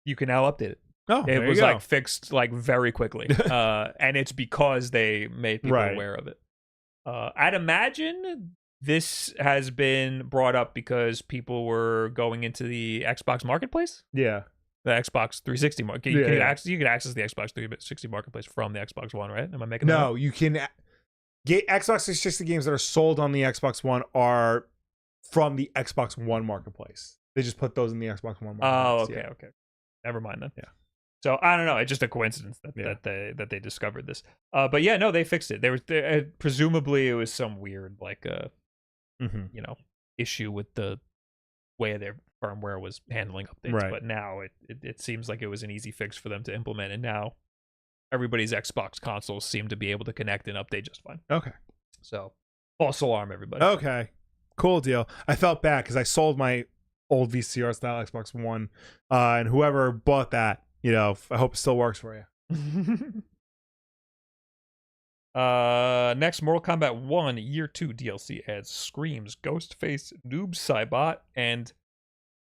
you can now update it. Oh, it was like fixed like very quickly. And it's because they made people aware of it. I'd imagine this has been brought up because people were going into the Xbox Marketplace. Yeah. The Xbox 360 market. You can access the Xbox 360 Marketplace from the Xbox One, right? Am I making that up? No, you can get Xbox 360 games that are sold on the Xbox One are from the Xbox One Marketplace. They just put those in the Xbox One Marketplace. Oh, okay. Never mind then. Yeah. So I don't know. It's just a coincidence that they discovered this. But yeah, no, they fixed it. Presumably it was some weird issue with the way their firmware was handling updates. Right. But now it seems like it was an easy fix for them to implement, and now everybody's Xbox consoles seem to be able to connect and update just fine. Okay. So false alarm, everybody. Okay. Cool deal. I felt bad because I sold my old VCR style Xbox One, and whoever bought that, I hope it still works for you. Next, Mortal Kombat 1 Year 2 DLC adds Screams, Ghostface, Noob Saibot, and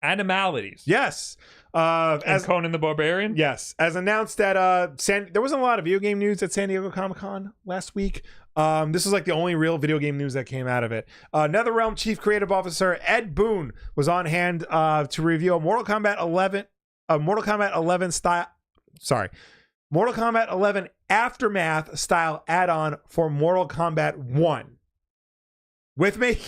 Animalities. Yes. As Conan the Barbarian. Yes. As announced at there wasn't a lot of video game news at San Diego Comic-Con last week. This was like the only real video game news that came out of it. NetherRealm Chief Creative Officer Ed Boon was on hand to reveal Mortal Kombat 11 Aftermath style add-on for Mortal Kombat 1. With me?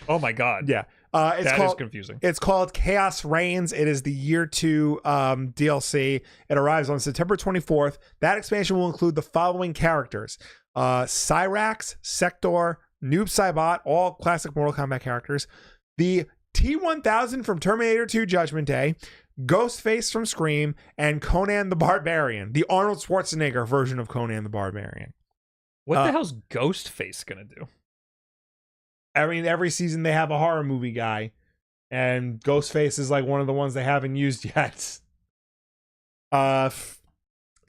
Oh my god. Yeah. That is confusing. It's called Chaos Reigns. It is the Year 2 DLC. It arrives on September 24th. That expansion will include the following characters. Cyrax, Sector, Noob Saibot, all classic Mortal Kombat characters. The T-1000 from Terminator 2 Judgment Day. Ghostface from Scream, and Conan the Barbarian, the Arnold Schwarzenegger version of Conan the Barbarian. What the hell's Ghostface gonna do? I mean, every season they have a horror movie guy, and Ghostface is like one of the ones they haven't used yet. Cyrax,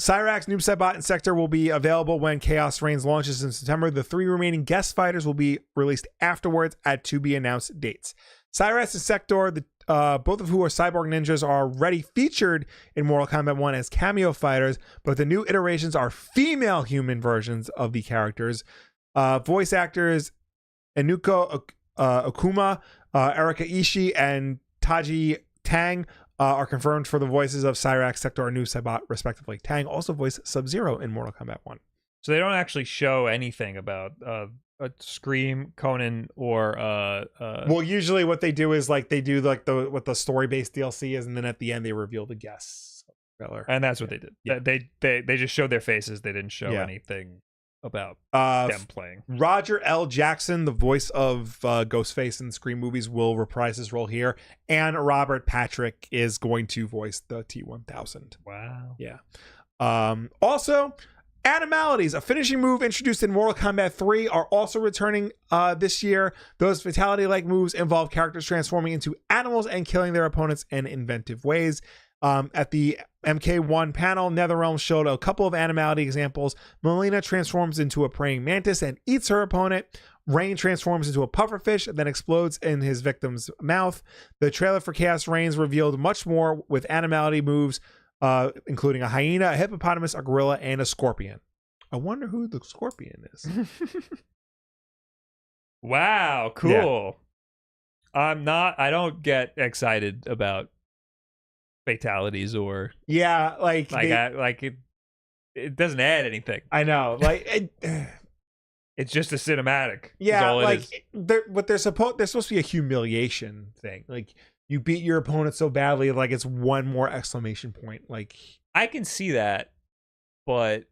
Noob Saibot, and Sector will be available when Chaos Reigns launches in September. The 3 remaining guest fighters will be released afterwards at to-be-announced dates. Cyrax and Sector, both of who are cyborg ninjas, are already featured in Mortal Kombat 1 as cameo fighters, but the new iterations are female human versions of the characters. Voice actors Inuko Okuma, Erika Ishii, and Taji Tang are confirmed for the voices of Cyrax, Sector, and Noob Saibot, respectively. Tang also voiced Sub-Zero in Mortal Kombat 1. So they don't actually show anything about Scream, Conan, or well, usually what they do is like they do like what the story-based DLC is, and then at the end they reveal the guests. And that's what they did. Yeah. They just showed their faces. They didn't show anything about them playing. Roger L. Jackson, the voice of Ghostface in Scream movies, will reprise his role here, and Robert Patrick is going to voice the T-1000. Wow. Yeah. Also, Animalities, a finishing move introduced in Mortal Kombat 3, are also returning this year. Those fatality-like moves involve characters transforming into animals and killing their opponents in inventive ways. At the MK1 panel, NetherRealm showed a couple of Animality examples. Melina transforms into a praying mantis and eats her opponent. Rain transforms into a pufferfish, then explodes in his victim's mouth. The trailer for Chaos Reigns revealed much more with Animality moves, including a hyena, a hippopotamus, a gorilla, and a scorpion. I wonder who the scorpion is. Wow, cool. Yeah. I don't get excited about fatalities or it doesn't add anything. I know, it's just a cinematic. Yeah, they're supposed to be a humiliation thing. Like, you beat your opponent so badly, like it's one more exclamation point. Like, I can see that, but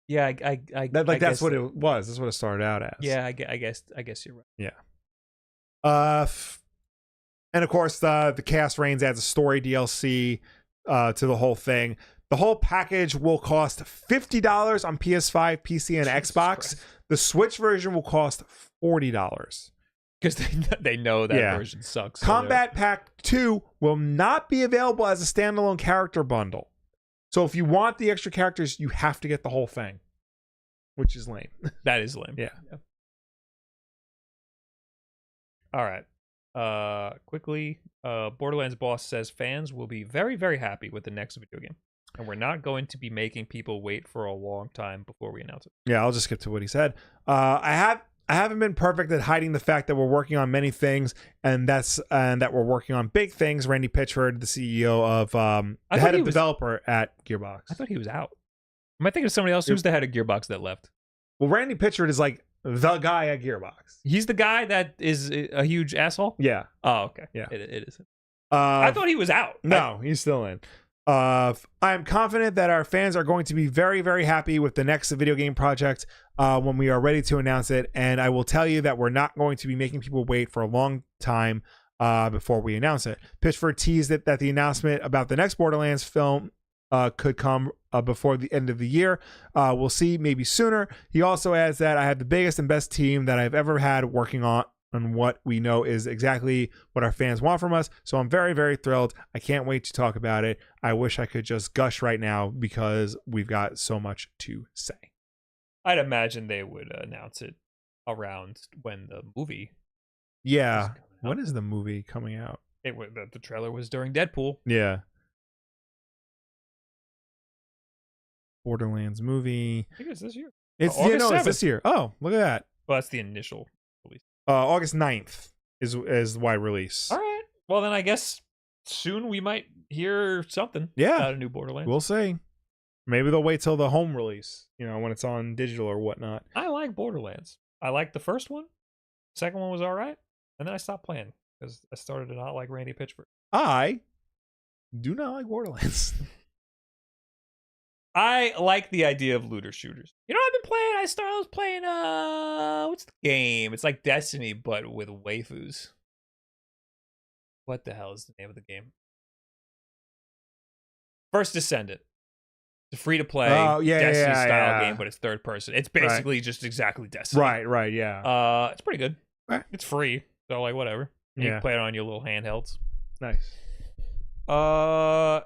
yeah, I that's what it was. That's what it started out as. Yeah, I guess you're right. Yeah. And of course, the Chaos Reigns adds a story DLC to the whole thing. The whole package will cost $50 on PS5, PC, and Xbox. Christ. The Switch version will cost $40. Because they know that version sucks. Combat Pack 2 will not be available as a standalone character bundle. So if you want the extra characters, you have to get the whole thing, which is lame. That is lame. Yeah. All right. Quickly, Borderlands boss says fans will be very, very happy with the next video game. And we're not going to be making people wait for a long time before we announce it. Yeah, I'll just skip to what he said. I haven't been perfect at hiding the fact that we're working on many things, and that we're working on big things. Randy Pitchford, the CEO of the head of developer at Gearbox. I thought he was out. Am I thinking of somebody else? Who's the head of Gearbox that left? Well, Randy Pitchford is like the guy at Gearbox. He's the guy that is a huge asshole? Yeah. Oh, okay. Yeah. It is. I thought he was out. No, he's still in. I am confident that our fans are going to be very, very happy with the next video game project when we are ready to announce it. And I will tell you that we're not going to be making people wait for a long time before we announce it. Pitchford teased that the announcement about the next Borderlands film could come before the end of the year. We'll see, maybe sooner. He also adds that I have the biggest and best team that I've ever had working on what we know is exactly what our fans want from us. So I'm very, very thrilled. I can't wait to talk about it. I wish I could just gush right now because we've got so much to say. I'd imagine they would announce it around when the movie. Yeah. When is the movie coming out? The trailer was during Deadpool. Yeah. Borderlands movie. I think it's this year. It's this year. Oh, look at that. Well, that's the initial release. August 9th is wide release. All right. Well, then I guess soon we might hear something about a new Borderlands. We'll see. Maybe they'll wait till the home release, when it's on digital or whatnot. I like Borderlands. I liked the first one. Second one was all right. And then I stopped playing because I started to not like Randy Pitchford. I do not like Borderlands. I like the idea of looter shooters. I've been playing. I was playing. What's the game? It's like Destiny, but with waifus. What the hell is the name of the game? First Descendant. It's a free to play Destiny style game, but it's third person. It's basically just exactly Destiny. Right, yeah. It's pretty good. Right. It's free, so whatever. You can play it on your little handhelds. Nice.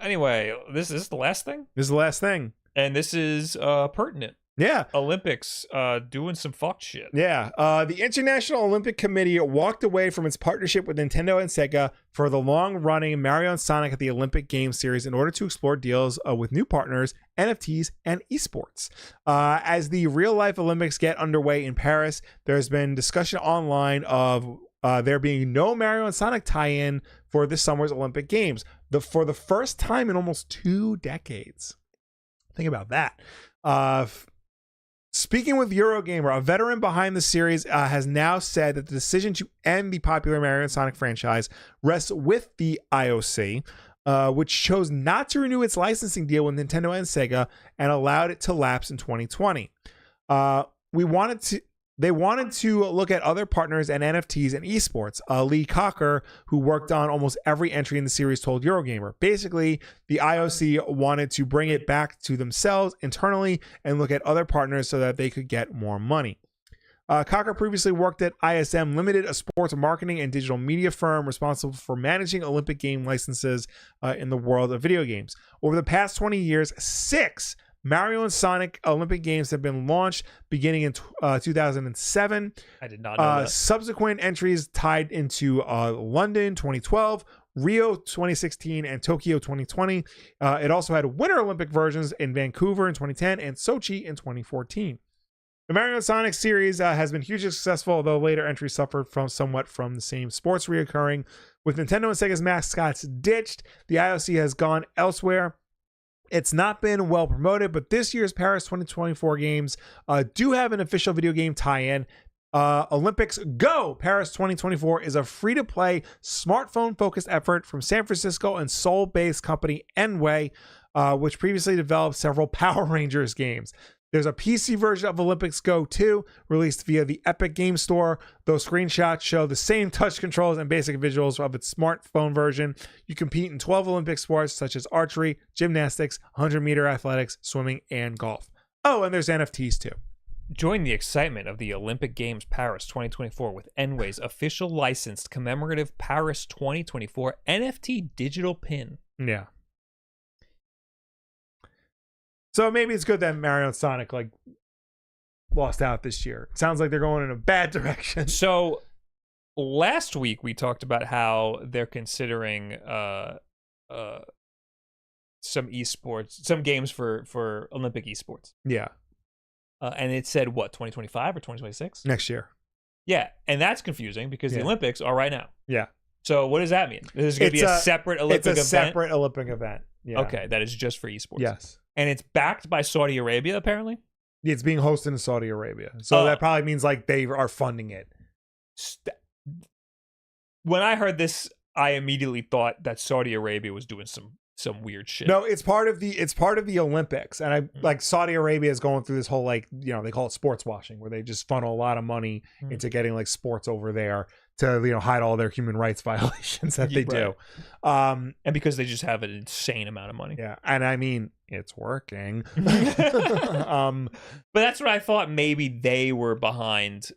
Anyway, this is the last thing. This is the last thing. And this is pertinent. Yeah. Olympics doing some fucked shit. Yeah. The International Olympic Committee walked away from its partnership with Nintendo and Sega for the long-running Mario and Sonic at the Olympic Games series in order to explore deals with new partners, NFTs, and esports. As the real-life Olympics get underway in Paris, there's been discussion online of there being no Mario and Sonic tie-in for this summer's Olympic Games. For the first time in almost 2 decades. Think about that. Speaking with Eurogamer, a veteran behind the series has now said that the decision to end the popular Mario and Sonic franchise rests with the IOC. which chose not to renew its licensing deal with Nintendo and Sega and allowed it to lapse in 2020. They wanted to look at other partners and NFTs and esports. Lee Cocker, who worked on almost every entry in the series, told Eurogamer. Basically, the IOC wanted to bring it back to themselves internally and look at other partners so that they could get more money. Cocker previously worked at ISM Limited, a sports marketing and digital media firm responsible for managing Olympic game licenses in the world of video games. Over the past 20 years, 6 Mario and Sonic Olympic Games have been launched beginning in 2007. I did not know that. Subsequent entries tied into London 2012, Rio 2016, and Tokyo 2020. It also had Winter Olympic versions in Vancouver in 2010 and Sochi in 2014. The Mario and Sonic series has been hugely successful, although later entries suffered somewhat from the same sports reoccurring. With Nintendo and Sega's mascots ditched, the IOC has gone elsewhere. It's not been well promoted, but this year's Paris 2024 games do have an official video game tie-in. Olympics Go Paris 2024 is a free-to-play, smartphone-focused effort from San Francisco and Seoul-based company Enway, which previously developed several Power Rangers games. There's a PC version of Olympics Go 2 released via the Epic Game Store. Those screenshots show the same touch controls and basic visuals of its smartphone version. You compete in 12 Olympic sports such as archery, gymnastics, 100-meter athletics, swimming, and golf. Oh, and there's NFTs too. Join the excitement of the Olympic Games Paris 2024 with Enway's official licensed commemorative Paris 2024 NFT digital pin. Yeah. So maybe it's good that Mario and Sonic lost out this year. It sounds like they're going in a bad direction. So last week we talked about how they're considering some esports, some games for Olympic esports. Yeah. And it said what, 2025 or 2026? Next year. Yeah, and that's confusing because the Olympics are right now. Yeah. So what does that mean? This is going to be a separate Olympic event? It's a separate Olympic event. Yeah. Okay, that is just for esports. Yes. And it's backed by Saudi Arabia, apparently? It's being hosted in Saudi Arabia. So that probably means they are funding it. When I heard this, I immediately thought that Saudi Arabia was doing some weird shit. No, it's part of the Olympics. And Saudi Arabia is going through this whole they call it sports washing, where they just funnel a lot of money into getting sports over there to hide all their human rights violations that they do. And because they just have an insane amount of money. Yeah. And I mean, it's working. But that's what I thought. Maybe they were behind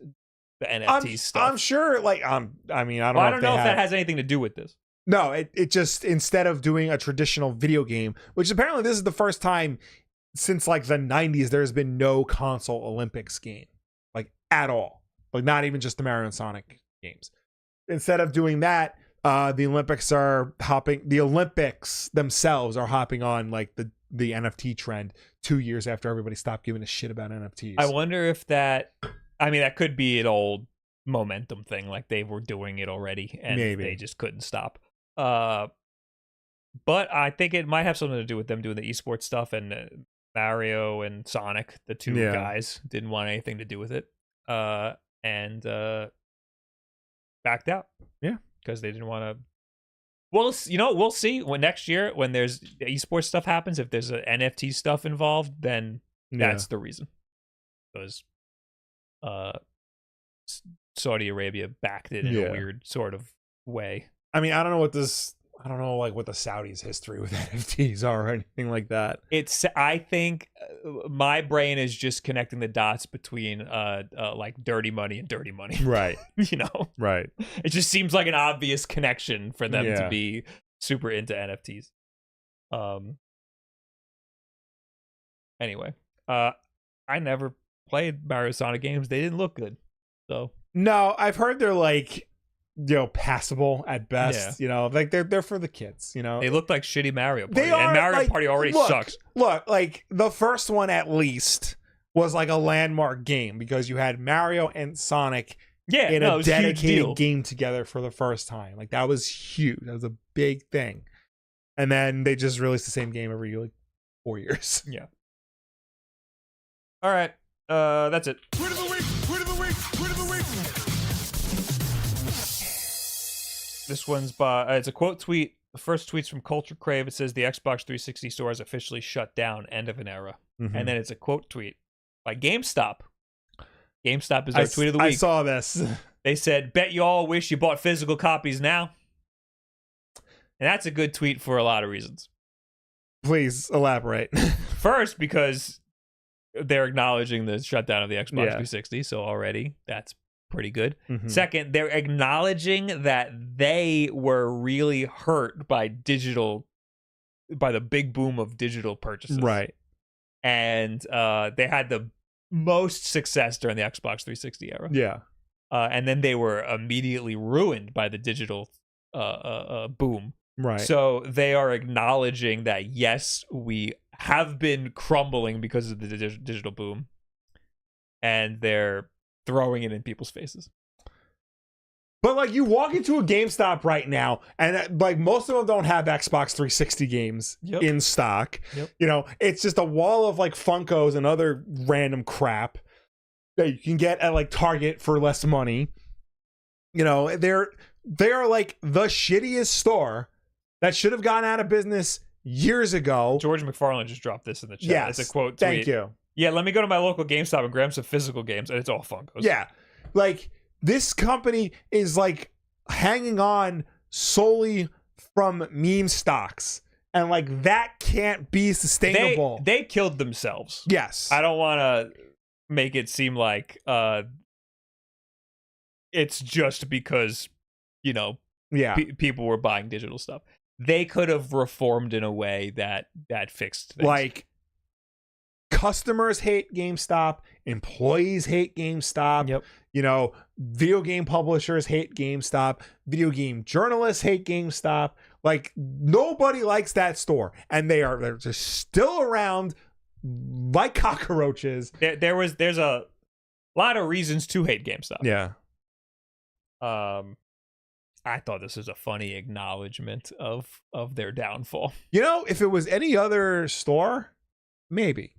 the NFT stuff. I'm sure I don't know if that has anything to do with this. No, it just, instead of doing a traditional video game, which apparently this is the first time since the 90s there's been no console Olympics game at all, not even just the Mario and Sonic games. Instead of doing that, the Olympics themselves are hopping on the NFT trend 2 years after everybody stopped giving a shit about NFTs. I wonder if that could be an old momentum thing, they were doing it already and they just couldn't stop. But I think it might have something to do with them doing the esports stuff, and Mario and Sonic, the two guys, didn't want anything to do with it, and backed out. Yeah, because they didn't want to. Well, we'll see when next year, when there's esports stuff happens, if there's a NFT stuff involved, then that's the reason. Because Saudi Arabia backed it in a weird sort of way. I mean, I don't know what the Saudis' history with NFTs are or anything like that. I think my brain is just connecting the dots between dirty money and dirty money. Right. Right. It just seems like an obvious connection for them to be super into NFTs. Anyway, I never played Mario Sonic games. They didn't look good. So no, I've heard they're passable at best. They're for the kids. They look like shitty Mario Party, and Mario Party already sucks. Look, the first one at least was a landmark game because you had Mario and Sonic in a dedicated game together for the first time. That was huge. That was a big thing. And then they just released the same game every 4 years. Yeah. All right. That's it. Tweet of the week. This one's by it's a quote tweet The first tweet's from Culture Crave. It says the Xbox 360 store is officially shut down. End of an era. Mm-hmm. And then it's a quote tweet by GameStop. GameStop is our tweet of the week. I saw this. They said, bet you all wish you bought physical copies now. And that's a good tweet for a lot of reasons. Please elaborate. First, because they're acknowledging the shutdown of the Xbox 360, so already that's pretty good. Mm-hmm. Second, they're acknowledging that they were really hurt by the big boom of digital purchases. Right. And they had the most success during the Xbox 360 era. Yeah. And then they were immediately ruined by the digital boom. Right. So they are acknowledging that, yes, we have been crumbling because of the digital boom. And they're throwing it in people's faces. But like, you walk into a GameStop right now, and like most of them don't have Xbox 360 games in stock. Yep. You know, it's just a wall of like Funkos and other random crap that you can get at like Target for less money. You know, they're like the shittiest store that should have gone out of business years ago. George McFarlane just dropped this in the chat. Yes, it's a quote tweet. Thank you. Yeah, let me go to my local GameStop and grab some physical games, and it's all Funkos. Yeah, like this company is like hanging on solely from meme stocks, and like that can't be sustainable. They killed themselves. Yes, I don't want to make it seem like it's just because, you know, people were buying digital stuff. They could have reformed in a way that fixed things. Like, customers hate GameStop, employees hate GameStop. Yep. You know, video game publishers hate GameStop, video game journalists hate GameStop. Like, nobody likes that store, and they're just still around like cockroaches. There's a lot of reasons to hate GameStop. Yeah. I thought this was a funny acknowledgement of their downfall. You know, if it was any other store, maybe.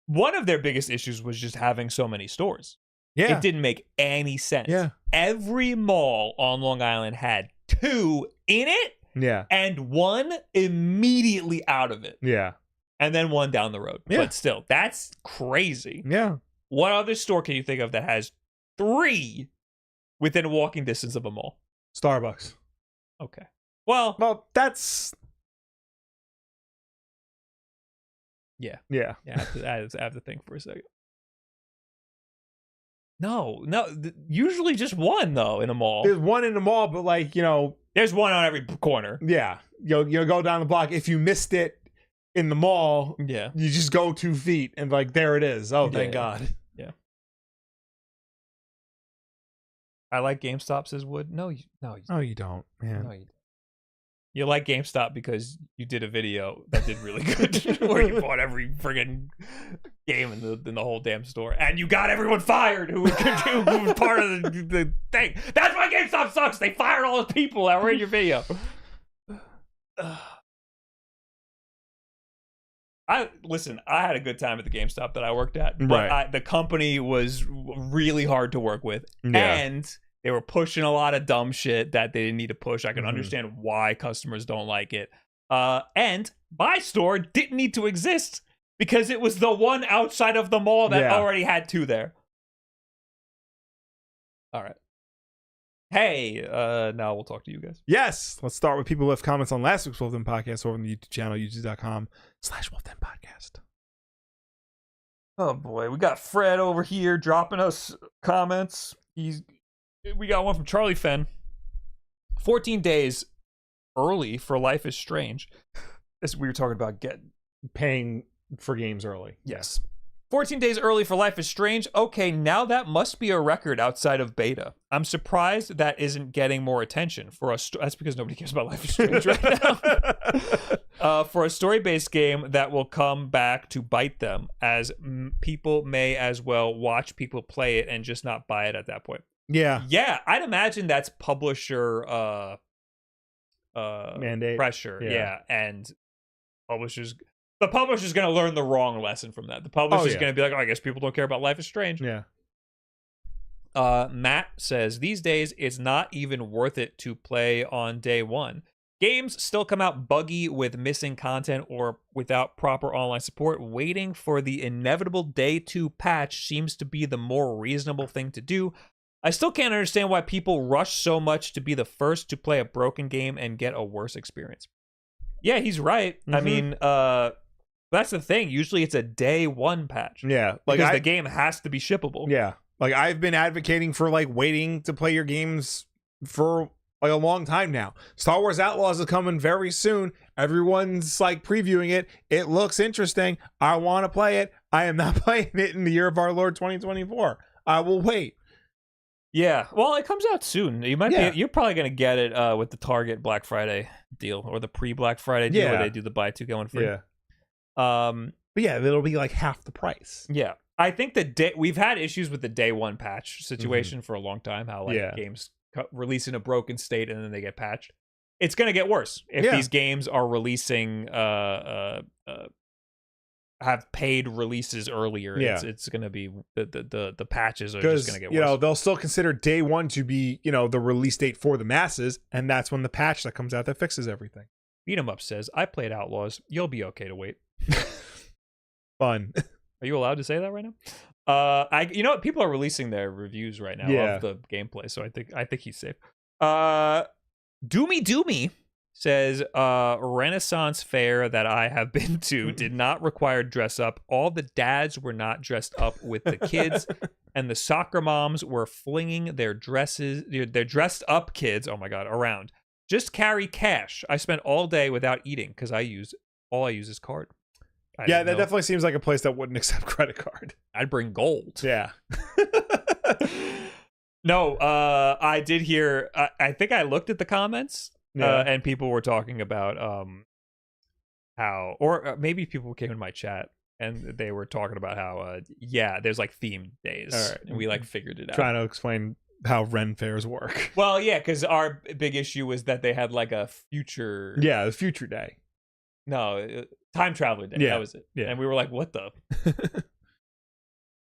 One of their biggest issues was just having so many stores. Yeah. It didn't make any sense. Yeah. Every mall on Long Island had 2 in it. Yeah. And 1 immediately out of it. Yeah. And then 1 down the road. Yeah. But still, that's crazy. Yeah. What other store can you think of that has 3 within walking distance of a mall? Starbucks. Okay. Well, that's... Yeah. Yeah. Yeah, I have to think for a second. No. Usually just 1, though, in a mall. There's 1 in the mall, but like, you know... There's 1 on every corner. Yeah. You'll go down the block. If you missed it in the mall, you just go 2 feet and like, there it is. Oh, thank God. Yeah. I like GameStop, says Wood. No, you don't, man. No, you don't. You like GameStop because you did a video that did really good, where you bought every friggin' game in the whole damn store, and you got everyone fired who was part of the thing. That's why GameStop sucks. They fired all those people that were in your video. I had a good time at the GameStop that I worked at, but the company was really hard to work with, and they were pushing a lot of dumb shit that they didn't need to push. I can understand why customers don't like it. And my store didn't need to exist because it was the one outside of the mall that already had 2 there. All right. Hey, now we'll talk to you guys. Yes. Let's start with people who left comments on last week's WULFF DEN Podcast over on the YouTube channel, youtube.com/WULFF DEN Podcast. Oh boy, we got Fred over here dropping us comments. We got one from Charlie Fenn. 14 days early for Life is Strange. This we were talking about paying for games early. Yes. 14 days early for Life is Strange. Okay, now that must be a record outside of beta. I'm surprised that isn't getting more attention for us. That's because nobody cares about Life is Strange right now. For a story-based game that will come back to bite them, as people may as well watch people play it and just not buy it at that point. Yeah, I'd imagine that's publisher mandate pressure. Yeah, and the publisher's going to learn the wrong lesson from that. The publisher's going to be like, "Oh, I guess people don't care about Life is Strange." Yeah. Matt says, these days, it's not even worth it to play on day one. Games still come out buggy with missing content or without proper online support. Waiting for the inevitable day 2 patch seems to be the more reasonable thing to do. I still can't understand why people rush so much to be the first to play a broken game and get a worse experience. Yeah, he's right. I mean, that's the thing. Usually it's a day 1 patch. Yeah. Because the game has to be shippable. Yeah. Like, I've been advocating for, like, waiting to play your games for, like, a long time now. Star Wars Outlaws is coming very soon. Everyone's, like, previewing it. It looks interesting. I want to play it. I am not playing it in the year of our Lord 2024. I will wait. Yeah. Well, it comes out soon. You might be. You're probably going to get it with the Target Black Friday deal or the pre-Black Friday deal where they do the buy 2 get 1 free. Yeah. But yeah, it'll be, like, half the price. Yeah. I think we've had issues with the day 1 patch situation for a long time. How games release in a broken state and then they get patched. It's going to get worse if these games are releasing have paid releases earlier. Yeah. It's going to be the patches are just going to get worse. You know, they'll still consider day 1 to be, you know, the release date for the masses, and that's when the patch that comes out that fixes everything. Beat 'em Up says, I played Outlaws. You'll be okay to wait. Fun. Are you allowed to say that right now? You know what? People are releasing their reviews right now of the gameplay, so I think he's safe. Doomy says, Renaissance fair that I have been to did not require dress up. All the dads were not dressed up with the kids, and the soccer moms were flinging their dressed up kids, oh my god, around. Just carry cash. I spent all day without eating because all I use is card. That definitely seems like a place that wouldn't accept credit card. I'd bring gold. Yeah. No, I did hear, I think I looked at the comments and people were talking about how, or maybe people came in my chat and they were talking about how, there's like themed days. All right. And we like figured it out. Trying to explain how Ren fairs work. Well, yeah, because our big issue was that they had like a future. Yeah, the future day. No, time traveler day. That was it. Yeah. And we were like, what the?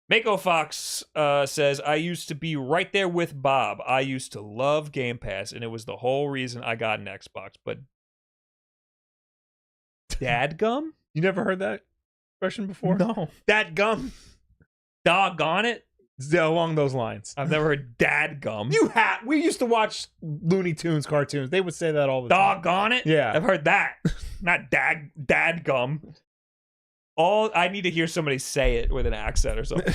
Mako Fox says, I used to be right there with Bob. I used to love Game Pass, and it was the whole reason I got an Xbox. But dadgum? You never heard that expression before? No. Dadgum? Doggone it? Along those lines. I've never heard dadgum. We used to watch Looney Tunes cartoons. They would say that all the time. Doggone it? Yeah. I've heard that. Not dadgum. I need to hear somebody say it with an accent or something.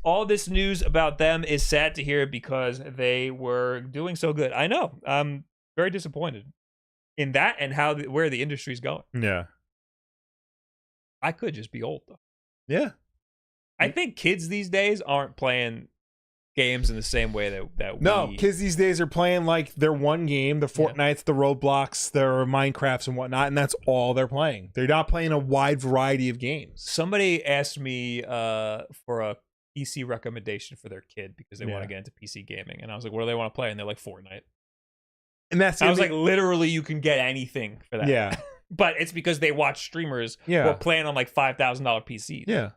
All this news about them is sad to hear because they were doing so good. I know. I'm very disappointed in that and where the industry's going. Yeah. I could just be old, though. Yeah. I think kids these days aren't playing games in the same way that No, kids these days are playing like their one game, the Fortnites, the Roblox, their Minecrafts and whatnot, and that's all they're playing. They're not playing a wide variety of games. Somebody asked me for a PC recommendation for their kid because they want to get into PC gaming, and I was like, what do they want to play? And they're like, Fortnite. And I was like, literally, you can get anything for that. Yeah. But it's because they watch streamers who are playing on like $5,000 PCs. Yeah.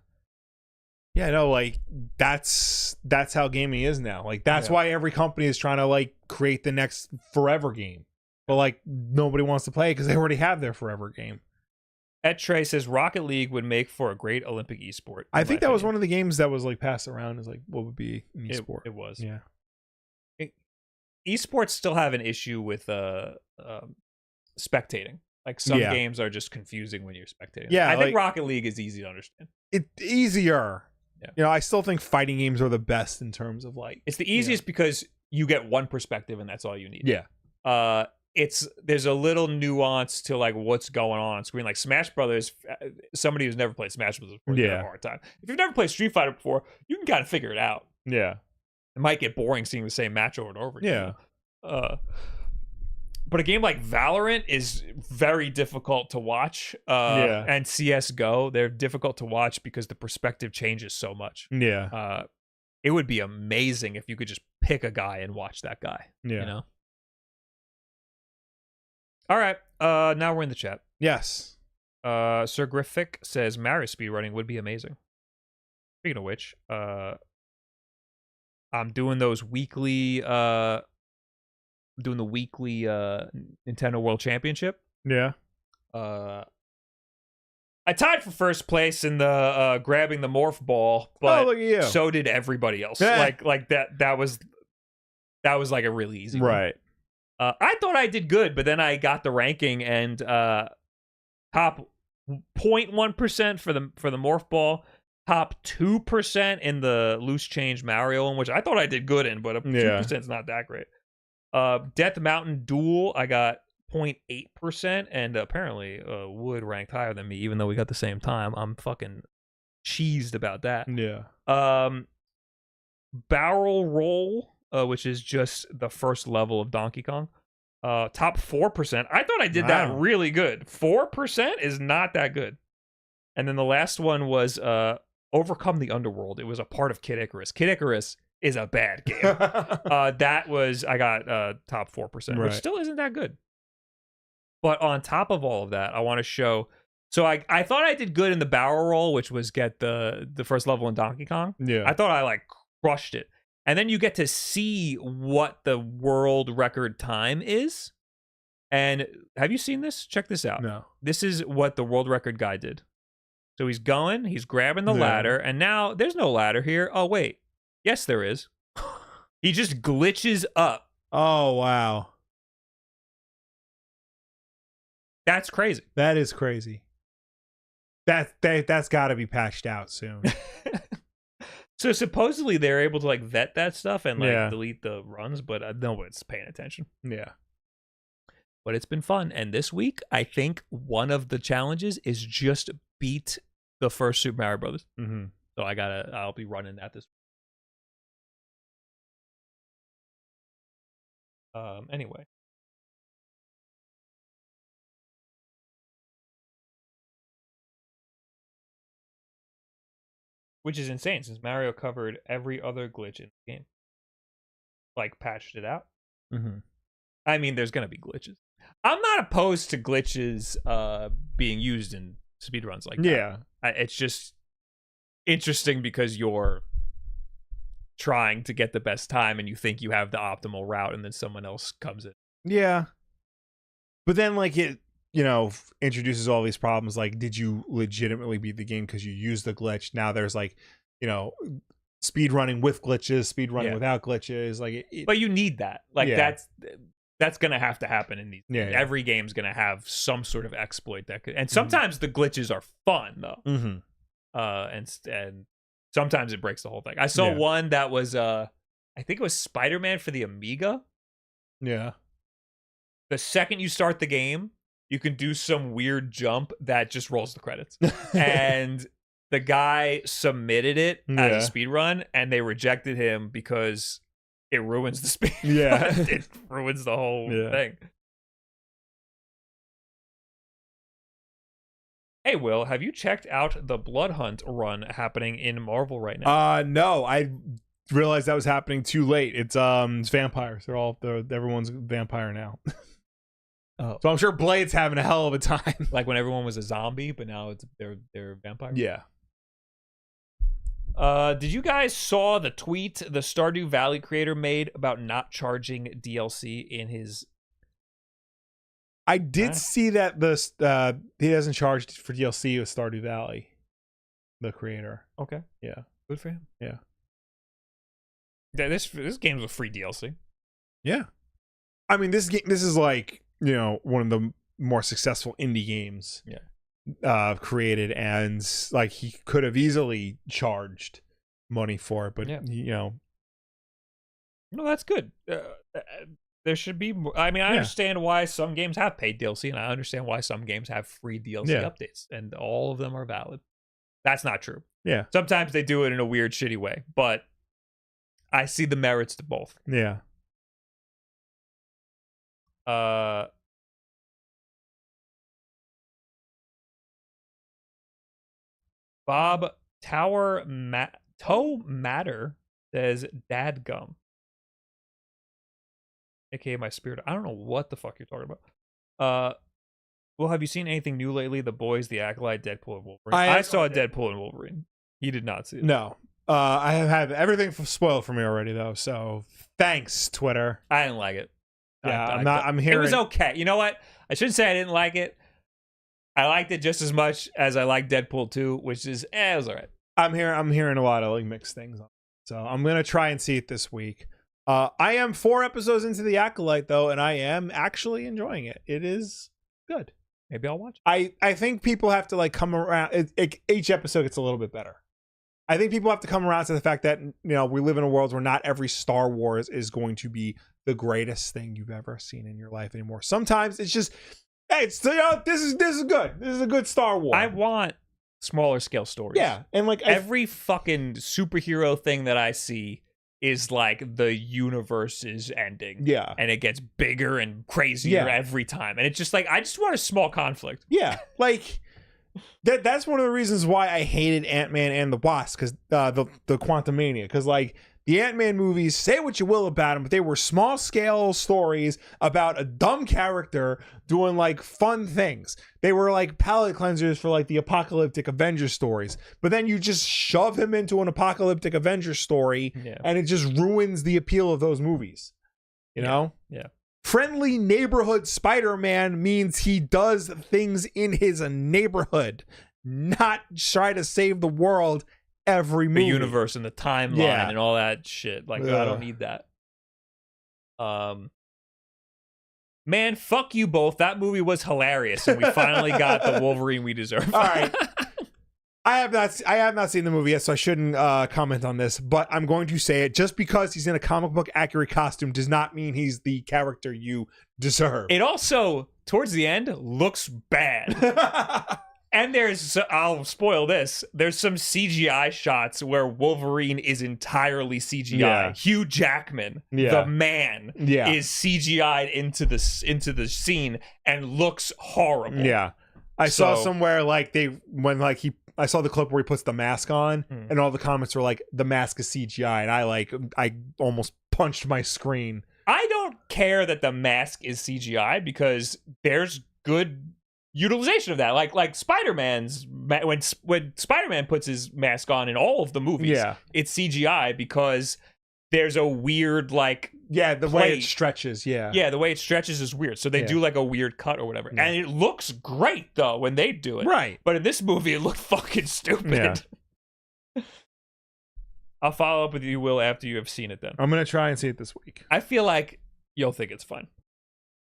Yeah, no, like that's how gaming is now. Like that's why every company is trying to like create the next forever game. But like nobody wants to play it because they already have their forever game. Trey says Rocket League would make for a great Olympic esport. I think that was one of the games that was like passed around as like what would be an esport. It was. Yeah. Esports still have an issue with spectating. Like some games are just confusing when you're spectating. Yeah, I think Rocket League is easy to understand. It's easier. Yeah. You know, I still think fighting games are the best in terms of like it's the easiest because you get one perspective and that's all you need. Yeah. There's a little nuance to like what's going on screen. Like Smash Brothers, somebody who's never played Smash Brothers before, have a hard time. If you've never played Street Fighter before, you can kind of figure it out. Yeah. It might get boring seeing the same match over and over again. Yeah. But a game like Valorant is very difficult to watch. And CSGO, they're difficult to watch because the perspective changes so much. Yeah. It would be amazing if you could just pick a guy and watch that guy. Yeah. You know? All right. Now we're in the chat. Yes. Sir Griffic says Mario speedrunning would be amazing. Speaking of which, I I'm doing those weekly Nintendo World Championship. Yeah. I tied for first place in the grabbing the morph ball, but look at you. So did everybody else. Like that was like a really easy one. Right. I thought I did good, but then I got the ranking and top 0.1% for the morph ball, top 2% in the loose change Mario one, which I thought I did good in, but 2% is not that great. Death Mountain Duel, I got 0.8%, and apparently Wood ranked higher than me, even though we got the same time. I'm fucking cheesed about that. Yeah. Barrel Roll, which is just the first level of Donkey Kong. Top 4%. I thought I did that really good. 4% is not that good. And then the last one was Overcome the Underworld. It was a part of Kid Icarus. Kid Icarus is a bad game. That was, I got top 4%, which still isn't that good. But on top of all of that, I want to show. So I thought I did good in the barrel roll, which was get the first level in Donkey Kong. Yeah. I thought I like crushed it. And then you get to see what the world record time is. And have you seen this? Check this out. No. This is what the world record guy did. So he's grabbing the ladder, and now there's no ladder here. Oh, wait. Yes, there is. He just glitches up. Oh, wow. That's crazy. That is crazy. That's got to be patched out soon. So supposedly they're able to like vet that stuff and like delete the runs, but no one's paying attention. Yeah. But it's been fun. And this week, I think one of the challenges is just beat the first Super Mario Brothers. Mm-hmm. So I'll be running that this week. Anyway. Which is insane since Mario covered every other glitch in the game. Like, patched it out. Mm-hmm. I mean, there's going to be glitches. I'm not opposed to glitches being used in speedruns like that. Yeah. It's just interesting because you're trying to get the best time and you think you have the optimal route and then someone else comes in. Yeah. But then, like, it, introduces all these problems. Like, did you legitimately beat the game because you used the glitch? Now there's like, speed running with glitches, speed running without glitches. Like, but you need that. Like, that's gonna have to happen in these. Every game's gonna have some sort of exploit that could, and sometimes the glitches are fun though. Mm-hmm. And sometimes it breaks the whole thing. I saw one that was I think it was Spider-Man for the Amiga. Yeah. The second you start the game, you can do some weird jump that just rolls the credits. And the guy submitted it as a speed run, and they rejected him because it ruins the speed. Yeah. It ruins the whole thing. Hey, Will, have you checked out the Blood Hunt run happening in Marvel right now? No, I realized that was happening too late. It's vampires. Everyone's vampire now. Oh. So I'm sure Blade's having a hell of a time. Like when everyone was a zombie, but now they're vampires. Yeah. Did you guys saw the tweet the Stardew Valley creator made about not charging DLC in his? I did see that he doesn't charge for DLC with Stardew Valley, the creator. Okay. Yeah. Good for him. Yeah. This game's a free DLC. Yeah. I mean, this is like, one of the more successful indie games created, and like he could have easily charged money for it, but no, that's good. There should be more. I mean, I understand why some games have paid DLC, and I understand why some games have free DLC updates, and all of them are valid. That's not true. Yeah. Sometimes they do it in a weird, shitty way, but I see the merits to both. Yeah. Bob Toe Matter says Dadgum. AKA my spirit. I don't know what the fuck you're talking about. Well, have you seen anything new lately? The Boys, The Acolyte, Deadpool, and Wolverine. I saw Deadpool and Wolverine. He did not see it. No. I have everything spoiled for me already, though. So thanks, Twitter. I didn't like it. Yeah, I'm hearing. It was okay. You know what? I shouldn't say I didn't like it. I liked it just as much as I liked Deadpool 2, which is, it was all right. I'm hearing a lot of like mixed things. So I'm going to try and see it this week. I am 4 episodes into The Acolyte, though, and I am actually enjoying it. It is good. Maybe I'll watch it. I think people have to like come around. Each episode gets a little bit better. I think people have to come around to the fact that, you know, we live in a world where not every Star Wars is going to be the greatest thing you've ever seen in your life anymore. Sometimes it's just, hey, it's, you know, this is good. This is a good Star Wars. I want smaller scale stories. Yeah, and like every fucking superhero thing that I see is like the universe is ending. Yeah, and it gets bigger and crazier every time, and it's just like I just want a small conflict. Yeah, like that's one of the reasons why I hated Ant-Man and the Wasp, because the Quantumania, because like the Ant-Man movies, say what you will about them, but they were small scale stories about a dumb character doing like fun things. They were like palate cleansers for like the apocalyptic Avengers stories. But then you just shove him into an apocalyptic Avengers story and it just ruins the appeal of those movies. You know? Yeah. Friendly neighborhood Spider-Man means he does things in his neighborhood, not try to save the world every movie. The universe and the timeline and all that shit. Like, I don't need that. Man, fuck you both. That movie was hilarious, and we finally got the Wolverine we deserve. All right. I have not seen the movie yet, so I shouldn't comment on this, but I'm going to say it. Just because he's in a comic book accurate costume does not mean he's the character you deserve. It also, towards the end, looks bad. And I'll spoil this, there's some CGI shots where Wolverine is entirely CGI. Yeah. Hugh Jackman, the man, is CGI'd into the scene and looks horrible. Yeah. I saw somewhere like I saw the clip where he puts the mask on and all the comments were like, the mask is CGI, and I almost punched my screen. I don't care that the mask is CGI because there's good utilization of that. Like Spider-Man's, when Spider-Man puts his mask on in all of the movies, it's CGI because there's a weird like the way it stretches. The way it stretches is weird, so they do like a weird cut or whatever, and it looks great though when they do it, right? But in this movie it looked fucking stupid. I'll follow up with you, Will, after you have seen it. Then I'm gonna try and see it this week. I feel like you'll think it's fun.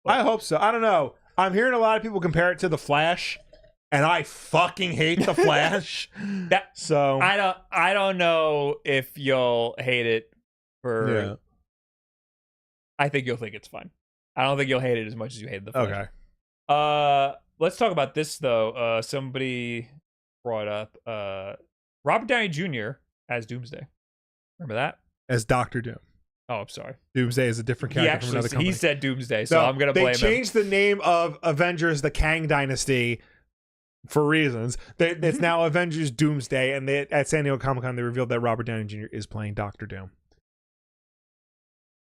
I hope so. I don't know. I'm hearing a lot of people compare it to The Flash, and I fucking hate The Flash. So I don't know if you'll hate it. I think you'll think it's fun. I don't think you'll hate it as much as you hated The Flash. Okay. Let's talk about this though. Somebody brought up Robert Downey Jr. as Doomsday. Remember that? As Dr. Doom. Oh, I'm sorry. Doomsday is a different character from another company. He said Doomsday, so I'm going to blame him. They changed the name of Avengers, the Kang Dynasty, for reasons. It's now Avengers Doomsday, and at San Diego Comic-Con, they revealed that Robert Downey Jr. is playing Dr. Doom.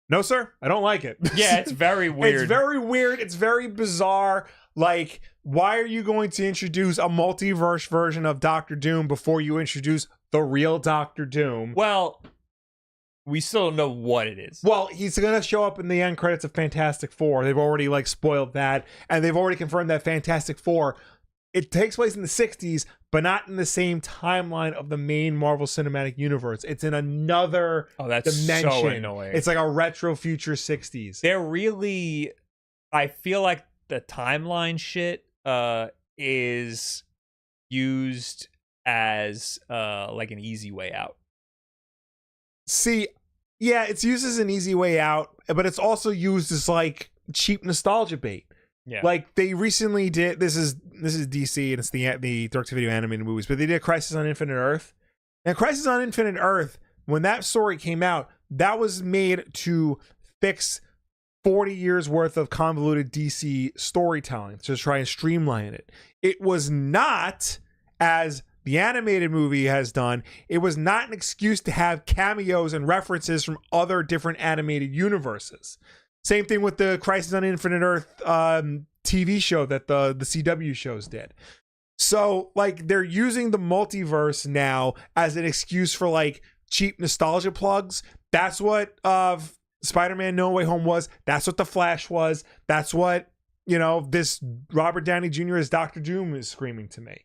No, sir. I don't like it. Yeah, it's very weird. It's very weird. It's very bizarre. Like, why are you going to introduce a multiverse version of Dr. Doom before you introduce the real Dr. Doom? Well, we still don't know what it is. Well, he's going to show up in the end credits of Fantastic Four. They've already like spoiled that, and they've already confirmed that Fantastic Four, it takes place in the 60s, but not in the same timeline of the main Marvel Cinematic Universe. It's in another dimension. So annoying. It's like a retro future 60s. They're really, I feel like the timeline shit is used as like an easy way out. See, yeah, it's used as an easy way out, but it's also used as like cheap nostalgia bait. Yeah. Like they recently did, this is DC and it's the direct-to-video animated movies, but they did Crisis on Infinite Earth. And Crisis on Infinite Earth, when that story came out, that was made to fix 40 years worth of convoluted DC storytelling to try and streamline it. It was not, as the animated movie has done, it was not an excuse to have cameos and references from other different animated universes. Same thing with the Crisis on Infinite Earth TV show that the CW shows did. So, like, they're using the multiverse now as an excuse for, like, cheap nostalgia plugs. That's what Spider-Man No Way Home was. That's what The Flash was. That's what, this Robert Downey Jr. as Dr. Doom is screaming to me.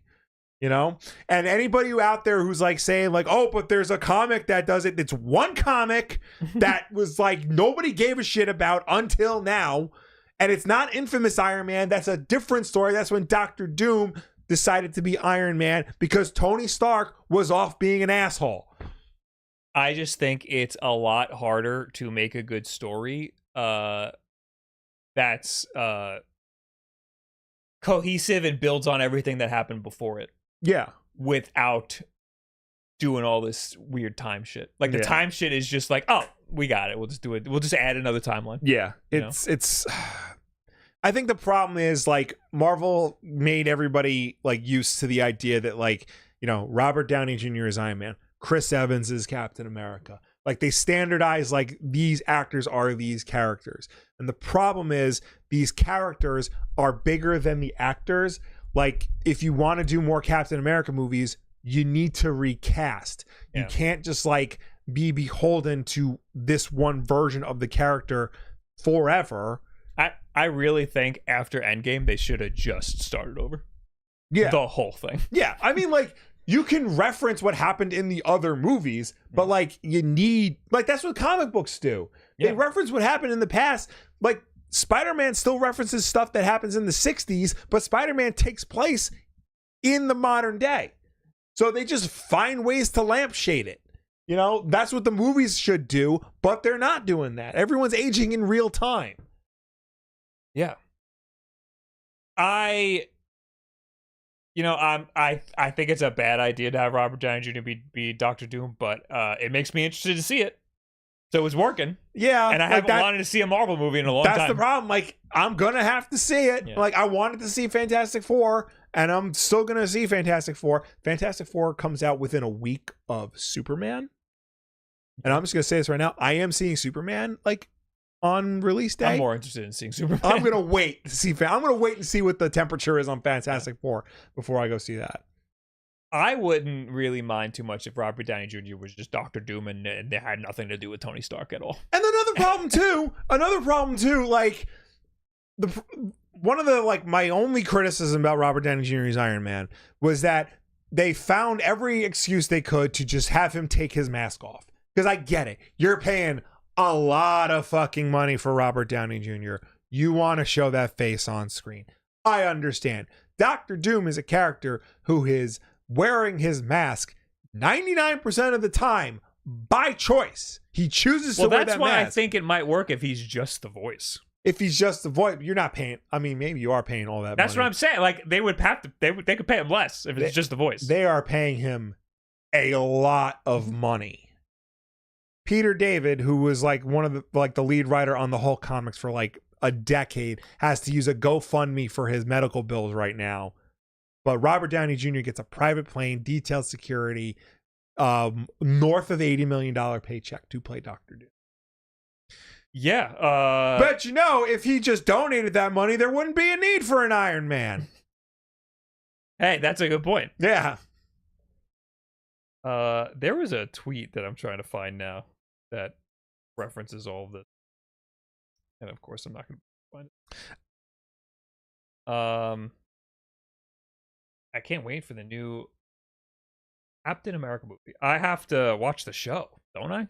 And anybody out there who's like saying like, oh, but there's a comic that does it. It's one comic that was like nobody gave a shit about until now. And it's not Infamous Iron Man. That's a different story. That's when Dr. Doom decided to be Iron Man because Tony Stark was off being an asshole. I just think it's a lot harder to make a good story that's cohesive and builds on everything that happened before it. Yeah. Without doing all this weird time shit. Like the time shit is just like, oh, we got it. We'll just do it. We'll just add another timeline. Yeah. It's I think the problem is like Marvel made everybody like used to the idea that like, Robert Downey Jr. is Iron Man. Chris Evans is Captain America. Like they standardize like these actors are these characters. And the problem is these characters are bigger than the actors. Like if you want to do more Captain America movies, you need to recast. Yeah. You can't just like be beholden to this one version of the character forever. I really think after Endgame they should have just started over. Yeah. The whole thing. Yeah. I mean like you can reference what happened in the other movies, but like you need like that's what comic books do. Yeah. They reference what happened in the past. Like Spider-Man still references stuff that happens in the 60s, but Spider-Man takes place in the modern day. So they just find ways to lampshade it. That's what the movies should do, but they're not doing that. Everyone's aging in real time. Yeah. I think it's a bad idea to have Robert Downey Jr. be Dr. Doom, but it makes me interested to see it. So it's working. Yeah. And I haven't wanted to see a Marvel movie in a long time. That's the problem. Like, I'm going to have to see it. Yeah. Like, I wanted to see Fantastic Four, and I'm still going to see Fantastic Four. Fantastic Four comes out within a week of Superman. And I'm just going to say this right now. I am seeing Superman, like, on release day. I'm more interested in seeing Superman. I'm going to wait to see. I'm going to wait and see what the temperature is on Fantastic Four before I go see that. I wouldn't really mind too much if Robert Downey Jr. was just Dr. Doom and they had nothing to do with Tony Stark at all. And another problem too, like one of the like my only criticism about Robert Downey Jr.'s Iron Man was that they found every excuse they could to just have him take his mask off. Because I get it. You're paying a lot of fucking money for Robert Downey Jr. You want to show that face on screen. I understand. Dr. Doom is a character who is wearing his mask 99% of the time by choice. He chooses to wear that mask. Well, that's why I think it might work if he's just the voice. If he's just the voice, you're not paying. I mean, maybe you are paying all that. That's money. What I'm saying. Like they would have to. They could pay him less if it's just the voice. They are paying him a lot of money. Peter David, who was like one of the lead writer on the Hulk comics for like a decade, has to use a GoFundMe for his medical bills right now. But Robert Downey Jr. gets a private plane, detailed security, north of $80 million paycheck to play Dr. Doom. Yeah. But if he just donated that money, there wouldn't be a need for an Iron Man. Hey, that's a good point. Yeah. There was a tweet that I'm trying to find now that references all of this. And of course, I'm not going to find it. I can't wait for the new Captain America movie. I have to watch the show, don't I?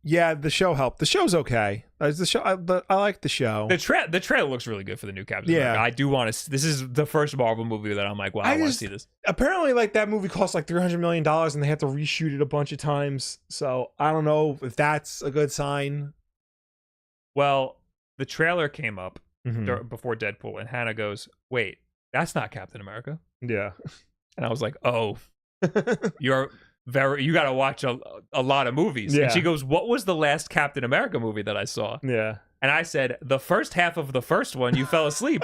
Yeah, the show helped. The show's okay. The show, I like the show. The trailer looks really good for the new Captain America. I do want to. This is the first Marvel movie that I'm like, wow, I want to see this. Apparently, like that movie cost like $300 million, and they had to reshoot it a bunch of times. So I don't know if that's a good sign. Well, the trailer came up before Deadpool, and Hannah goes, "Wait, that's not Captain America." Yeah, and I was like, "Oh, you got to watch a lot of movies." Yeah. And she goes, "What was the last Captain America movie that I saw?" Yeah, and I said, "The first half of the first one. You fell asleep."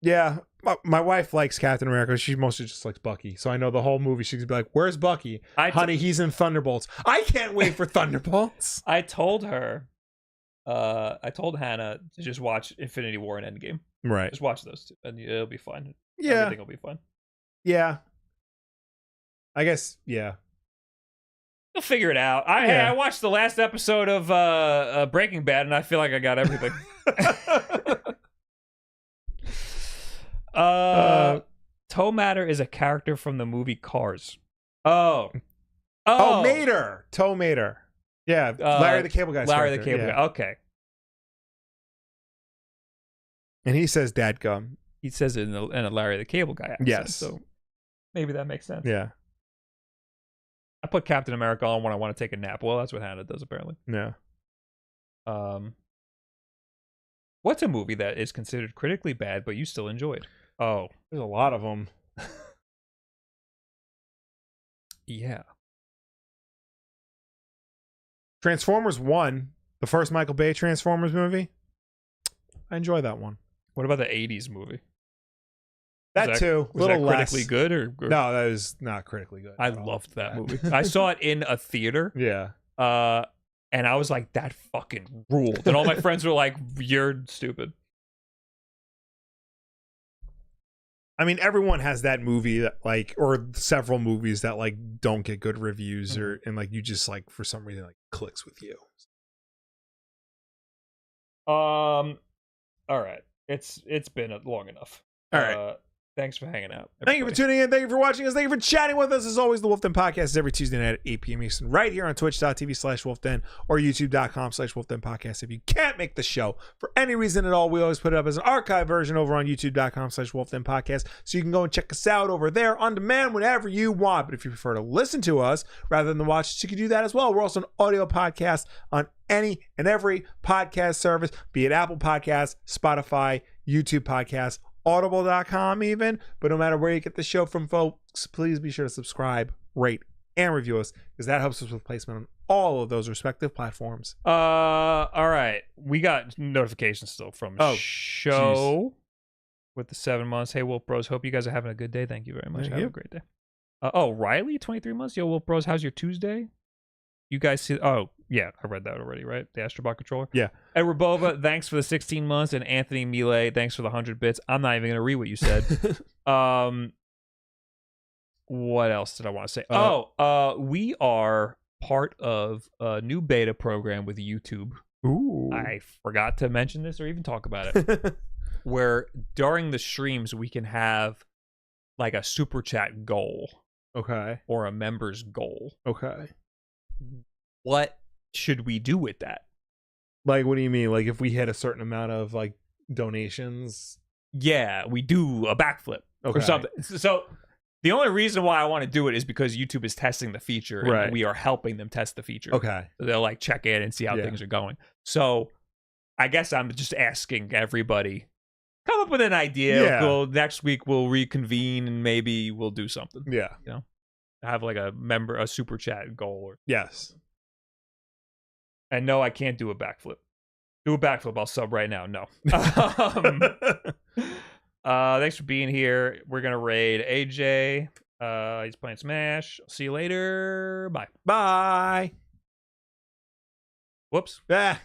Yeah. My wife likes Captain America. She mostly just likes Bucky. So I know the whole movie she's be like, "Where's Bucky? Honey, he's in Thunderbolts." I can't wait for Thunderbolts. I told Hannah to just watch Infinity War and Endgame. Right. Just watch those two, and it'll be fun. Yeah. Everything will be fun. Yeah. I guess, yeah. You'll figure it out. I watched the last episode of Breaking Bad, and I feel like I got everything. Tow Matter is a character from the movie Cars. Oh, Mater. Tow Mater. Yeah, Larry the Cable Guy. Larry the Cable Guy. Okay. And he says dadgum. He says it in a Larry the Cable Guy accent. Yes. So maybe that makes sense. Yeah. I put Captain America on when I want to take a nap. Well, that's what Hannah does, apparently. Yeah. What's a movie that is considered critically bad, but you still enjoyed? Oh. There's a lot of them. Yeah. Transformers 1, the first Michael Bay Transformers movie. I enjoy that one. What about the 80s movie? That too. Was that critically good or no? That is not critically good. I loved that movie. I saw it in a theater. Yeah. And I was like, that fucking ruled. And all my friends were like, you're stupid. I mean, everyone has that movie that like, or several movies that like don't get good reviews, or and like you just like for some reason like clicks with you. All right. It's been long enough. All right. Thanks for hanging out, everybody. Thank you for tuning in. Thank you for watching us. Thank you for chatting with us. As always, the WULFF DEN Podcast is every Tuesday night at 8 p.m. Eastern, right here on twitch.tv/WULFDEN or youtube.com/WULFF DEN Podcast. If you can't make the show for any reason at all, we always put it up as an archive version over on youtube.com/WULFF DEN Podcast. So you can go and check us out over there on demand whenever you want. But if you prefer to listen to us rather than watch us, you can do that as well. We're also an audio podcast on any and every podcast service, be it Apple Podcasts, Spotify, YouTube Podcasts, Audible.com even. But no matter where you get the show from, folks, please be sure to subscribe, rate, and review us, because that helps us with placement on all of those respective platforms. All right. We got notifications still from show with the 7 months. Hey, Wolf Bros. Hope you guys are having a good day. Thank you very much. Have a great day. Riley, 23 months. Yo, Wolf Bros. How's your Tuesday? You guys see... Oh, yeah. I read that already, right? The Astrobot controller? Yeah. Edward Bova, thanks for the 16 months. And Anthony Millet, thanks for the 100 bits. I'm not even going to read what you said. What else did I want to say? We are part of a new beta program with YouTube. Ooh. I forgot to mention this or even talk about it. Where during the streams, we can have like a super chat goal. Okay. Or a member's goal. Okay. What should we do with that? Like, what do you mean? Like, if we hit a certain amount of like donations? Yeah, we do a backflip or something. So the only reason why I want to do it is because YouTube is testing the feature, and we are helping them test the feature. Okay. So they'll like check in and see how things are going. So I guess I'm just asking everybody, come up with an idea. Yeah. Next week we'll reconvene and maybe we'll do something. Yeah. You know, have like a super chat goal. Yes. And no, I can't do a backflip. Do a backflip. I'll sub right now. No. Thanks for being here. We're gonna raid AJ. He's playing Smash. See you later. Bye. Bye. Whoops. Ah.